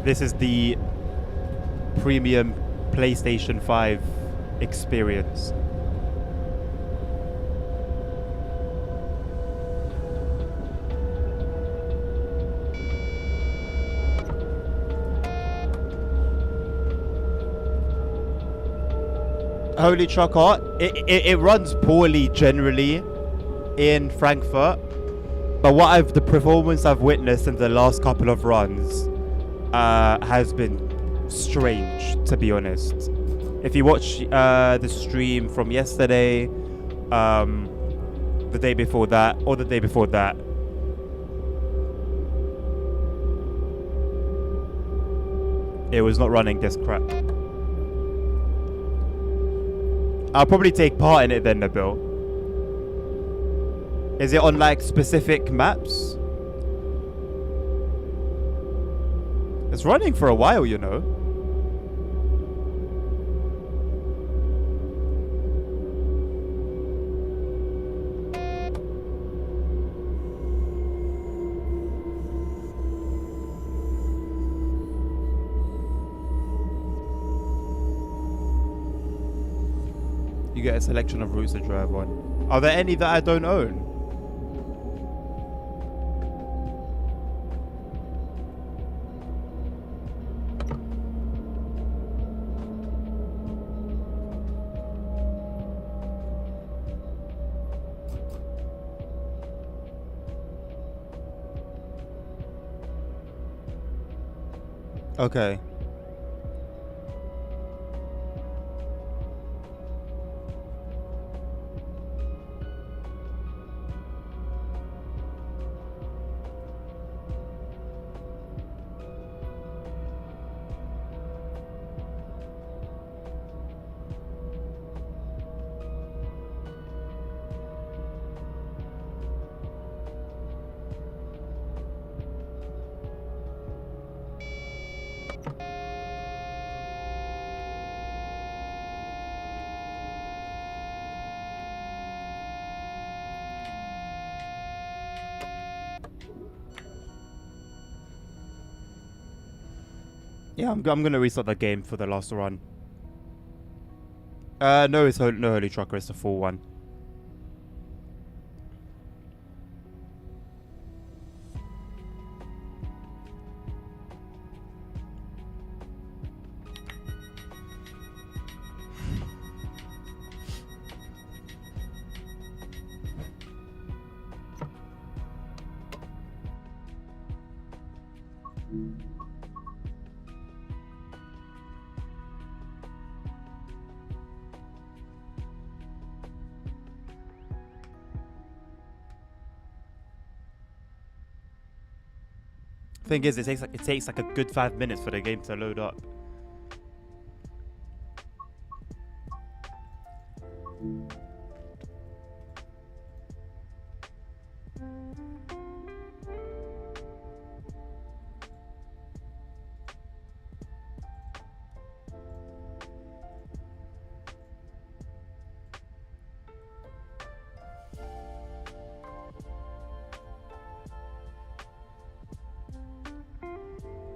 This is the premium PlayStation 5 experience. Holy trucker, it runs poorly generally in Frankfurt, but the performance I've witnessed in the last couple of runs has been strange, to be honest. If you watch the stream from yesterday, the day before that, or the day before that, it was not running this crap. I'll probably take part in it then, Nabil. Is it on like specific maps? It's running for a while, you know. You get a selection of routes to drive on. Are there any that I don't own? Okay. Yeah, I'm gonna restart the game for the last run. No, it's no Holy Trucker. It's the full one. Thing is, it takes like a good 5 minutes for the game to load up.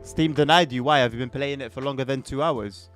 Steam denied you. Why? Have you been playing it for longer than 2 hours?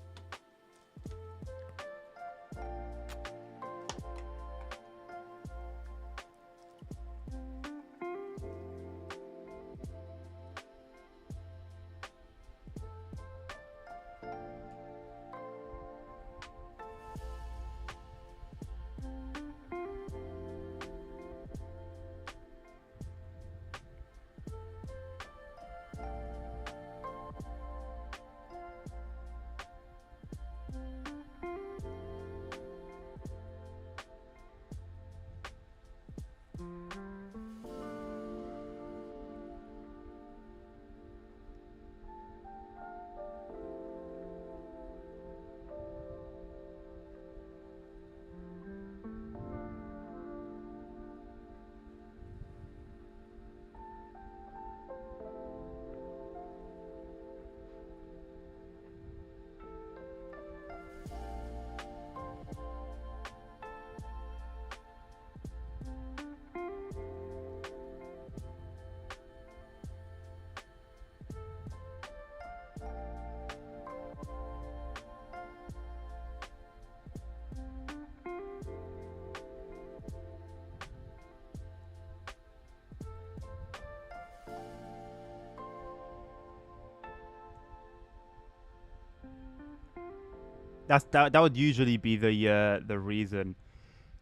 That would usually be the reason,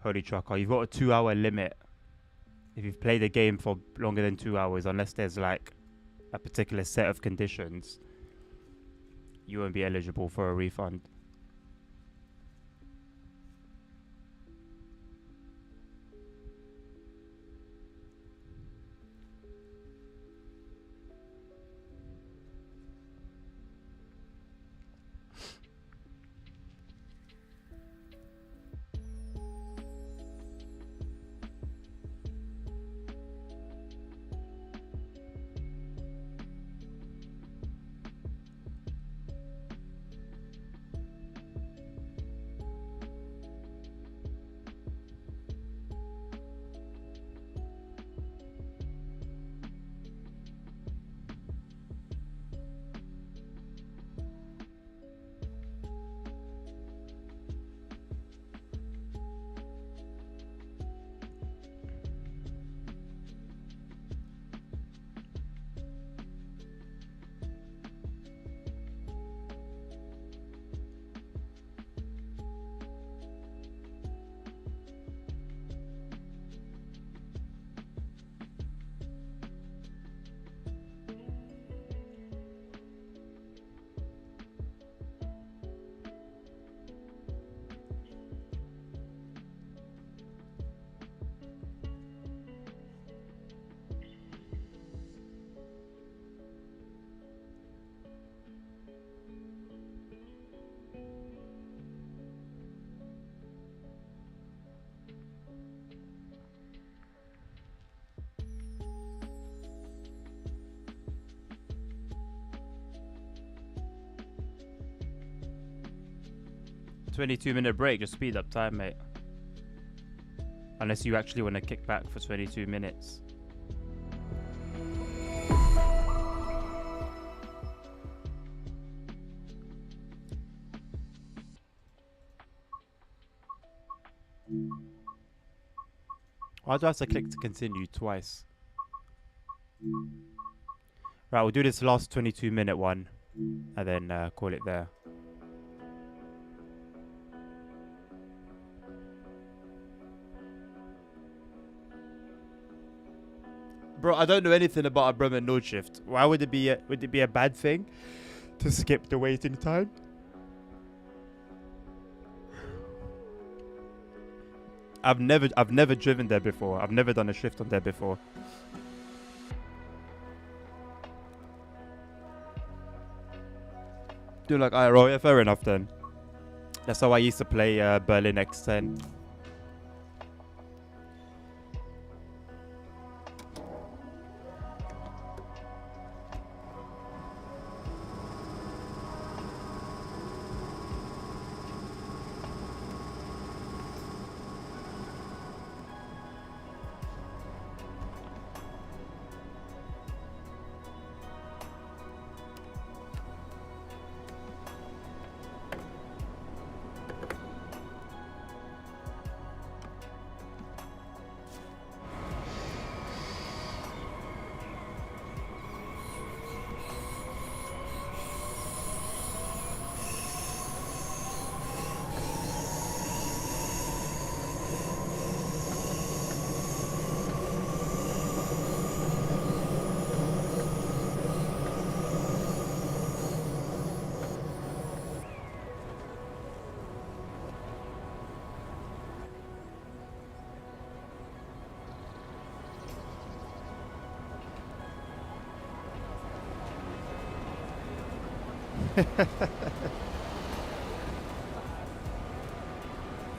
Holy Trucker. You've got a 2 hour limit if you've played a game for longer than 2 hours, unless there's like a particular set of conditions, you won't be eligible for a refund. $22-minute break, just speed up time, mate. Unless you actually want to kick back for 22 minutes. Why do I have to click to continue twice? Right, we'll do this last 22-minute one and then call it there. Bro, I don't know anything about a Bremen Nord shift. Why would it be a bad thing to skip the waiting time? I've never driven there before. I've never done a shift on there before. Do like IRO? Yeah, fair enough then. That's how I used to play Berlin X10.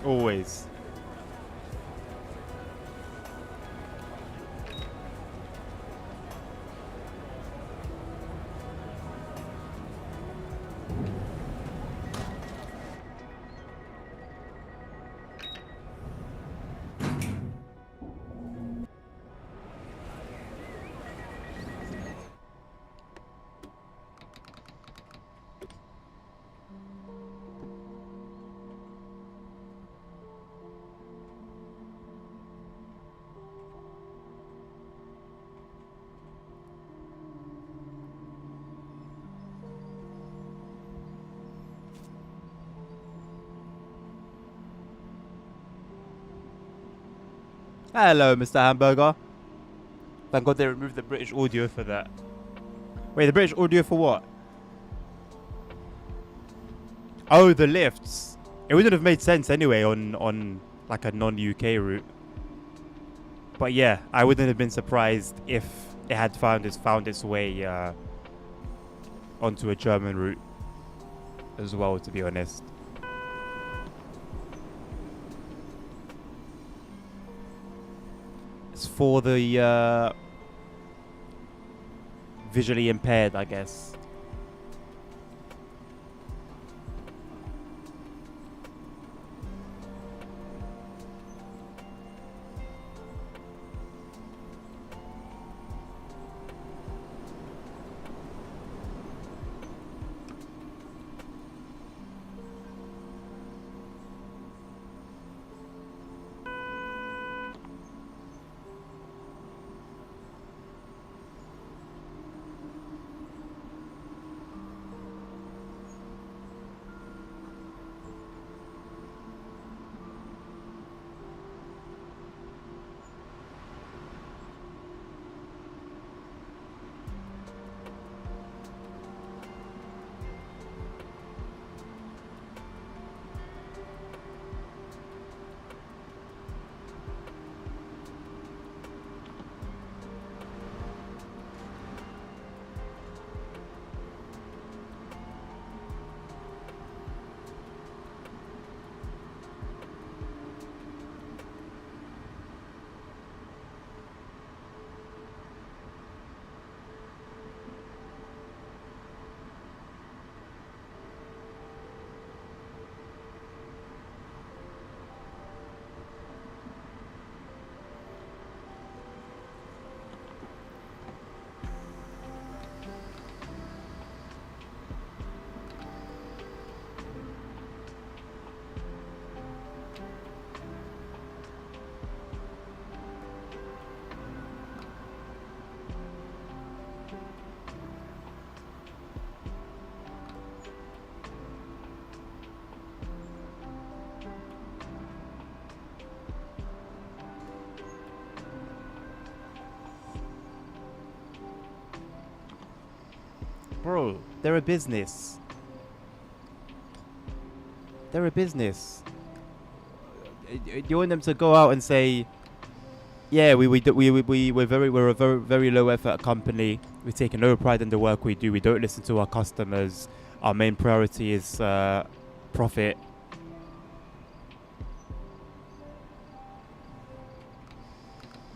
Always. Hello, Mr. Hamburger. Thank God they removed the British audio for that. Wait, the British audio for what? Oh, the lifts. It wouldn't have made sense anyway on like a non-UK route. But yeah, I wouldn't have been surprised if it had found its way onto a German route as well, to be honest. It's for the visually impaired, I guess. Bro, they're a business. They're a business. You want them to go out and say, yeah, we're a very low effort company. We take no pride in the work we do. We don't listen to our customers. Our main priority is profit.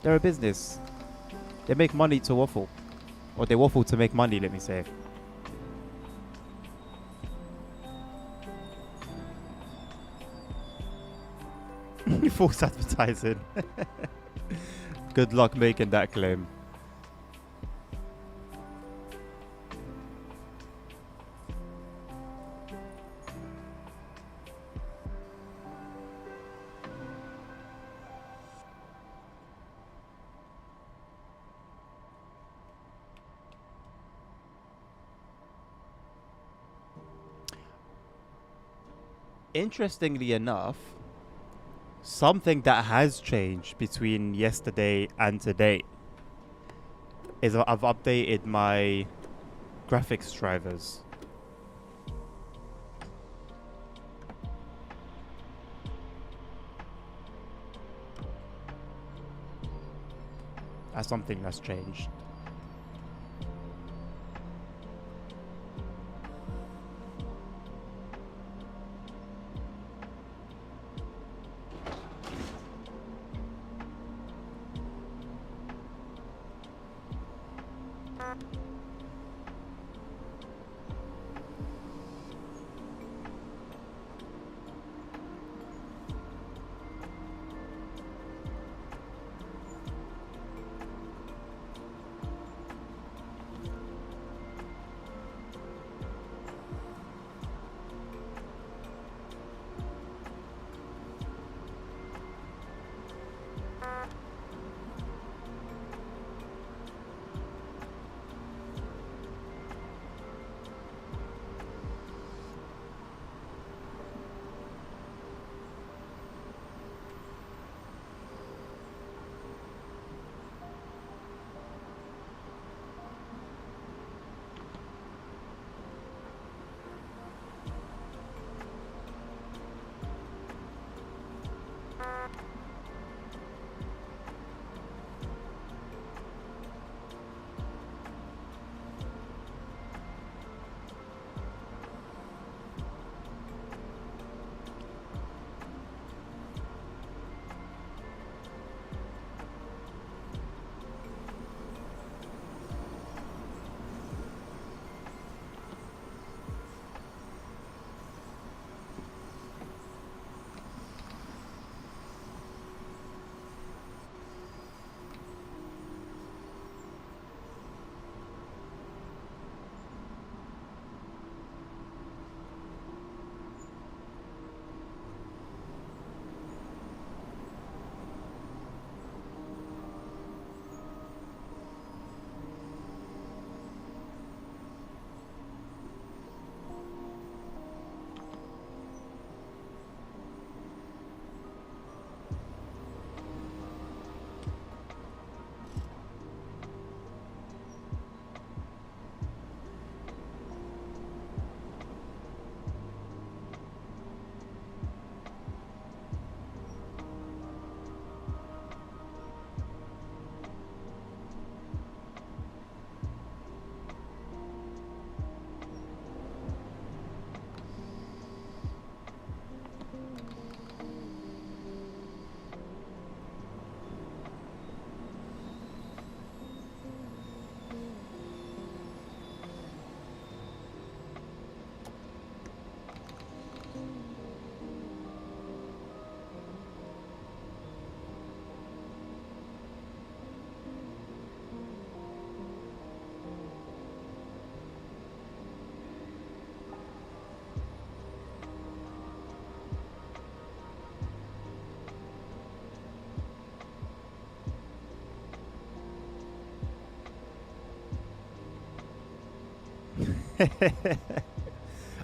They're a business. They make money to waffle, or they waffle to make money. Let me say. False advertising. Good luck making that claim. Interestingly enough, something that has changed between yesterday and today is I've updated my graphics drivers. That's something that's changed.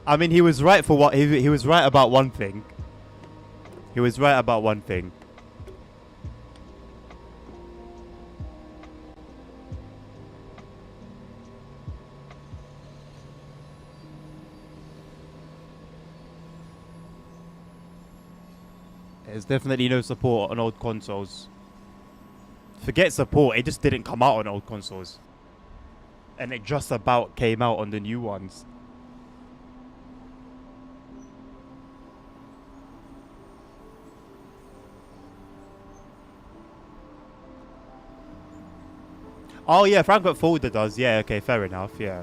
I mean, he was right for what he was right about one thing. He was right about one thing. There's definitely no support on old consoles. Forget support, it just didn't come out on old consoles. And it just about came out on the new ones. Oh yeah, Frankfurt Folder does. Yeah, okay, fair enough, yeah.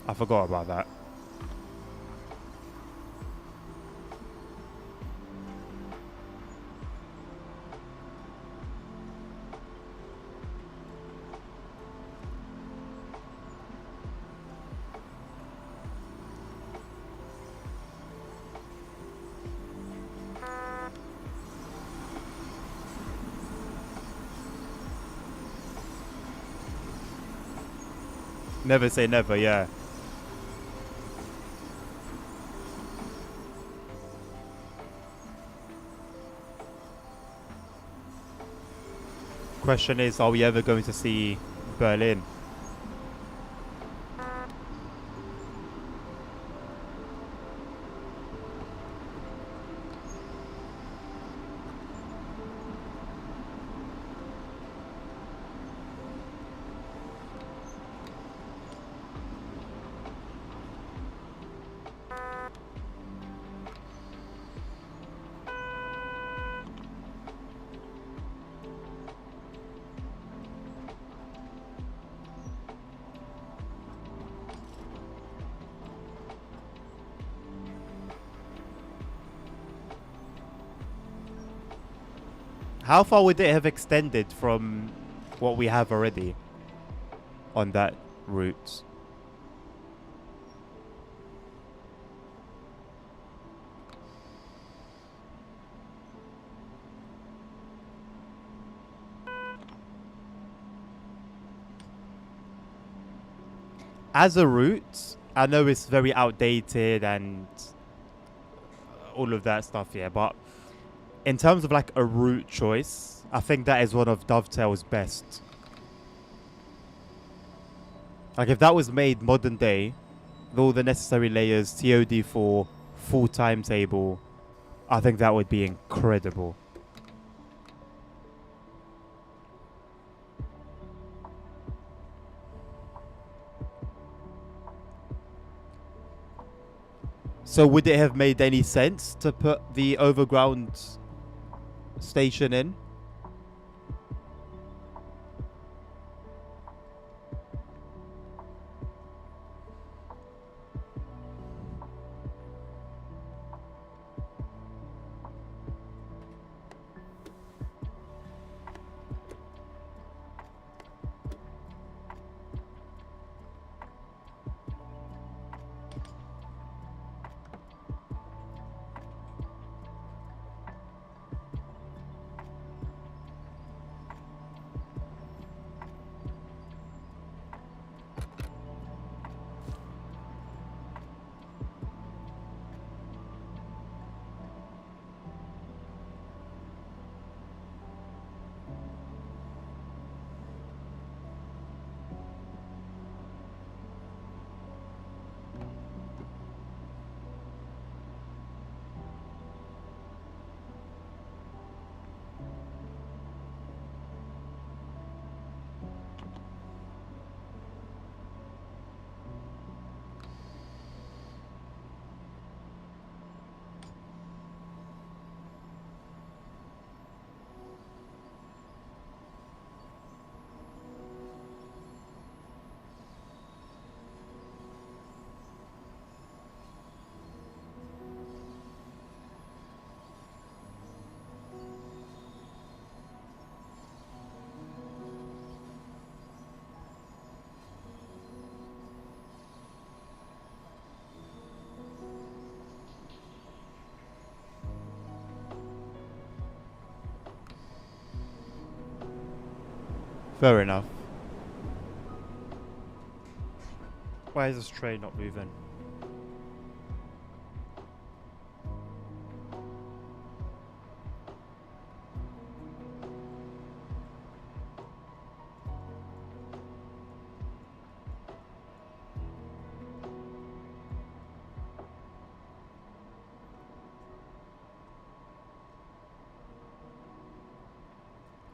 I forgot about that. Never say never, yeah. Question is, are we ever going to see Berlin? How far would it have extended from what we have already on that route? As a route, I know it's very outdated and all of that stuff, yeah, but in terms of like a route choice, I think that is one of Dovetail's best. Like if that was made modern day, with all the necessary layers, TOD4, full timetable, I think that would be incredible. So would it have made any sense to put the overground station in? Fair enough. Why is this train not moving?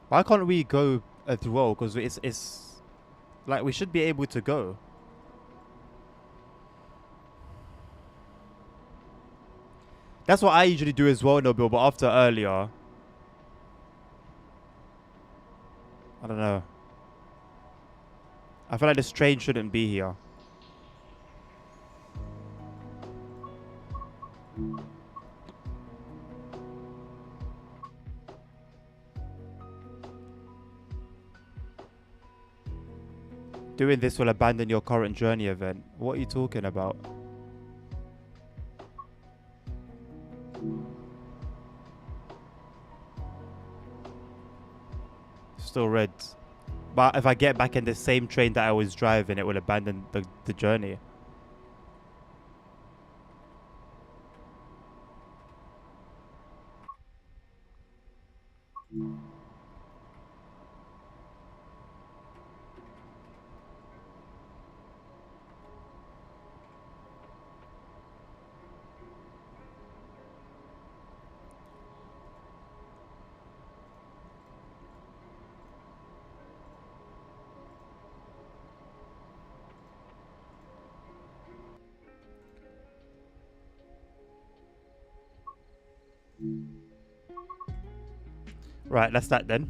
Why can't we go as well? Because it's like we should be able to go. That's what I usually do as well, Nobil, but after earlier, I don't know. I feel like this train shouldn't be here. Doing this will abandon your current journey event. What are you talking about? Still red. But if I get back in the same train that I was driving, it will abandon the journey. Right, that's that then.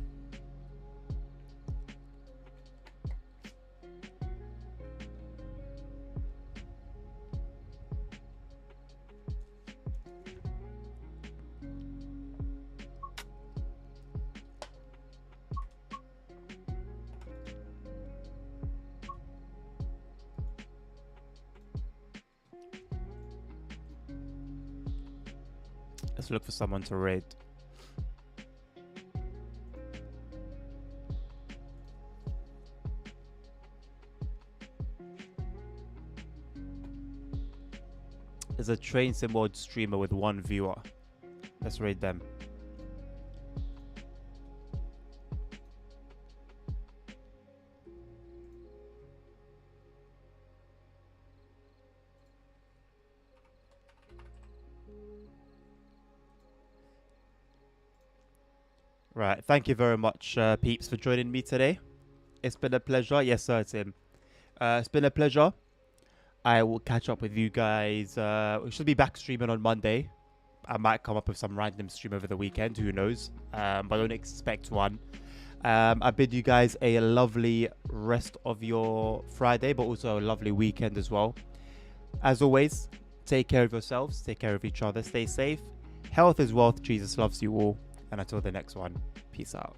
Let's look for someone to raid. There's a train sim mode streamer with 1 viewer. Let's raid them. Right, thank you very much, peeps, for joining me today. It's been a pleasure. Yes, sir, Tim. It's been a pleasure. I will catch up with you guys. We should be back streaming on Monday. I might come up with some random stream over the weekend. Who knows? But don't expect one. I bid you guys a lovely rest of your Friday, but also a lovely weekend as well. As always, take care of yourselves. Take care of each other. Stay safe. Health is wealth. Jesus loves you all. And until the next one, peace out.